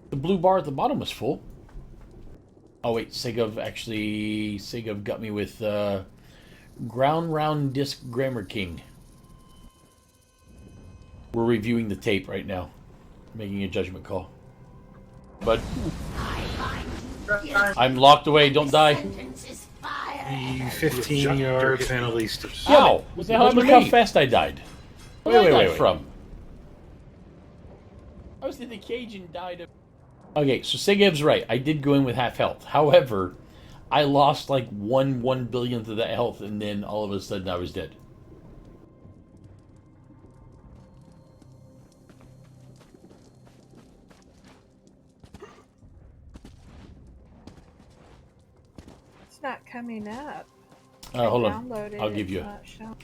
The blue bar at the bottom was full. Oh wait, Segov got me with Ground Round Disc Grammar King. We're reviewing the tape right now. Making a judgment call. But I'm locked away, don't die. The 15-yard penalty. Ow! What the hell? Look how fast I died. Wait. From? I was in the cage and died of... Okay, so Segev's right. I did go in with half health. However, I lost like 1/1,000,000th of that health, and then all of a sudden I was dead. It's not coming up. Hold on. Downloaded, I'll give you. it's not showing.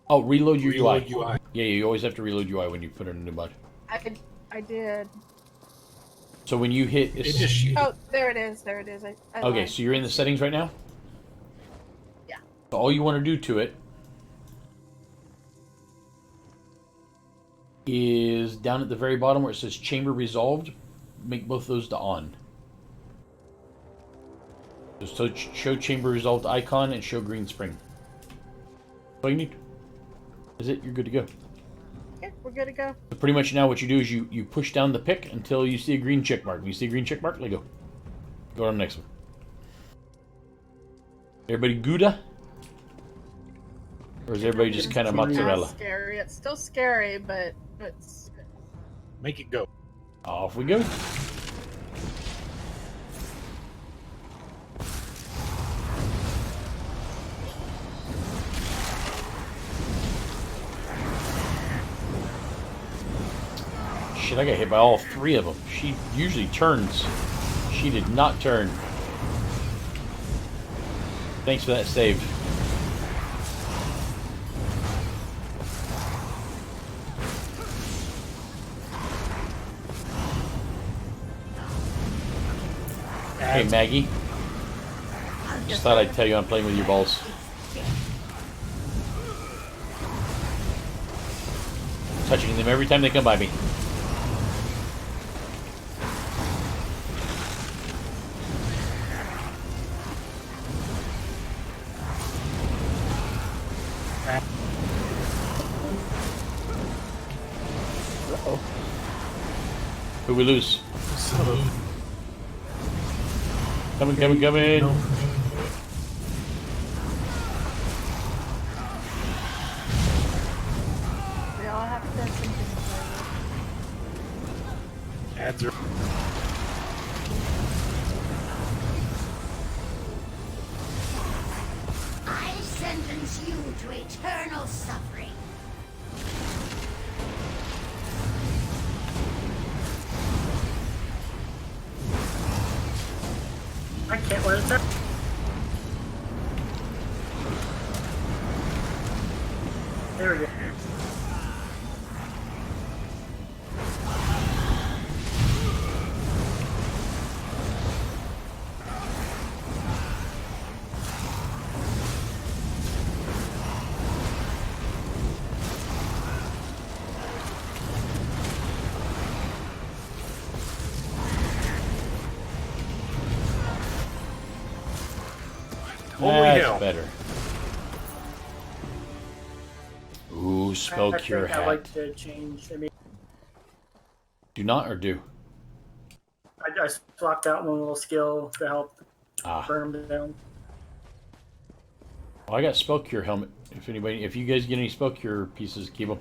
Oh, reload your Reload UI. UI. Yeah, you always have to reload UI when you put in a new mod. I did. So when you hit... Oh, there it is. There it is. I Okay, lied. so you're in the settings right now? Yeah. So all you want to do to it is down at the very bottom where it says chamber resolved, make both those to on. So show chamber resolved icon and show green spring. That's all you need. Is it? You're good to go. Okay, we're good to go. So pretty much now what you do is you push down the pick until you see a green check mark. When you see a green check mark, let go. Go on to the next one. Everybody Gouda? Or is everybody just kind of mozzarella? It's scary. It's still scary, but it's... Make it go. Off we go. Shit, I got hit by all 3 of them. She usually turns. She did not turn. Thanks for that save. Hey, Maggie. Just thought I'd tell you I'm playing with your balls. Touching them every time they come by me. Who we lose? Coming. We all have to have something to play Ads are... I sentence you to eternal suffering. I can't let it down. There we go. Holy That's hell. better. Ooh, spell I cure think I like hat. to change. I mean, Do not or do? I swapped out one little skill to help Ah. burn them down. Well, I got spell cure helmet. If you guys get any spell cure pieces, keep them.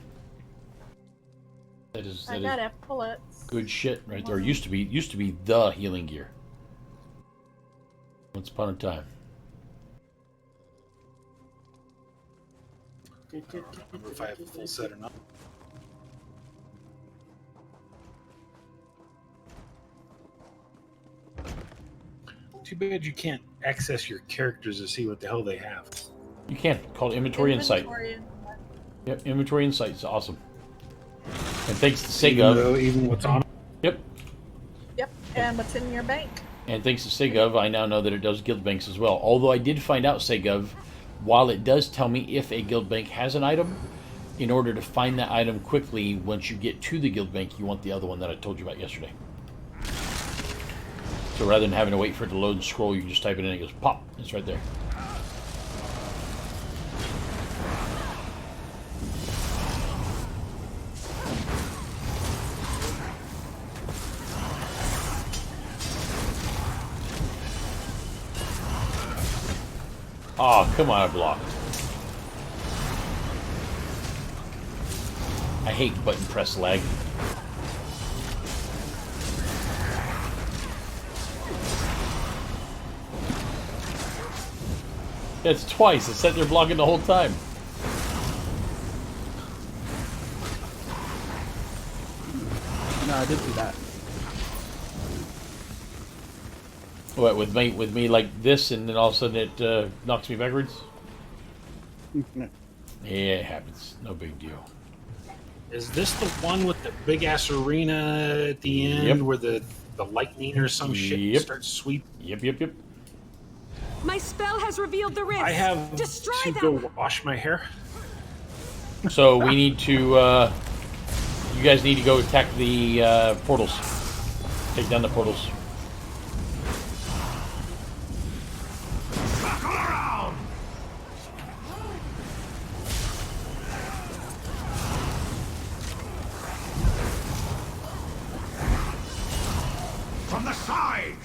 That is I got bullets. good shit right there. Used to be the healing gear. Once upon a time. I don't remember if I have a full set or not. Too bad you can't access your characters to see what the hell they have. You can. Called Inventory Insight. Yep, Inventory Insight is awesome. And thanks to Segov. Even what's on. Yep. Yep, and what's in your bank? And thanks to Segov, I now know that it does guild banks as well. Although I did find out, Segov, while it does tell me if a guild bank has an item, in order to find that item quickly, once you get to the guild bank, you want the other one that I told you about yesterday. So rather than having to wait for it to load and scroll, you can just type it in and it goes pop. It's right there. Oh, come on, I blocked. I hate button press lag. It's twice. It's sat there blocking the whole time. No, I did see that. What, with me like this, and then all of a sudden it knocks me backwards? Yeah, it happens. No big deal. Is this the one with the big ass arena at the end, Yep. where the lightning or some shit Yep. starts sweep? Yep. My spell has revealed the rift. I have Destroy to them. go wash my hair. So we need to, you guys need to go attack the portals. Take down the portals. From the sides!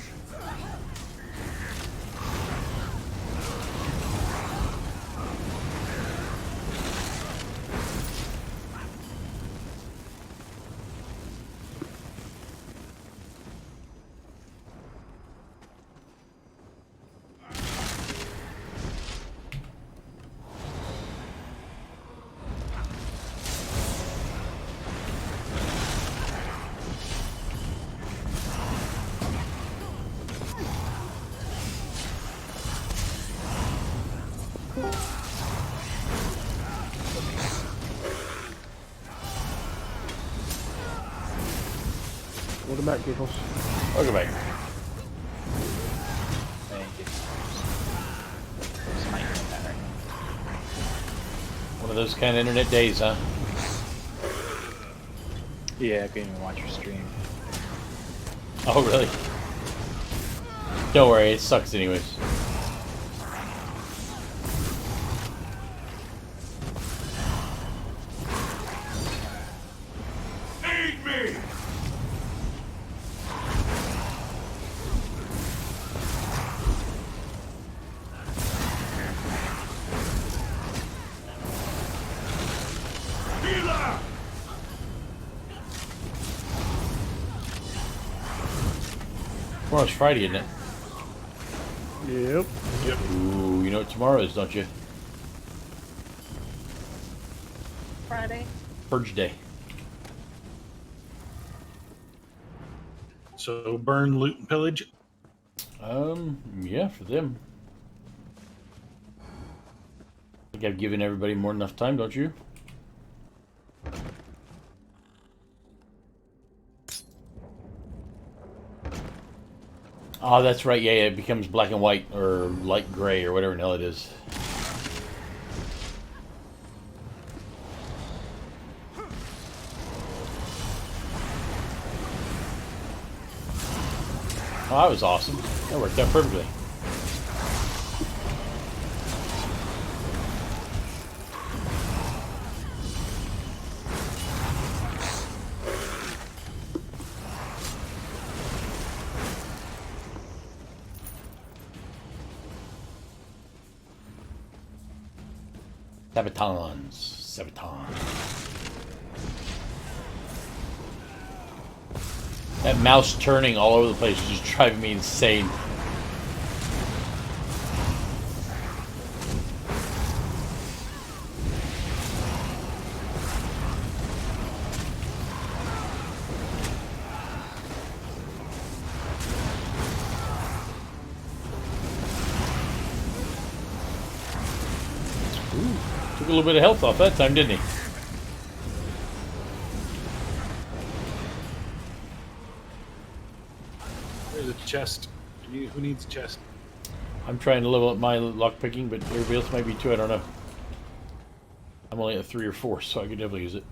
Welcome back, Giggles. Welcome back. Thank you. What's my internet right One of those kind of internet days, huh? now? Yeah, I couldn't even watch your stream. Oh, really? Don't worry, it sucks anyways. Aid me! Healer! Tomorrow's Friday, isn't it? Yep. Ooh, you know what tomorrow is, don't you? Friday. Purge Day. So burn, loot, and pillage. Yeah, for them. I think I've given everybody more than enough time, don't you? Oh, that's right. Yeah, it becomes black and white or light gray or whatever the hell it is. Oh, that was awesome. That worked out perfectly. Sabaton. That mouse turning all over the place is just driving me insane. Took a little bit of health off that time, didn't he? There's a chest. Who needs a chest? I'm trying to level up my lockpicking, but everybody else might be too. I don't know. I'm only at 3 or 4, so I could definitely use it.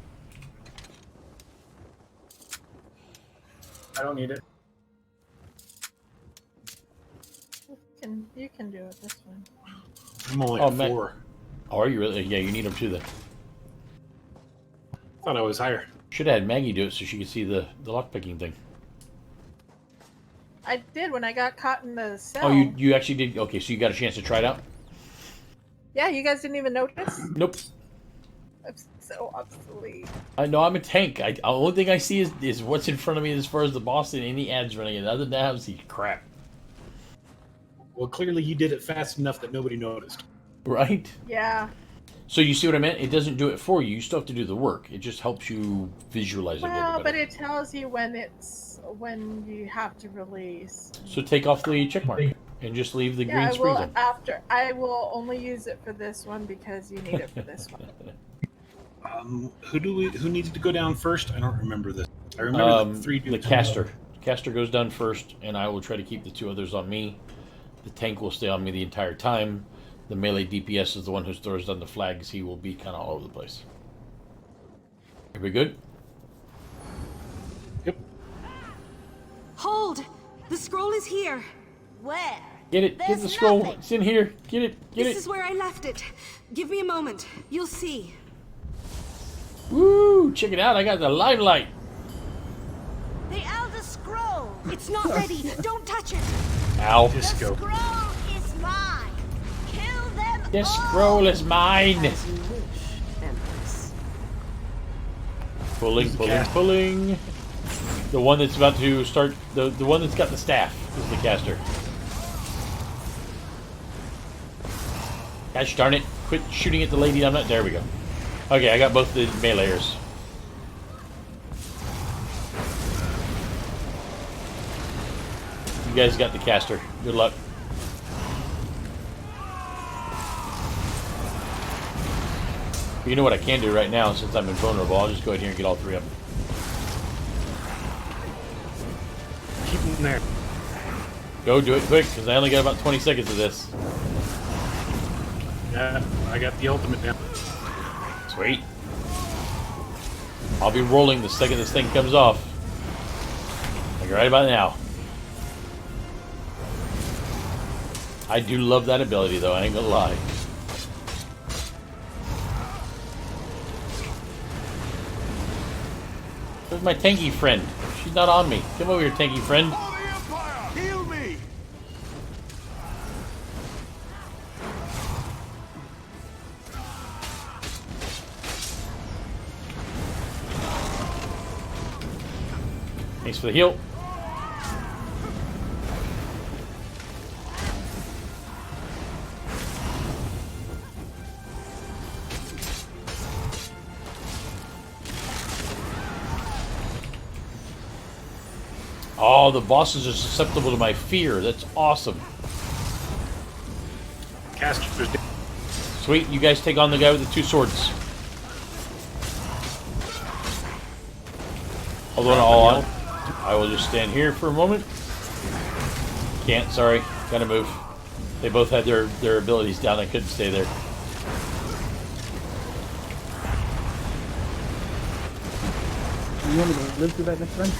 I don't need it. You can do it this one. I'm only at man. 4. Oh, are you really? Yeah, you need them too then. Thought I was higher. Should have had Maggie do it so she could see the lockpicking thing. I did when I got caught in the cell. Oh, you actually did? Okay, so you got a chance to try it out? Yeah, you guys didn't even notice? Nope. I'm so obsolete. I know I'm a tank. The only thing I see is what's in front of me as far as the boss and any ads running it. Other than that, I see crap. Well, clearly you did it fast enough that nobody noticed. Right? Yeah. So you see what I meant? It doesn't do it for you. You still have to do the work. It just helps you visualize it a little Well, bit but better. it tells you when you have to release. So take off the check mark and just leave the green screen zone. I will only use it for this one because you need it for this one. Who needed to go down first? I don't remember this. I remember the 3 dudes. The caster. Caster goes down first, and I will try to keep the 2 others on me. The tank will stay on me the entire time. The melee DPS is the one who throws down the flags. He will be kind of all over the place. Are we good? Yep. Hold! The scroll is here. Where? Get it. Get the scroll. It's in here. Get it. Get it. This is where I left it. Give me a moment. You'll see. Woo! Check it out. I got the limelight. The Elder Scroll! It's not ready. Don't touch it. Ow. The scroll is mine! Kill them This all! scroll is mine. As you wish, Empress. Pulling. The one that's about to start. The one that's got the staff is the caster. Gosh darn it. Quit shooting at the lady. I'm not. There we go. Okay, I got both the meleeers. You guys got the caster. Good luck. You know what I can do right now since I'm invulnerable? I'll just go ahead here and get all 3 of them. Keep them there. Go do it quick, because I only got about 20 seconds of this. Yeah, I got the ultimate now. Sweet. I'll be rolling the second this thing comes off. Like right about now. I do love that ability though, I ain't gonna lie. Where's my tanky friend? She's not on me. Come over here, tanky friend. Heal me! Thanks for the heal. Oh, the bosses are susceptible to my fear. That's awesome. Caster's dead. Sweet, you guys take on the guy with the 2 swords. Hold on, I will just stand here for a moment. Can't, sorry. Gotta move. They both had their abilities down. I couldn't stay there. You want me to live through that next time?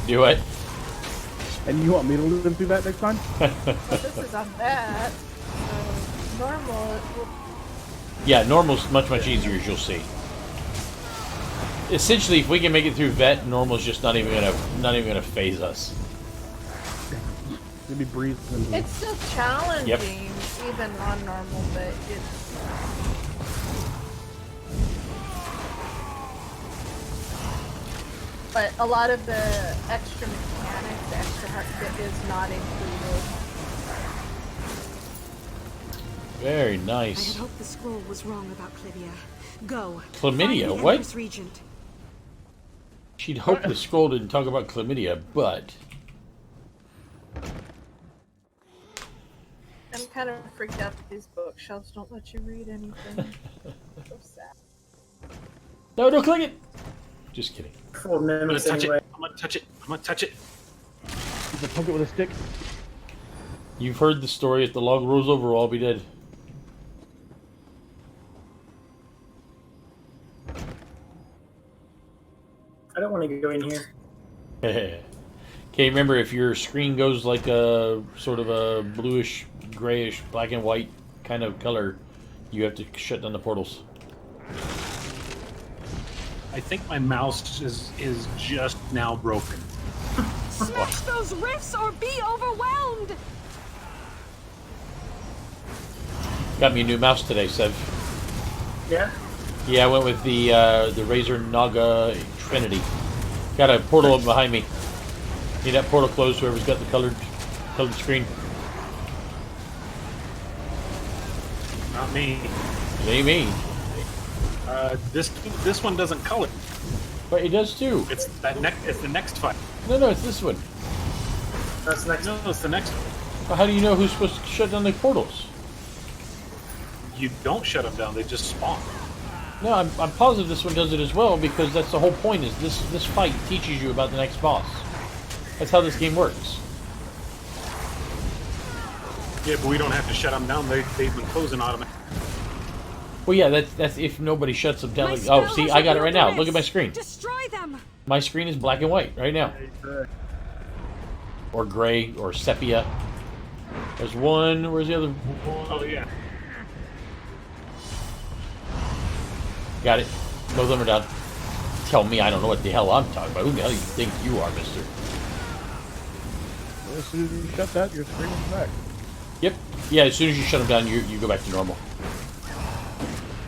Do it. And you want me to live through that next time? Well, this is on that. Normal. Yeah, normal's much easier, as you'll see. Essentially, if we can make it through vet, normal's just not even gonna phase us. It'd be breeze. It's still challenging, Yep. even on normal, but it's But a lot of the extra mechanics, the extra heart kit is not included. Very I nice. had hoped the scroll was wrong about Clivia. Go. Chlamydia, Find the what? Empress Regent. She'd hope the scroll didn't talk about chlamydia, but I'm kind of freaked out that these bookshelves don't let you read anything. So sad. no, don't click it. Just kidding. Full of I'm gonna memories touch anyway. it. I'm gonna touch it. I'm gonna touch it. You can poke it with a stick. You've heard the story. If the log rolls over, I'll be dead. I don't want to go in here. Okay, remember, if your screen goes like a sort of a bluish, grayish, black and white kind of color, you have to shut down the portals. I think my mouse is just now broken. Smash those rifts or be overwhelmed! Got me a new mouse today, Sev. Yeah? Yeah, I went with the Razer Naga Trinity. Got a portal up behind me. Need that portal closed, whoever's got the colored screen. Not me. It ain't me. This one doesn't color. But it does too. It's the next fight. No, it's this one. That's next. No, it's the next one. Well, how do you know who's supposed to shut down the portals? You don't shut them down; they just spawn. No, I'm positive this one does it as well, because that's the whole point. Is this fight teaches you about the next boss. That's how this game works. Yeah, but we don't have to shut them down. They've been closing automatically. Well, yeah, that's if nobody shuts them down. Like, oh, see, I got it right now. Look at my screen. Destroy them. My screen is black and white right now, or gray, or sepia. There's one. Where's the other? Oh yeah. Got it. Both of them are done. Tell me I don't know what the hell I'm talking about. Who the hell do you think you are, mister? Well, as soon as you shut that, your screen is back. Yep. Yeah, as soon as you shut them down, you go back to normal.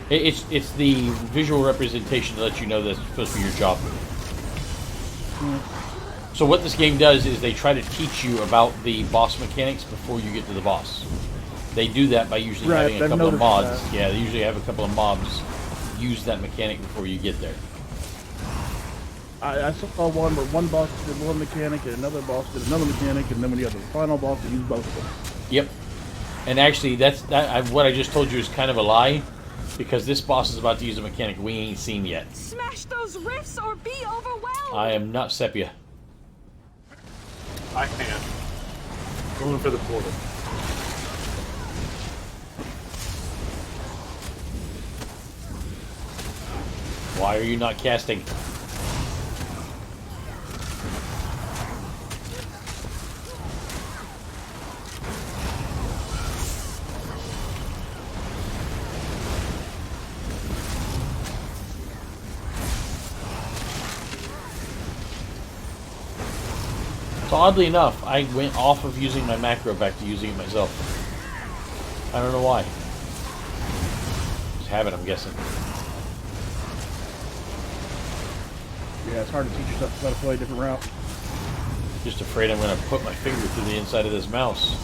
It's the visual representation to let you know that's supposed to be your job. So what this game does is they try to teach you about the boss mechanics before you get to the boss. They do that by usually having a couple of mods. That. Yeah, they usually have a couple of mobs use that mechanic before you get there. I saw one where one boss did one mechanic and another boss did another mechanic, and then when you have the final boss, you use both of them. Yep. And actually, what I just told you is kind of a lie, because this boss is about to use a mechanic we ain't seen yet. Smash those rifts or be overwhelmed. I am not Sepia. I am going for the portal. Why are you not casting? So oddly enough, I went off of using my macro back to using it myself. I don't know why. Just habit, I'm guessing. Yeah, it's hard to teach yourself how to play a different route. Just afraid I'm going to put my finger through the inside of this mouse.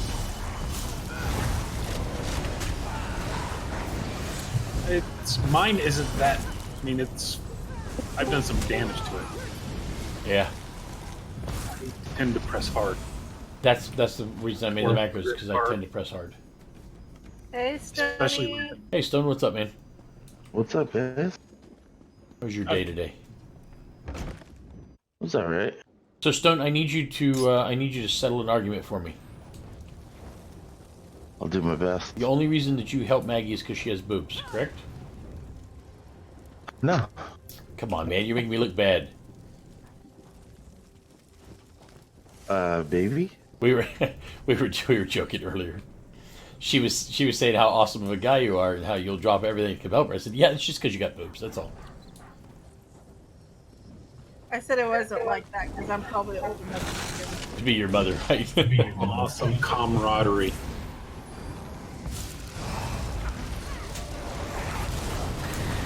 Mine isn't that. I mean, I've done some damage to it. Yeah. I tend to press hard. That's the reason I made the macros, because I tend to press hard. Hey, Stoney. Hey, Stone, what's up, man? What's up, guys? How was your day today? Was that right? So, Stone, I need you to settle an argument for me. I'll do my best. The only reason that you help Maggie is because she has boobs, correct? No. Come on, man, you're making me look bad. Baby? We were joking earlier. She was saying how awesome of a guy you are and how you'll drop everything to come help her. I said, yeah, it's just because you got boobs. That's all. I said it wasn't like that because I'm probably old enough To be your mother, right? Awesome camaraderie.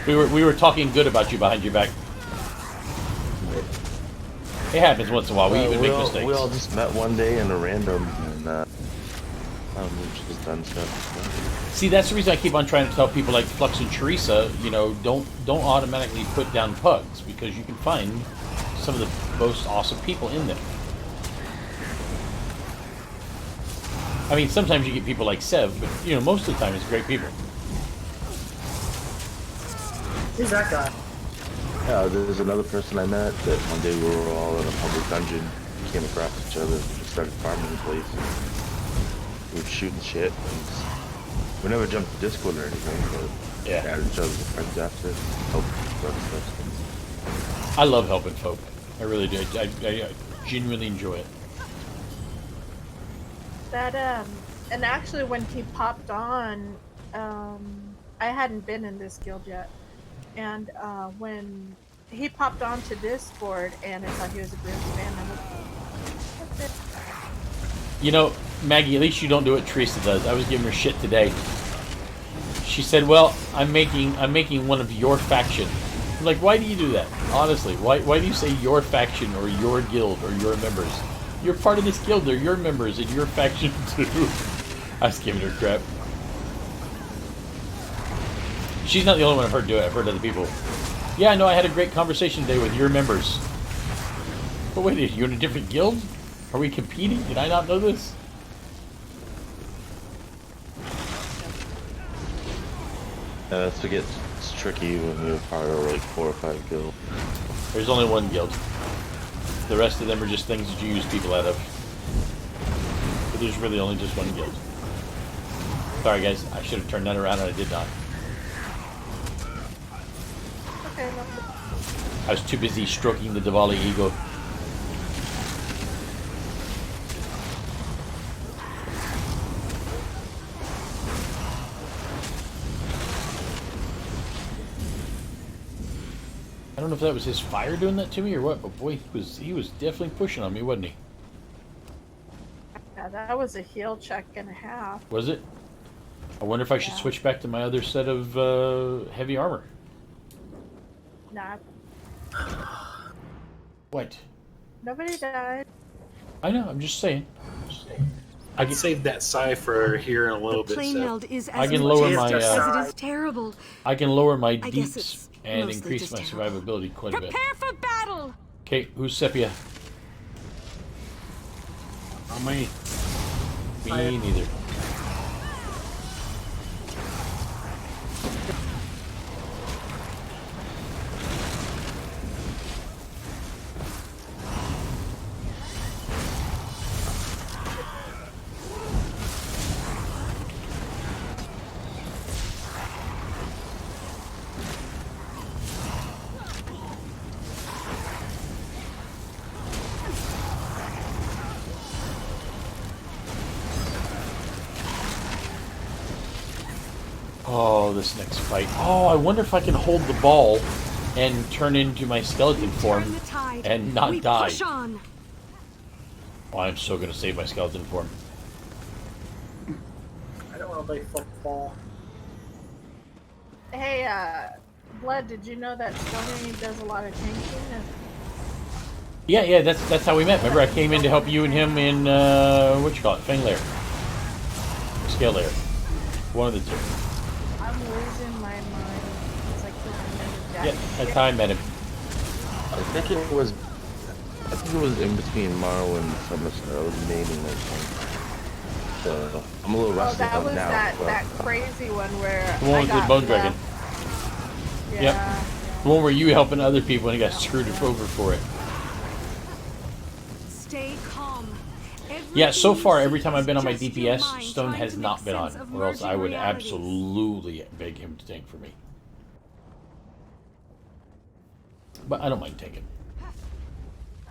We were talking good about you behind your back. It happens once in a while. We even make mistakes. We all just met one day in a random, and we just done stuff. See, that's the reason I keep on trying to tell people like Flux and Teresa, you know, don't automatically put down pugs, because you can find some of the most awesome people in them. I mean, sometimes you get people like Sev, but, you know, most of the time it's great people. Who's that guy? Yeah, there's another person I met that one day we were all in a public dungeon, came across each other, just started farming the place. We were shooting shit. And we never jumped to Discord or anything, but yeah, added each other as friends after. Stuff. I love helping folk. I really do. I genuinely enjoy it. That and actually when he popped on, I hadn't been in this guild yet, and when he popped onto Discord and I thought he was a Bruce fan, I was like, that's it. You know, Maggie, at least you don't do what Teresa does. I was giving her shit today. She said, "Well, I'm making one of your faction." I'm like, why do you do that? Honestly, why do you say your faction or your guild or your members? You're part of this guild. They're your members and your faction too. I was giving her crap. She's not the only one I've heard do it. I've heard other people. Yeah, no, I had a great conversation today with your members. But wait, are you in a different guild? Are we competing? Did I not know this? That's what gets tricky when you're part of like 4 or 5 guilds. There's only one guild. The rest of them are just things that you use people out of. But there's really only just one guild. Sorry guys, I should have turned that around and I did not. Okay, no. I was too busy stroking the Diwali ego. I don't know if that was his fire doing that to me or what, but boy, he was definitely pushing on me, wasn't he? Yeah, that was a heal check and a half. Was it? I wonder if I should switch back to my other set of heavy armor. Nah. What? Nobody died. I know, I'm just saying. I can save that sigh for here in a little bit. I can lower my. It is terrible. I can lower my guess deeps it's and mostly increase just my terrible. survivability quite a bit. Prepare for battle! Okay, who's Sepia? Not me. Me neither. Oh, this next fight. Oh, I wonder if I can hold the ball and turn into my skeleton form and not die. Oh, I'm so going to save my skeleton form. I don't want to play football. Hey, Blood, did you know that Stony does a lot of tanking? Yeah, that's how we met. Remember, I came in to help you and him in, what you call it, Fang Lair. Scale Lair. One of the two. I'm losing my mind. It's like Yeah, that's how I met him. I think it was in between Morrow and Somerset. I was naming that thing. So I'm a little rusty that up was now. that crazy one where The one I with the got Bone Dragon. Yeah. Yep. The one where you helping other people and got screwed over for it. Stay calm. Yeah, so far, every time I've been on my DPS, Stone has not been on, or else I would absolutely beg him to tank for me. But I don't mind taking.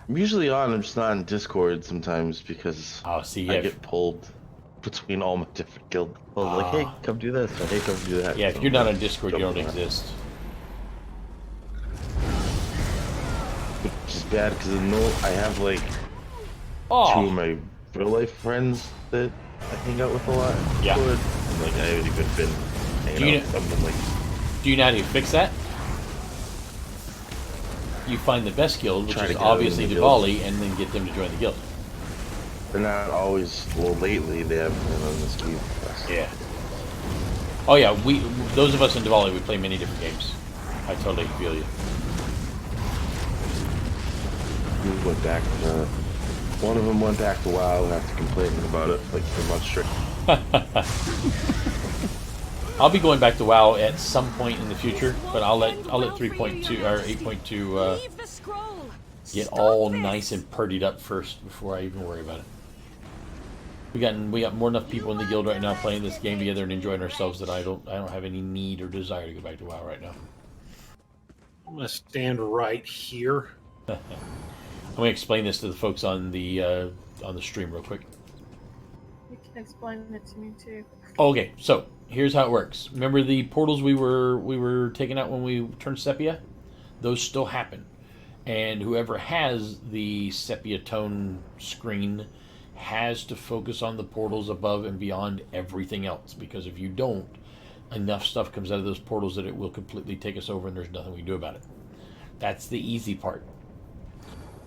I'm usually on, I'm just not in Discord sometimes because I get pulled between all my different guilds. Like, hey, come do this, or hey, come do that. Yeah, if you're not on Discord, you don't exist. Which is bad because I have like 2 of my real life friends that I hang out with a lot. Yeah. And, like I haven't even been hanging out with them. Like, do you know how to fix that? you find the best guild, which Try to is get them obviously in the guild. Diwali, and then get them to join the guild. They're not always. Well, lately they haven't been on this game. Yeah. Oh yeah, those of us in Diwali, we play many different games. I totally feel you. We went back. One of them went back to WoW after complaining about it like 2 months straight. I'll be going back to WoW at some point in the future, but I'll let 3.2 or 8.2 get all nice and purdied up first before I even worry about it. We got more enough people in the guild right now playing this game together and enjoying ourselves that I don't have any need or desire to go back to WoW right now. I'm gonna stand right here. I'm gonna explain this to the folks on the stream real quick. You can explain it to me too. Okay, so here's how it works. Remember the portals we were taking out when we turned sepia? Those still happen, and whoever has the sepia tone screen has to focus on the portals above and beyond everything else, because if you don't, enough stuff comes out of those portals that it will completely take us over and there's nothing we can do about it. That's the easy part.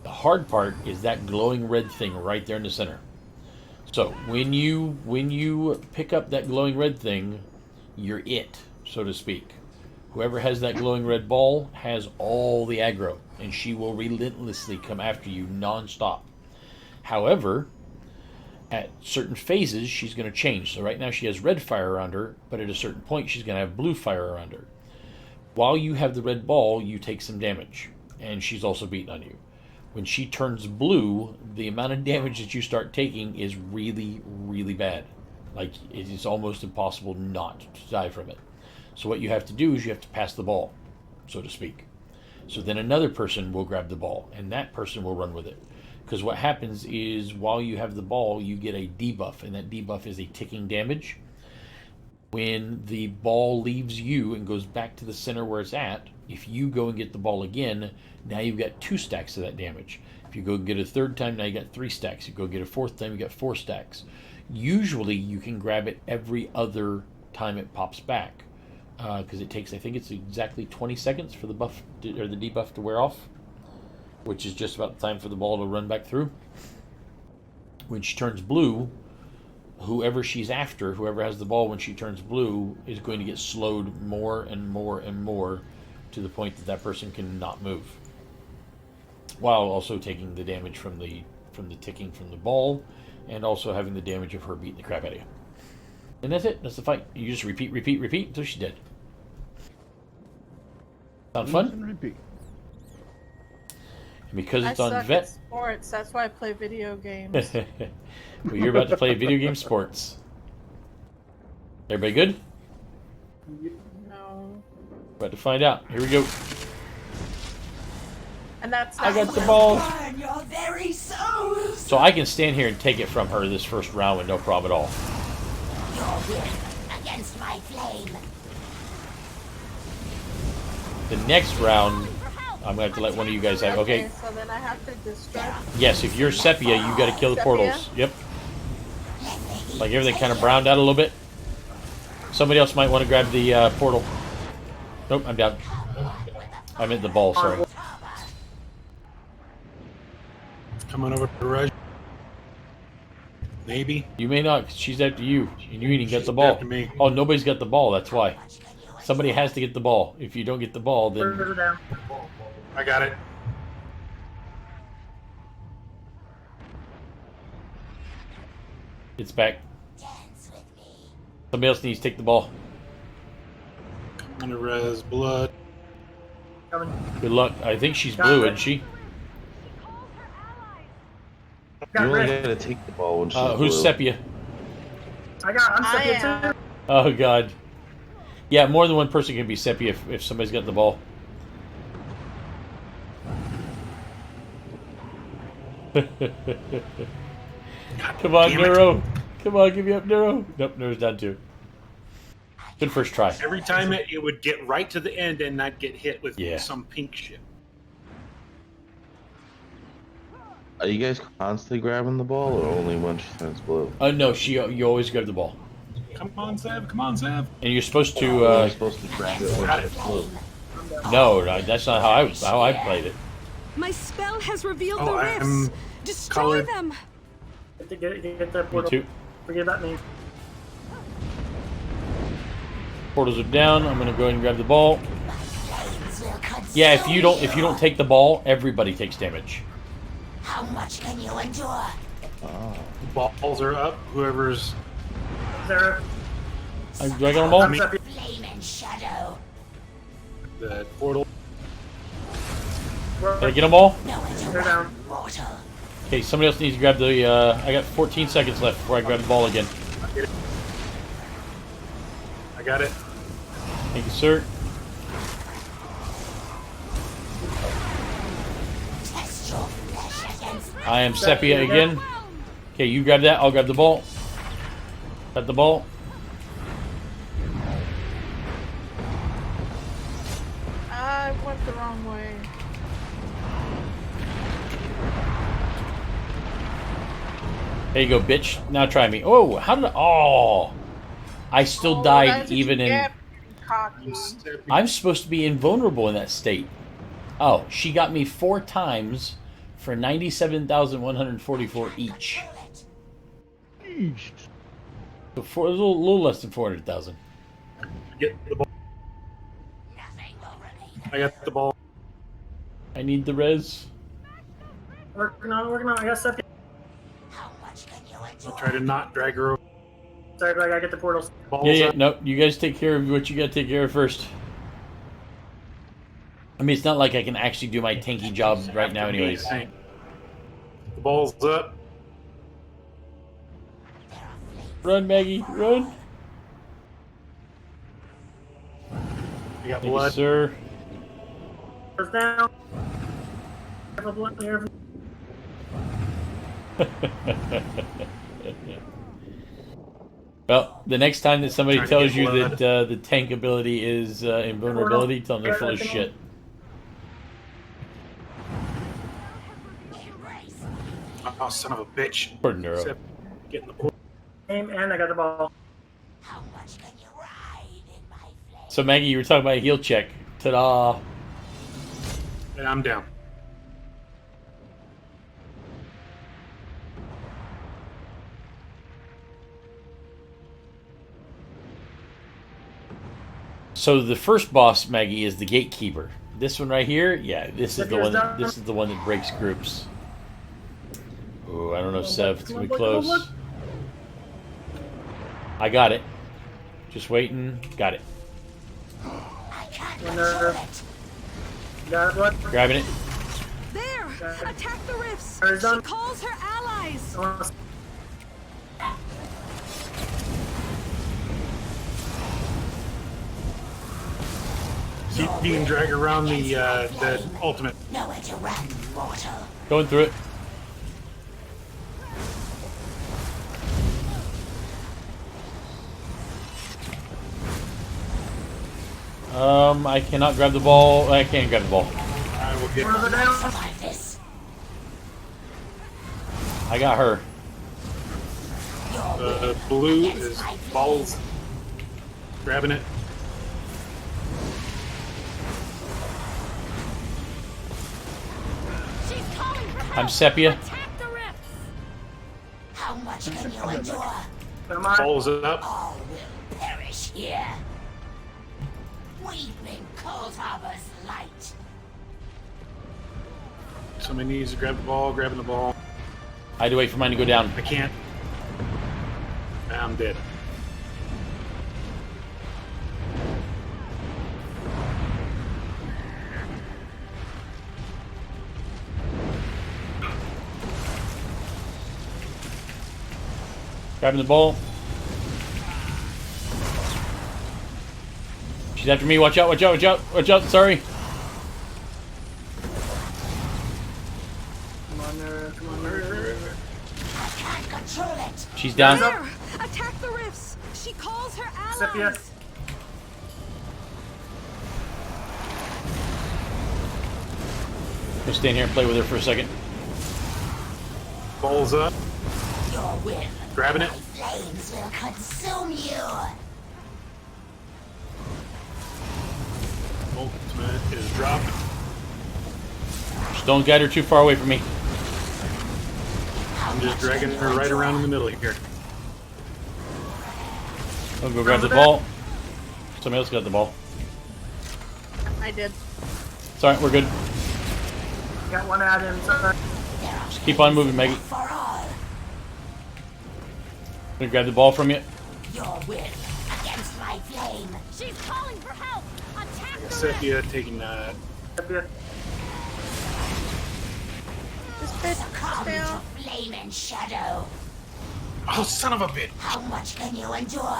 The hard part is that glowing red thing right there in the center. So when you pick up that glowing red thing, you're it, so to speak. Whoever has that glowing red ball has all the aggro, and she will relentlessly come after you non-stop. However, at certain phases, she's going to change. So right now she has red fire around her, but at a certain point she's going to have blue fire around her. While you have the red ball, you take some damage, and she's also beating on you. When she turns blue, the amount of damage that you start taking is really, really bad. Like, it is almost impossible not to die from it. So what you have to do is you have to pass the ball, so to speak. So then another person will grab the ball, and that person will run with it. Because what happens is, while you have the ball, you get a debuff, and that debuff is a ticking damage. When the ball leaves you and goes back to the center where it's at, if you go and get the ball again, now you've got 2 stacks of that damage. If you go get a third time, now you got 3 stacks. You go get a fourth time, you got 4 stacks. Usually you can grab it every other time it pops back, because it takes, I think it's exactly 20 seconds for the buff or the debuff to wear off, which is just about the time for the ball to run back through. When she turns blue, whoever she's after, whoever has the ball when she turns blue, is going to get slowed more and more and more, to the point that that person cannot move, while also taking the damage from the ticking from the ball, and also having the damage of her beating the crap out of you. And that's it. That's the fight. You just repeat until she's dead. Sound fun? Repeat. And because it's I on suck vet at sports, that's why I play video games. well, you're about to play video game sports. Everybody good? No. About to find out. Here we go. And that's I got the ball. Burn your very souls. So I can stand here and take it from her this first round with no problem at all. Your will against my flame. The next round, I'm going to have to let one of you guys have. Okay. So then I have to distract. Yes, if you're sepia, you got to kill the Sepia? portals. Yep. Like everything kind of browned out a little bit. Somebody else might want to grab the portal. Nope, I'm down. I meant the ball, sorry. Coming over to Reg. Maybe. You may not, 'cause she's after you. And you didn't get the ball. after me. Oh, nobody's got the ball, that's why. Somebody has to get the ball. If you don't get the ball, then... Further down. I got it. It's back. Somebody else needs to take the ball. I'm gonna res blood. Coming. Good luck. I think she's blue, isn't she? You only gotta take the ball when she's Who's blue. sepia? I'm sepia too. Oh, God. Yeah, more than one person can be sepia if somebody's got the ball. Come on, Neuro. Come on, give me up, Neuro. Nope, Neuro's down too. Good first try. Every time it would get right to the end and not get hit with Yeah. some pink shit. Are you guys constantly grabbing the ball, or only when she turns blue? No, you always grab the ball. Come on, Zev. Come on, Zev. And you're supposed to... You're supposed to grab it when Got it. she's blue. No, that's not how I played it. My spell has revealed Oh, the I'm rifts. Destroy colored. them. Get that portal. too. Forget about me. Portals are down. I'm gonna go ahead and grab the ball. Yeah, if you don't take the ball, everybody takes damage. How much can you endure? Balls are up. Whoever's There. Do I get them all? Flame and shadow. the portal. Did I get them all? They're down. Mortal. Okay, somebody else needs to grab the. I got 14 seconds left before I grab the ball again. I got it. Thank you, sir. Test your flesh against I am Sepia again. Okay, you grab that. I'll grab the ball. Got the ball. I went the wrong way. There you go, bitch. Now try me. Oh, how did I... Oh! I still died That's what even you in... get, cocky. I'm supposed to be invulnerable in that state. Oh, she got me 4 times for 97,144 each. So a little less than 400,000. Get the ball. I got the ball. I need the res. Working on. I got stuff. I'll try to not drag her over. Sorry, but I gotta get the portals. Balls Yeah, up. no, you guys take care of what you gotta take care of first. I mean, it's not like I can actually do my tanky job right now anyways. The ball's up. Run, Maggie, run! You got Thank you, blood. sir. First down. Careful, blood here. Well, the next time that somebody Trying to tells get you blood. that the tank ability is invulnerability, tell them they're full of shit. Oh, son of a bitch. Poor Neuro. Sep, get in the portal. Aim, and I got the ball. So Maggie, you were talking about a heal check. Ta-da! And I'm down. So the first boss, Maggie, is the gatekeeper. This one right here, yeah, this is the one. This is the one that breaks groups. Oh, I don't know, Sev. It's gonna be close. I got it. Just waiting. Got it. Got it, blood. Grabbing it. There! Attack the rifts! Her is She done. calls her allies! See if you can drag around the ultimate. Nowhere to run, mortal. Going through it. I cannot grab the ball. I can't grab the ball. I will get. Survive this. I got her. Blue is balls. Grabbing it. She's calling for help! I'm Sepia. Attack the rifts! How much can you endure? Come on. Balls up. All will perish here. Weeping Cold Harbor's light. Somebody needs to grab the ball. Grabbing the ball. I had to wait for mine to go down. I can't. I'm dead. Grabbing the ball. She's after me. Watch out, watch out, watch out, watch out. Sorry. Come on, nerd. Come on, nerd. I can't control it. She's down. There! Attack the rifts! She calls her Sepia. allies! We'll stand here and play with her for a second. Balls up. Your will. Grabbing it. Flames will consume you. Ultimate is dropped. don't get her too far away from me. I'm just dragging her right around in the middle here. I'll go grab the ball. Somebody else got the ball. I did. It's alright, we're good. Got one out inside. Just keep on moving, Maggie. Gonna grab the ball from you. Your will against my flame. She's calling for help. Attack the Sepia taking that. Sepia. This bitch down. Flame and shadow. Oh, son of a bitch! How much can you endure?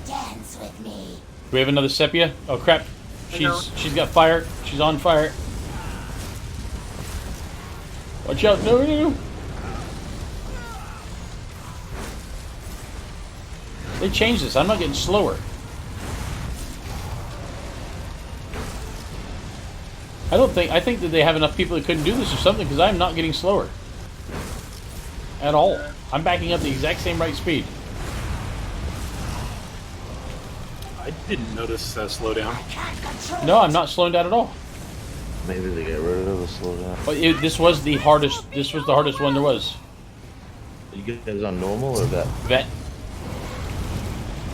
Dance with me. Do we have another Sepia? Oh crap. She's got fire. She's on fire. Watch out. No, no, no. They changed this. I'm not getting slower. I think that they have enough people that couldn't do this or something, because I'm not getting slower. At all. I'm backing up the exact same right speed. I didn't notice that slowdown. No, I'm not slowing down at all. Maybe they get rid of the slowdown. But this was the hardest. This was the hardest one there was. You guys on normal or vet? Vet.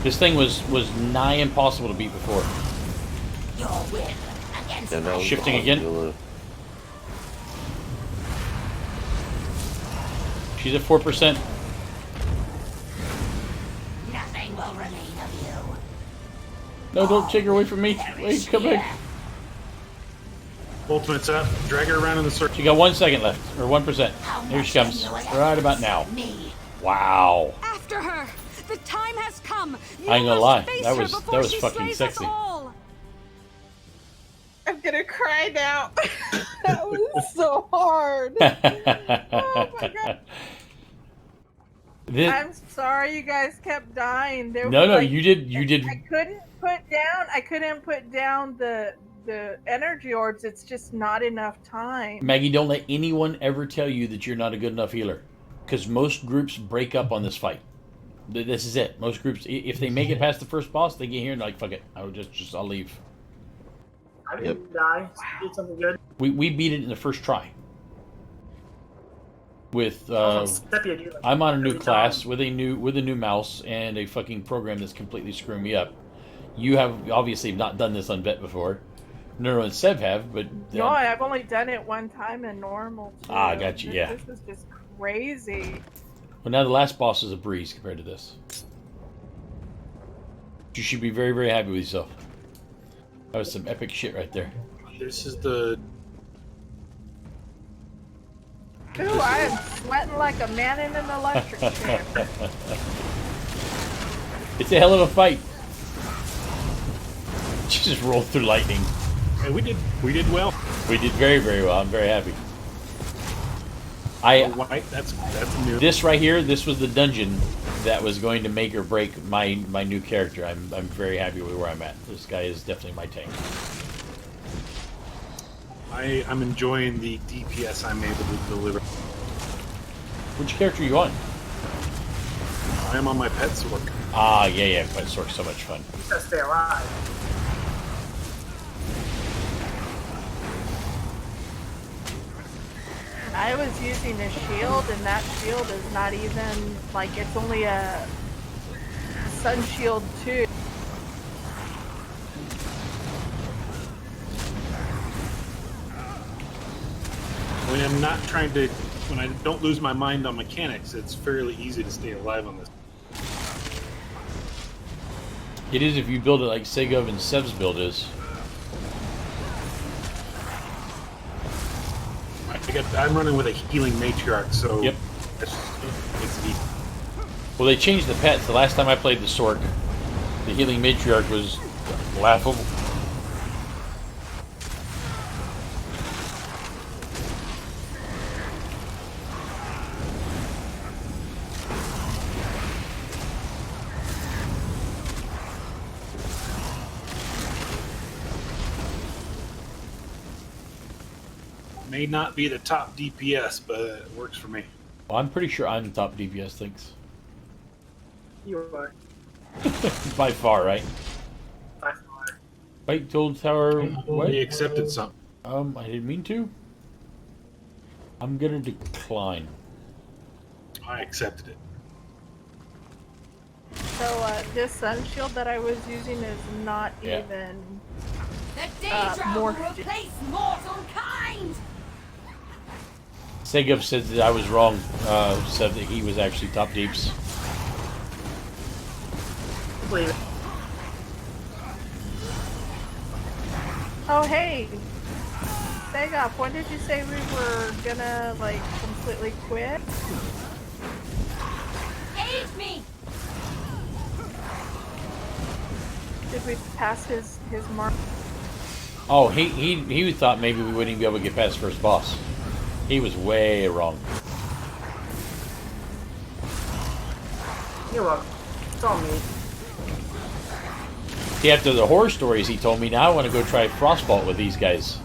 This thing was nigh impossible to beat before. Your will against Yeah, that was Shifting the again. possibility. She's at 4%. nothing will remain of you. No, don't take her away from me. Wait, come back. Ultimate's up. Drag her around in the circle. She got 1 second left, or 1%. Here she comes. Right about now. Wow. After her. The time has come. You I ain't gonna must lie. face That her was before she fucking slays sexy. us all. I'm gonna cry now. That was so hard. Oh my god. I'm sorry you guys kept dying. There No, was, no, like, you did. I couldn't put down the energy orbs. It's just not enough time. Maggie, don't let anyone ever tell you that you're not a good enough healer, because most groups break up on this fight. This is it. Most groups, if they make it past the first boss, they get here and they're like, fuck it, I'll leave. I didn't die. Did something good. We beat it in the first try. With Sepia, do you like I'm on a new every class time? with a new mouse and a fucking program that's completely screwing me up. You have obviously not done this on Vet before. Neuro and Sev have, but No, I've only done it one time in normal. Too. I got you. Yeah. This is just crazy. Well, now the last boss is a breeze compared to this. You should be very, very happy with yourself. That was some epic shit right there. This is the. Ooh, I am sweating like a man in an electric chair. It's a hell of a fight. She just rolled through lightning. Hey, we did well. We did very, very well. I'm very happy. White, that's new. This right here, this was the dungeon that was going to make or break my new character. I'm very happy with where I'm at. This guy is definitely my tank. I'm enjoying the DPS I'm able to deliver. Which character are you on? I am on my pet sword. Ah, yeah, Pet Sword's so much fun. You gotta stay alive. I was using a shield, and that shield is not even, like, it's only a Sun Shield 2. When I'm not trying to, when I don't lose my mind on mechanics, it's fairly easy to stay alive on this. It is if you build it like Segov and Sev's build is. I'm running with a healing matriarch, so Yep. it's easy. Well, they changed the pets. The last time I played the Sork, the healing matriarch was laughable. May not be the top DPS, but it works for me. Well, I'm pretty sure I'm the top DPS things. You are. By far, right? By far. Fight Told Tower. What? He accepted something. I didn't mean to. I'm gonna decline. I accepted it. So this sun shield that I was using is not even The Daedra will morphed. replace mortal kind! Segov said that I was wrong. Said that he was actually top deeps. Believe it. Oh hey, Segov, when did you say we were gonna like completely quit? Aid me! Did we pass his mark? Oh, he thought maybe we wouldn't even be able to get past first boss. He was way wrong. You're welcome. It's all me. See, after the horror stories he told me, now I want to go try Frostvault with these guys.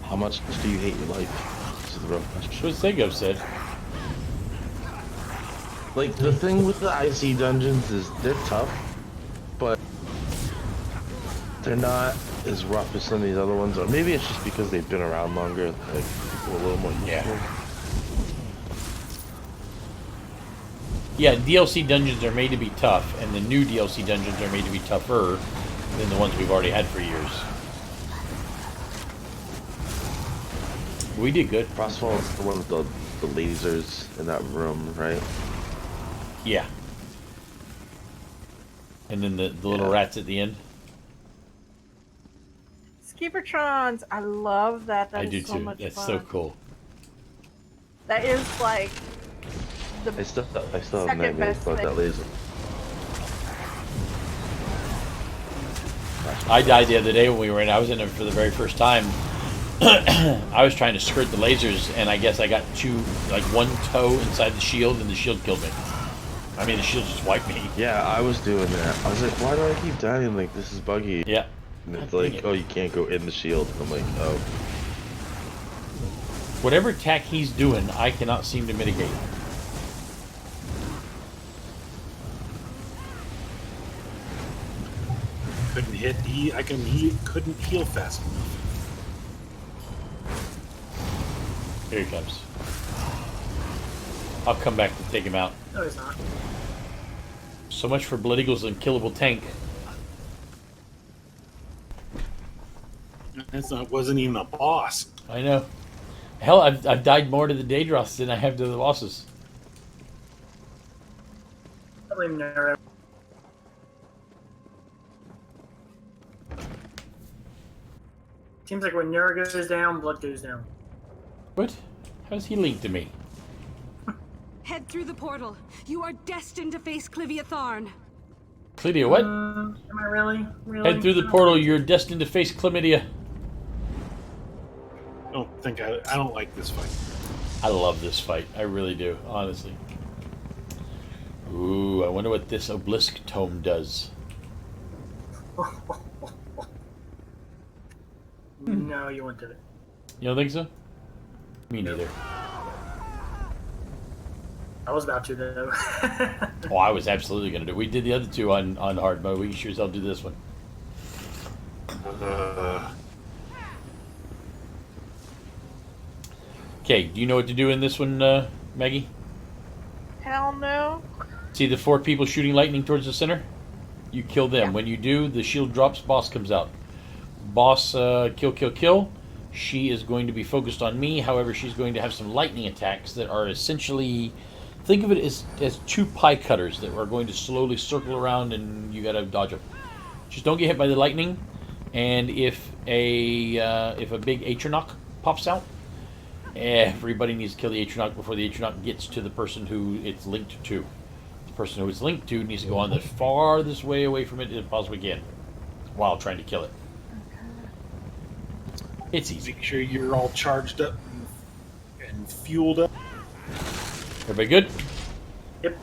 How much do you hate your life? This is the real question. That's what Segov said. Like, the thing with the IC dungeons is they're tough, but they're not as rough as some of these other ones. Or maybe it's just because they've been around longer, like, people are a little more used to them. Yeah, DLC dungeons are made to be tough, and the new DLC dungeons are made to be tougher than the ones we've already had for years. We did good. Frostfall is the one with the lasers in that room, right? Yeah. And then the little rats at the end. Skeevertrons, I love that. That I is do so too. much That's fun. so cool. That is like the I still have second nightmares best about that thing. laser. I died the other day when we were in. I was in it for the very first time. I was trying to skirt the lasers, and I guess I got one toe inside the shield, and the shield killed me. I mean, the shield just wiped me. Yeah, I was doing that. I was like, why do I keep dying? Like, this is buggy. Yeah. And it's like, oh, you can't go in the shield. I'm like, oh. Whatever attack he's doing, I cannot seem to mitigate. Couldn't hit. Couldn't heal fast enough. Here he comes. I'll come back to take him out. No, he's not. So much for Blood Eagle's unkillable tank. Wasn't even a boss. I know. Hell, I've died more to the Daedroths than I have to the bosses. I blame Nero. Seems like when Nero goes down, blood goes down. What? How's he linked to me? Head through the portal. You are destined to face Clivia Tharn. Chlamydia, what? Am I really? Really? Head through the portal, you're destined to face chlamydia. I don't like this fight. I love this fight. I really do, honestly. Ooh, I wonder what this obelisk tome does. No, you won't do it. You don't think so? Me neither. I was about to, though. Oh, I was absolutely going to do it. We did the other two on hard mode. We can sure as hell do this one. Okay, do you know what to do in this one, Maggie? Hell no. See the 4 people shooting lightning towards the center? You kill them. When you do, the shield drops, boss comes out. Boss, kill. She is going to be focused on me. However, she's going to have some lightning attacks that are essentially... Think of it as 2 pie cutters that are going to slowly circle around, and you got to dodge them. Just don't get hit by the lightning. And if a big Atronach pops out, everybody needs to kill the Atronach before the Atronach gets to the person who it's linked to. The person who it's linked to needs to go on the farthest way away from it as possibly can while trying to kill it. It's easy. Make sure you're all charged up and fueled up. Everybody good? Yep.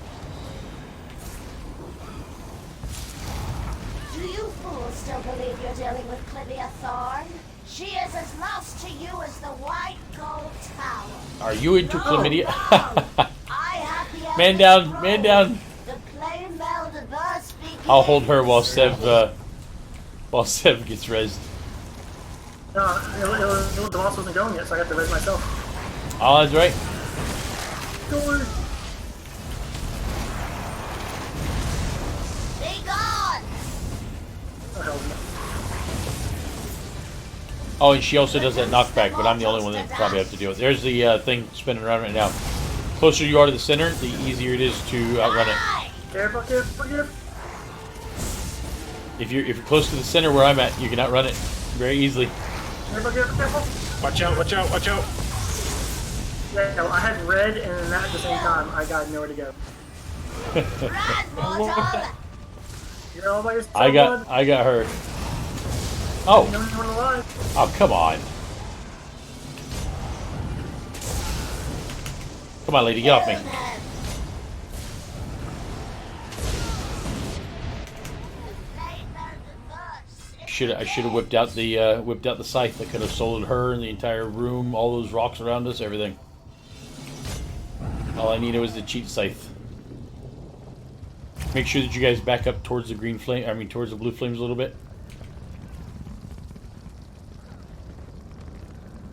Do you fools still believe you're dealing with Clivia Tharn? She is as lost to you as the White Gold Tower. Are you into chlamydia? I have the Man down, man down. The plain meld begins. I'll hold her while Sev gets rezzed. The boss wasn't going yet, so I got to res myself. Oh, that's right. Good. Be gone! Oh, hell no. Oh, and she also does that knockback, but I'm the only one that probably have to deal with it. There's the thing spinning around right now. The closer you are to the center, the easier it is to outrun it. Careful. If you're close to the center where I'm at, you can outrun it very easily. Careful. Watch out. Yeah, well, I had red and that at the same time. I got nowhere to go. You're all by yourself. I got her. Oh. No one alive. Oh, come on. Come on, lady, get off me. I should have whipped out the scythe that could have soloed her and the entire room, all those rocks around us, everything. All I needed was the cheat scythe. Make sure that you guys back up towards the green flame. Towards the blue flames a little bit.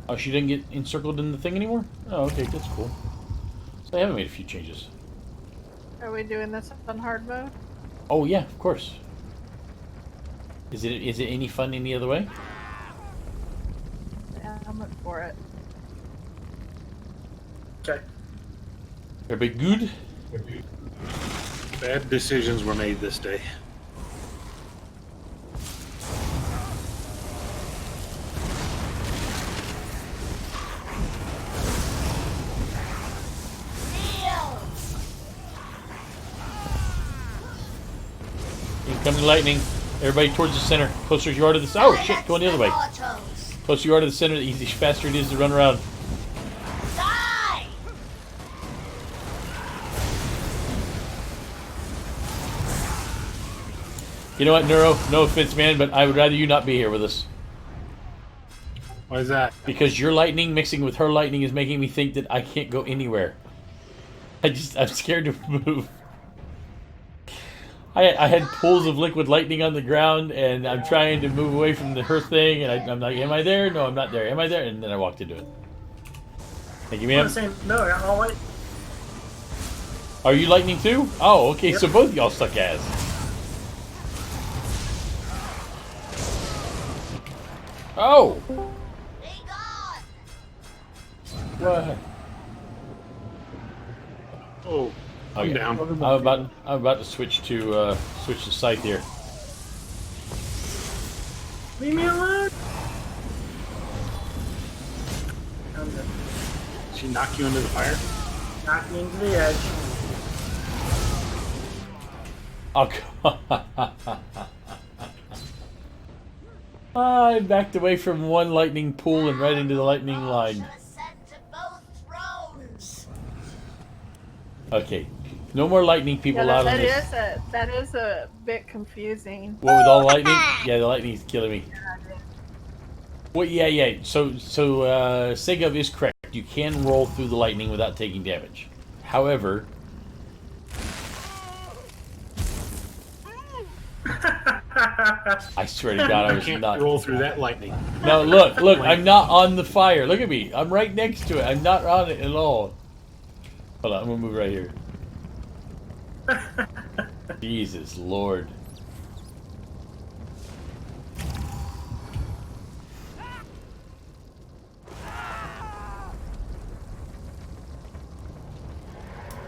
Oh, she didn't get encircled in the thing anymore? Oh, okay, that's cool. So they haven't made a few changes. Are we doing this on hard mode? Oh yeah, of course. Is it any fun any other way? Yeah, I'm up for it. Okay. Everybody good? Bad decisions were made this day. Incoming lightning. Everybody towards the center. Closer you are to the... Oh, shit, going the other way. Closer you are to the center, the faster it is to run around. You know what, Neuro? No offense, man, but I would rather you not be here with us. Why is that? Because your lightning mixing with her lightning is making me think that I can't go anywhere. I'm scared to move. I had pools of liquid lightning on the ground, and I'm trying to move away from her thing, and I'm like, am I there? No, I'm not there. Am I there? And then I walked into it. Thank you, ma'am. No, I'm all white. Are you lightning too? Oh, okay, Yep. so both y'all suck ass. Oh! What? Oh, I'm down. I'm about to switch to scythe here. Leave me alone. I'm good. She knock you into the fire? Knock me into the edge. Oh, I backed away from one lightning pool and right into the lightning line. Okay, no more lightning people Yeah, out on this. that is a bit confusing. What, with all lightning? Yeah, the lightning's killing me. Well, yeah. So Segov is correct. You can roll through the lightning without taking damage. However, I swear to God, I was can't not roll through that lightning. No, look, I'm not on the fire. Look at me. I'm right next to it. I'm not on it at all. Hold on, I'm gonna move right here. Jesus Lord.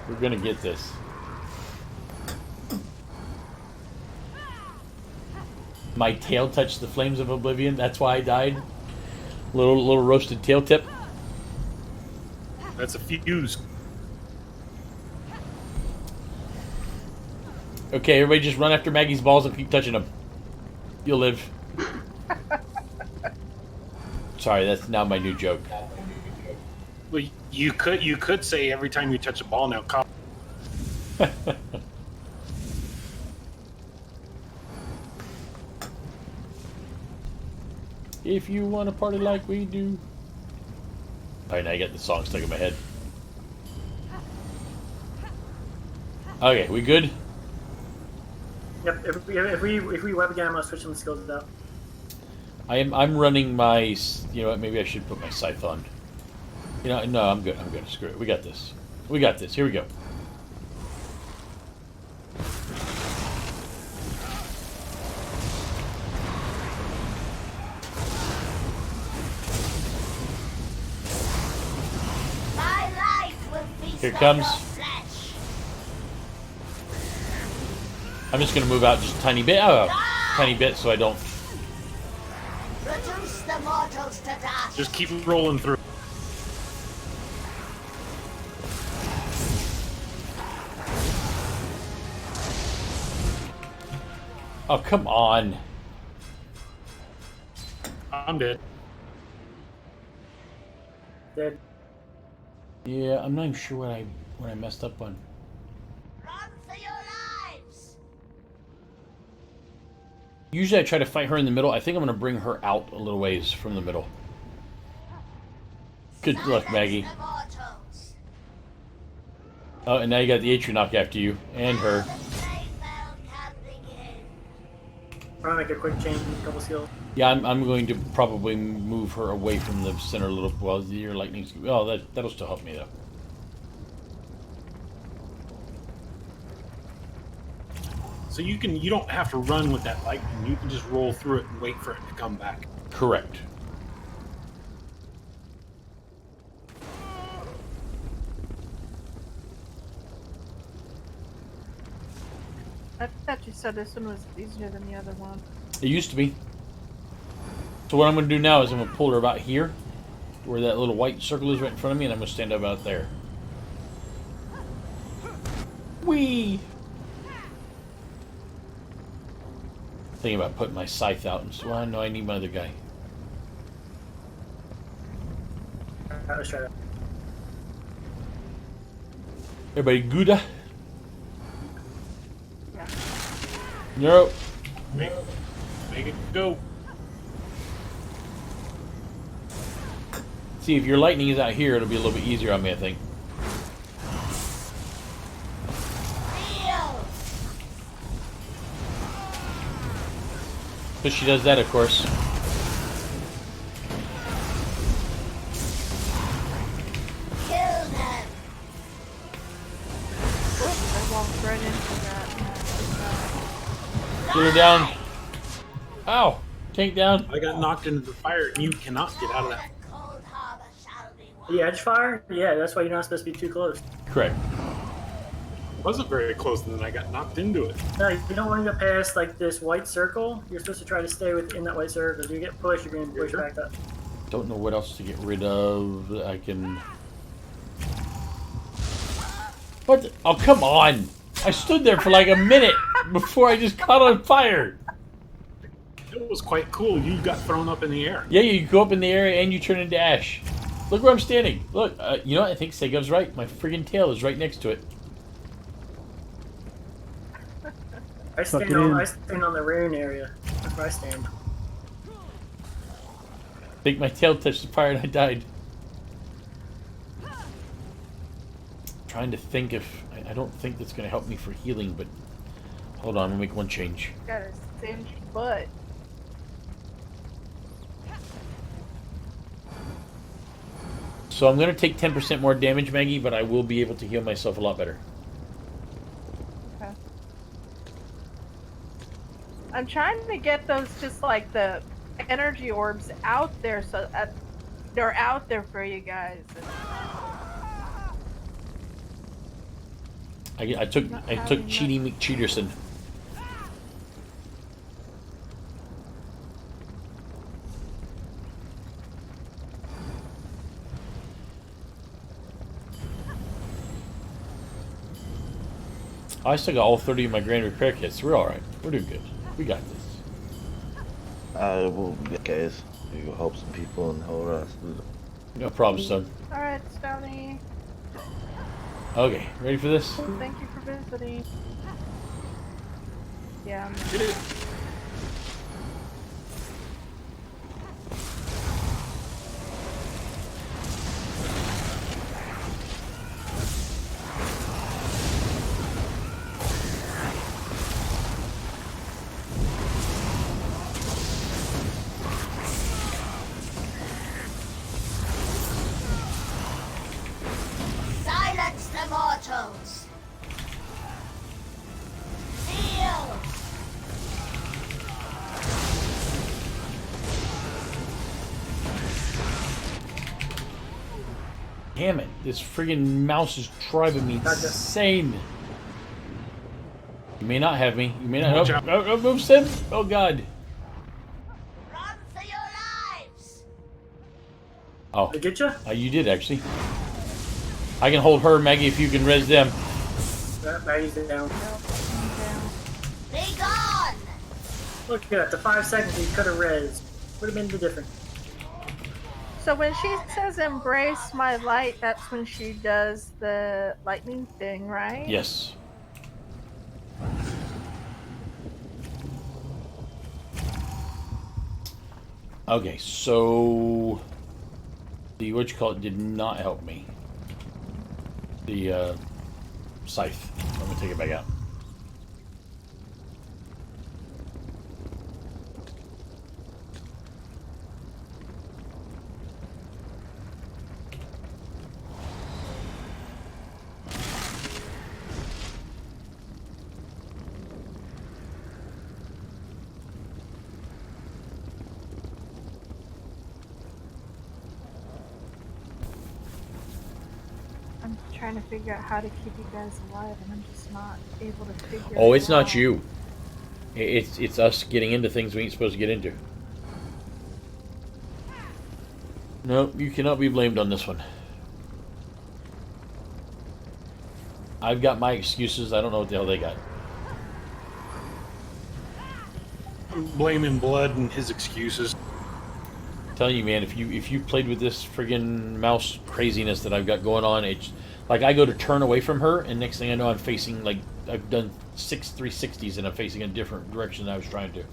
We're gonna get this. My tail touched the flames of oblivion. That's why I died. Little roasted tail tip. That's a fuse. Okay, everybody just run after Maggie's balls and keep touching them. You'll live. Sorry, that's now my new joke. Well, you could say every time you touch a ball now, cop. If you want to party like we do. Alright, now I got the song stuck in my head. Okay, we good? Yep. If we web again, I'm gonna switch some skills out. I'm running my. You know what? Maybe I should put my scythe on. You know, no, I'm good. I'm good. Screw it. We got this. We got this. Here we go. My life will feast Here it on comes. your flesh. I'm just gonna move out just a tiny bit. Tiny bit, so I don't. Reduce the mortals to dust. Just keep rolling through. Oh, come on. I'm dead. Dead. Yeah, I'm not even sure what I messed up on. Run for your lives. Usually I try to fight her in the middle. I think I'm gonna bring her out a little ways from the middle. Good luck, Maggie. The mortals. Oh, and now you got the Atronach after you and her. I'm gonna make a quick change in a couple skills. Yeah, I'm going to probably move her away from the center a little. Well, your lightning's. Oh, that'll still help me though. So you don't have to run with that lightning. You can just roll through it and wait for it to come back. Correct. I thought you said this one was easier than the other one. It used to be. So what I'm going to do now is I'm going to pull her about here, where that little white circle is right in front of me, and I'm going to stand up out there. Whee! Thinking about putting my scythe out, and so I know I need my other guy. Let's try that. Everybody good? Yeah. Nope. Make it go. See, if your lightning is out here, it'll be a little bit easier on me, I think. But she does that, of course. Kill them. I walked right into that. Get her down. Ow! Tank down. I got knocked into the fire, and you cannot get out of that. The edge fire? Yeah, that's why you're not supposed to be too close. Correct. It wasn't very close, and then I got knocked into it. No, you don't want to go past like this white circle. You're supposed to try to stay within that white circle. If you get pushed, you're going to push back up. Don't know what else to get rid of. I can. What? The... Oh, come on! I stood there for like a minute before I just caught on fire. It was quite cool. You got thrown up in the air. Yeah, you go up in the air and you turn into ash. Look where I'm standing. Look, you know what? I think Segov's right. My friggin' tail is right next to it. I stand on the rune area. That's where I stand. I think my tail touched the fire and I died. Trying to think if... I don't think that's going to help me for healing, but... Hold on, I'll make one change. Got a singed butt. So I'm going to take 10% more damage, Maggie, but I will be able to heal myself a lot better. Okay. I'm trying to get those, just like the energy orbs out there, so that they're out there for you guys. I took Cheaty McCheaterson. I still got all 30 of my grand repair kits. We're alright. We're doing good. We got this. We'll get guys. We go help some people and help us. No problem, son. Alright, Stony. Okay, ready for this? Thank you for visiting. Yeah, I'm Damn it! This friggin' mouse is driving me insane. You may not have me. You may not. Watch Oh, move, Sim! Oh God! Run for your lives! Oh, Did I get you? You did actually. I can hold her, Maggie, if you can res them. Maggie's down. Be gone! Look at that, the 5 seconds you could have res. Would have been the difference. So when she says embrace my light, that's when she does the lightning thing, right? Yes. Okay, so the what you call it did not help me. The scythe. I'm gonna take it back out. I'm trying to figure out how to keep you guys alive, and I'm just not able to figure Oh, it it's not out. you. It's us getting into things we ain't supposed to get into. No, you cannot be blamed on this one. I've got my excuses. I don't know what the hell they got. I'm blaming Blood and his excuses. I'm telling you, man, if you played with this friggin' mouse craziness that I've got going on, it's like I go to turn away from her, and next thing I know, I'm facing like I've done 6 360s, and I'm facing a different direction than I was trying to.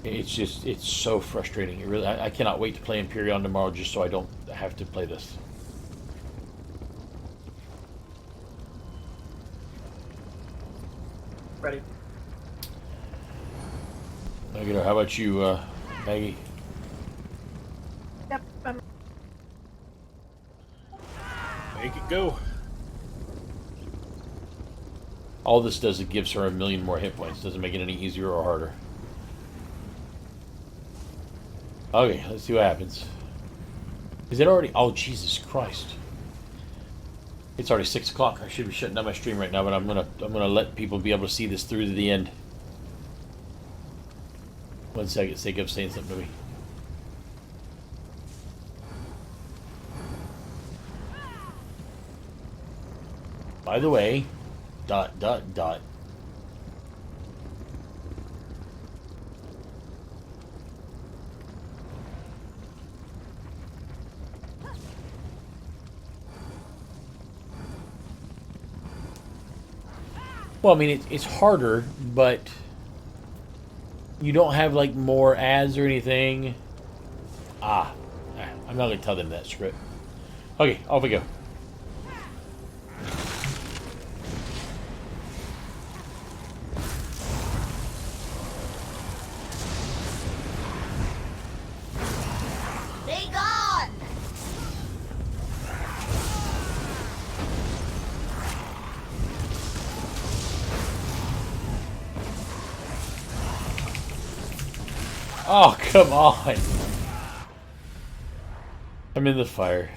It's just it's so frustrating. It really, I cannot wait to play Imperion tomorrow, just so I don't have to play this. Ready. Okay, how about you, Maggie? Yep. Make it go. All this does, it gives her 1,000,000 more hit points. Doesn't make it any easier or harder. Okay, let's see what happens. Is it already? Oh, Jesus Christ! It's already 6 o'clock. I should be shutting down my stream right now, but I'm gonna let people be able to see this through to the end. One second, sake of saying something to me. By the way, ... Well, I mean, it's harder, but you don't have, like, more ads or anything. I'm not going to tell them that, screw it. Okay, off we go. Be gone! Oh, come on. I'm in the fire.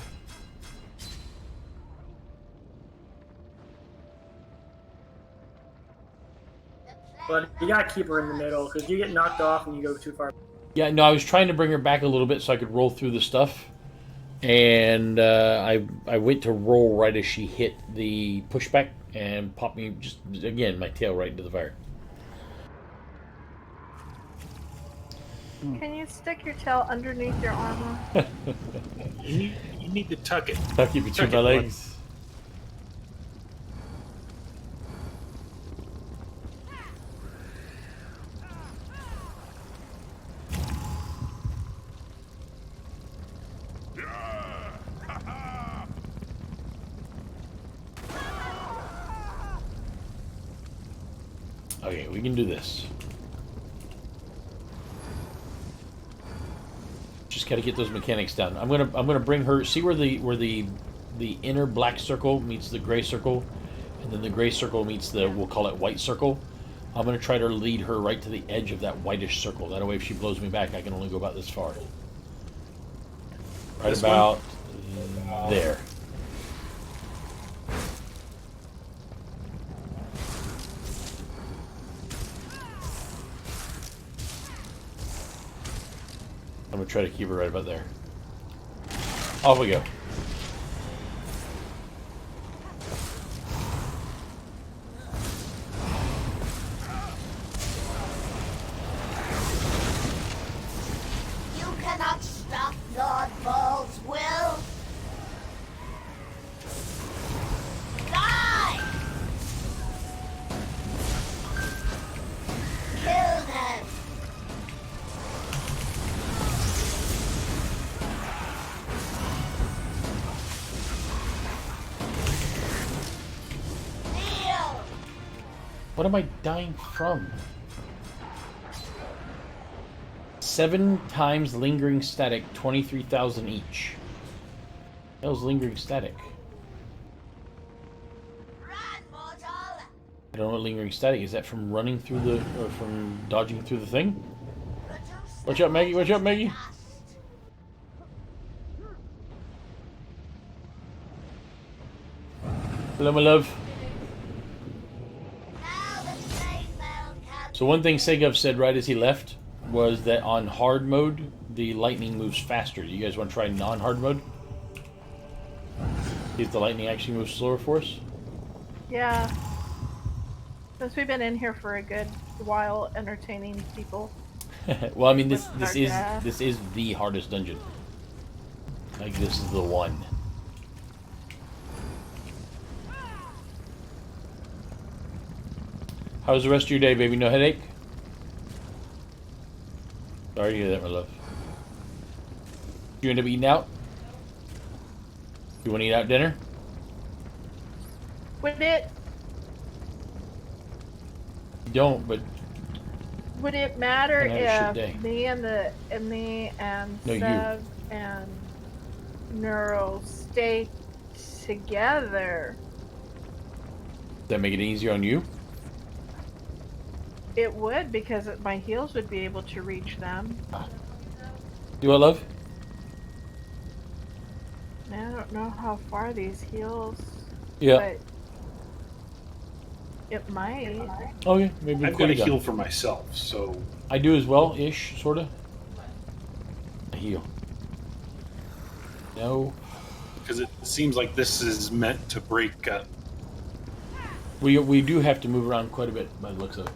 But you gotta keep her in the middle, because you get knocked off and you go too far. Yeah, no, I was trying to bring her back a little bit so I could roll through the stuff. And I went to roll right as she hit the pushback and popped me, just, again, my tail right into the fire. Can you stick your tail underneath your armor? You need to tuck it. Tuck it between my legs. Okay, we can do this. Just got to get those mechanics down. I'm gonna bring her. See where the inner black circle meets the gray circle, and then the gray circle meets the, we'll call it, white circle. I'm gonna try to lead her right to the edge of that whitish circle. That way, if she blows me back, I can only go about this far. Right This about there. I'm gonna try to keep it right about there. Off we go. You cannot stop Lord Ball's will. Die! Kill them! What am I dying from? 7 times lingering static, 23,000 each. That was lingering static. I don't know what lingering static is. That from running through the, or from dodging through the thing? Watch out, Maggie! Watch out, Maggie! Hello, my love. So one thing Segov said right as he left was that on hard mode, the lightning moves faster. Do you guys want to try non-hard mode? See if the lightning actually moves slower for us? Yeah. Since we've been in here for a good while entertaining people. Well, I mean, this With is our this is the hardest dungeon. Like, this is the one. How was the rest of your day, baby? No headache? Sorry to hear that, my love. You end up eating out? You want to eat out dinner? Would it Don't, but matter I had a shit if day. me and No, you. Sev and Neuro stay together? does that make it easier on you? It would, because my heels would be able to reach them. Do I love? I don't know how far these heels. Yeah. But it might. Okay, maybe I've got a heal for myself, so I do as well, ish, sorta. A heal. No. because it seems like this is meant to break up. We do have to move around quite a bit by the looks of it.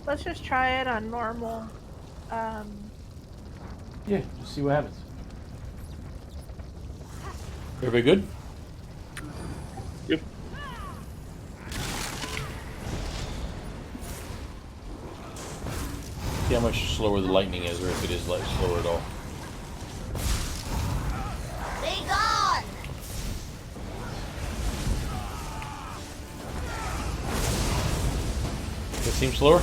Let's just try it on normal. Yeah, just see what happens. Everybody good? Yep. See how much slower the lightning is, or if it is like slower at all. Be gone! It seems slower?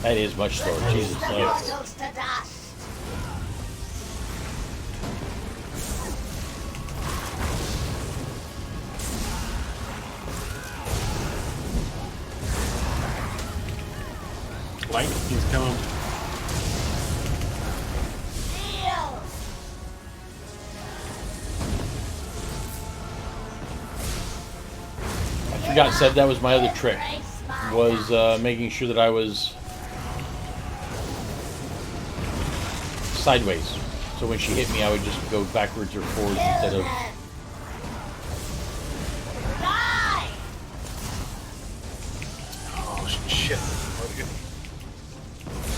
That is much slower. Jesus. The mortals to dust. Light, he's coming. I forgot, said that was my other trick. Was making sure that I was sideways. So when she hit me, I would just go backwards or forwards instead of... Oh, shit.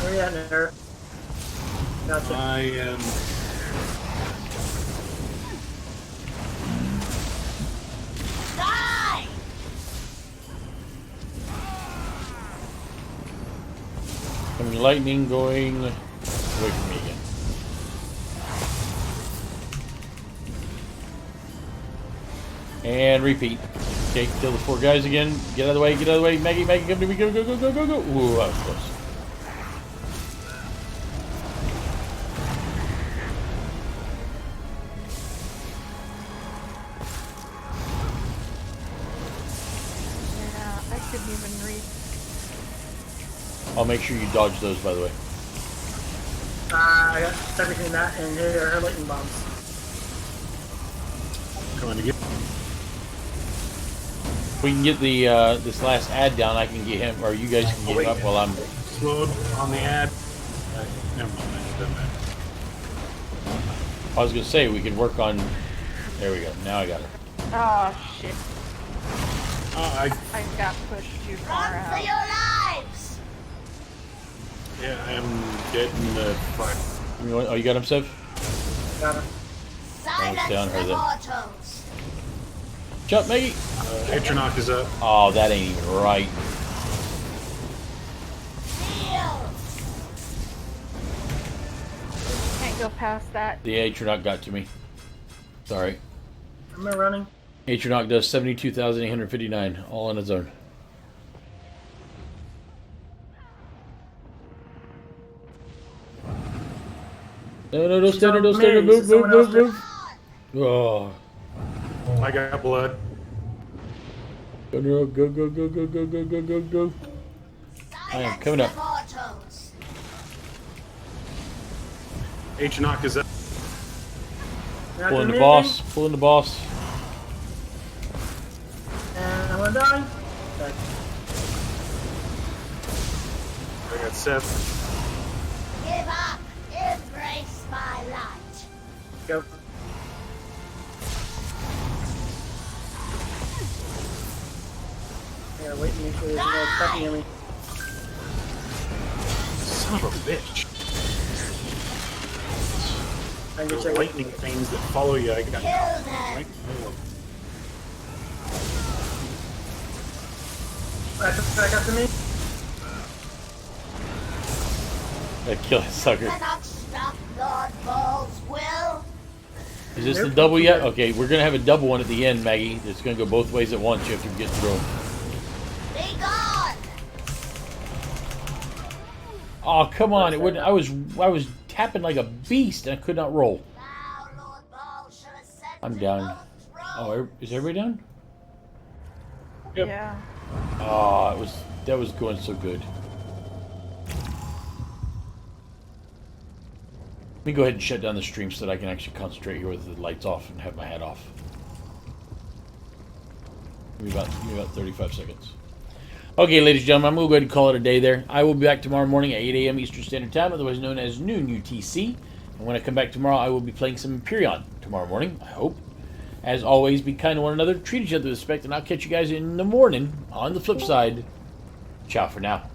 Where are you at there? Gotcha. I am... Die! Some lightning going away from me again. And repeat. Okay, kill the 4 guys again. Get out of the way, get out of the way. Maggie, Maggie, come to me. Go, go, go, go, go, go. Ooh, that was close. couldn't even read. I'll make sure you dodge those, by the way. I got stuck between that and her lightning bombs. Coming to get. If we can get the this last ad down, I can get him, or you guys can get him up while I'm slowed on the ad. Never mind, it doesn't matter. I was gonna say we could work on. There we go. Now I got it. Oh shit! I got pushed too far Run out. for your lives! Yeah, I am dead in the fire. Oh, you got him, Sev? Got him. Silence down her the then. mortals! Jump, Maggie! Atronach is up. Oh, that ain't even right. Can't go past that. The Atronach got to me. Sorry. Am I running? Atronach does 72,859, all on its own. No, don't stand there, don't stand there, move, move, move, move. Oh. I got blood. Go, go, go, go, go, go, go, go, go, go, go. I am coming up. Atronach is up. Pulling the boss, pulling the boss. And I'm gonna die. Okay. I got Seth. Give up! Embrace my light! Go. I gotta wait and make sure there's no attack near me. Son of a bitch. I can get Those you. lightning things that follow you, I got right in the middle of Back up to me. That kill that sucker. Cannot stop Lord Ball's will! Is this the double yet? Okay, we're gonna have a double one at the end, Maggie. It's gonna go both ways at once. You have to get through them. Be gone! Oh, come on! It wouldn't. I was tapping like a beast, and I could not roll. I'm down. Oh, is everybody down? Yep. Yeah. Oh, that was going so good. Let me go ahead and shut down the stream so that I can actually concentrate here with the lights off and have my hat off. Give me about 35 seconds. Okay, ladies and gentlemen, I'm going to go ahead and call it a day there. I will be back tomorrow morning at 8 a.m. Eastern Standard Time, otherwise known as noon UTC. And when I come back tomorrow, I will be playing some Empyrean tomorrow morning, I hope. As always, be kind to one another, treat each other with respect, and I'll catch you guys in the morning on the flip side. Ciao for now.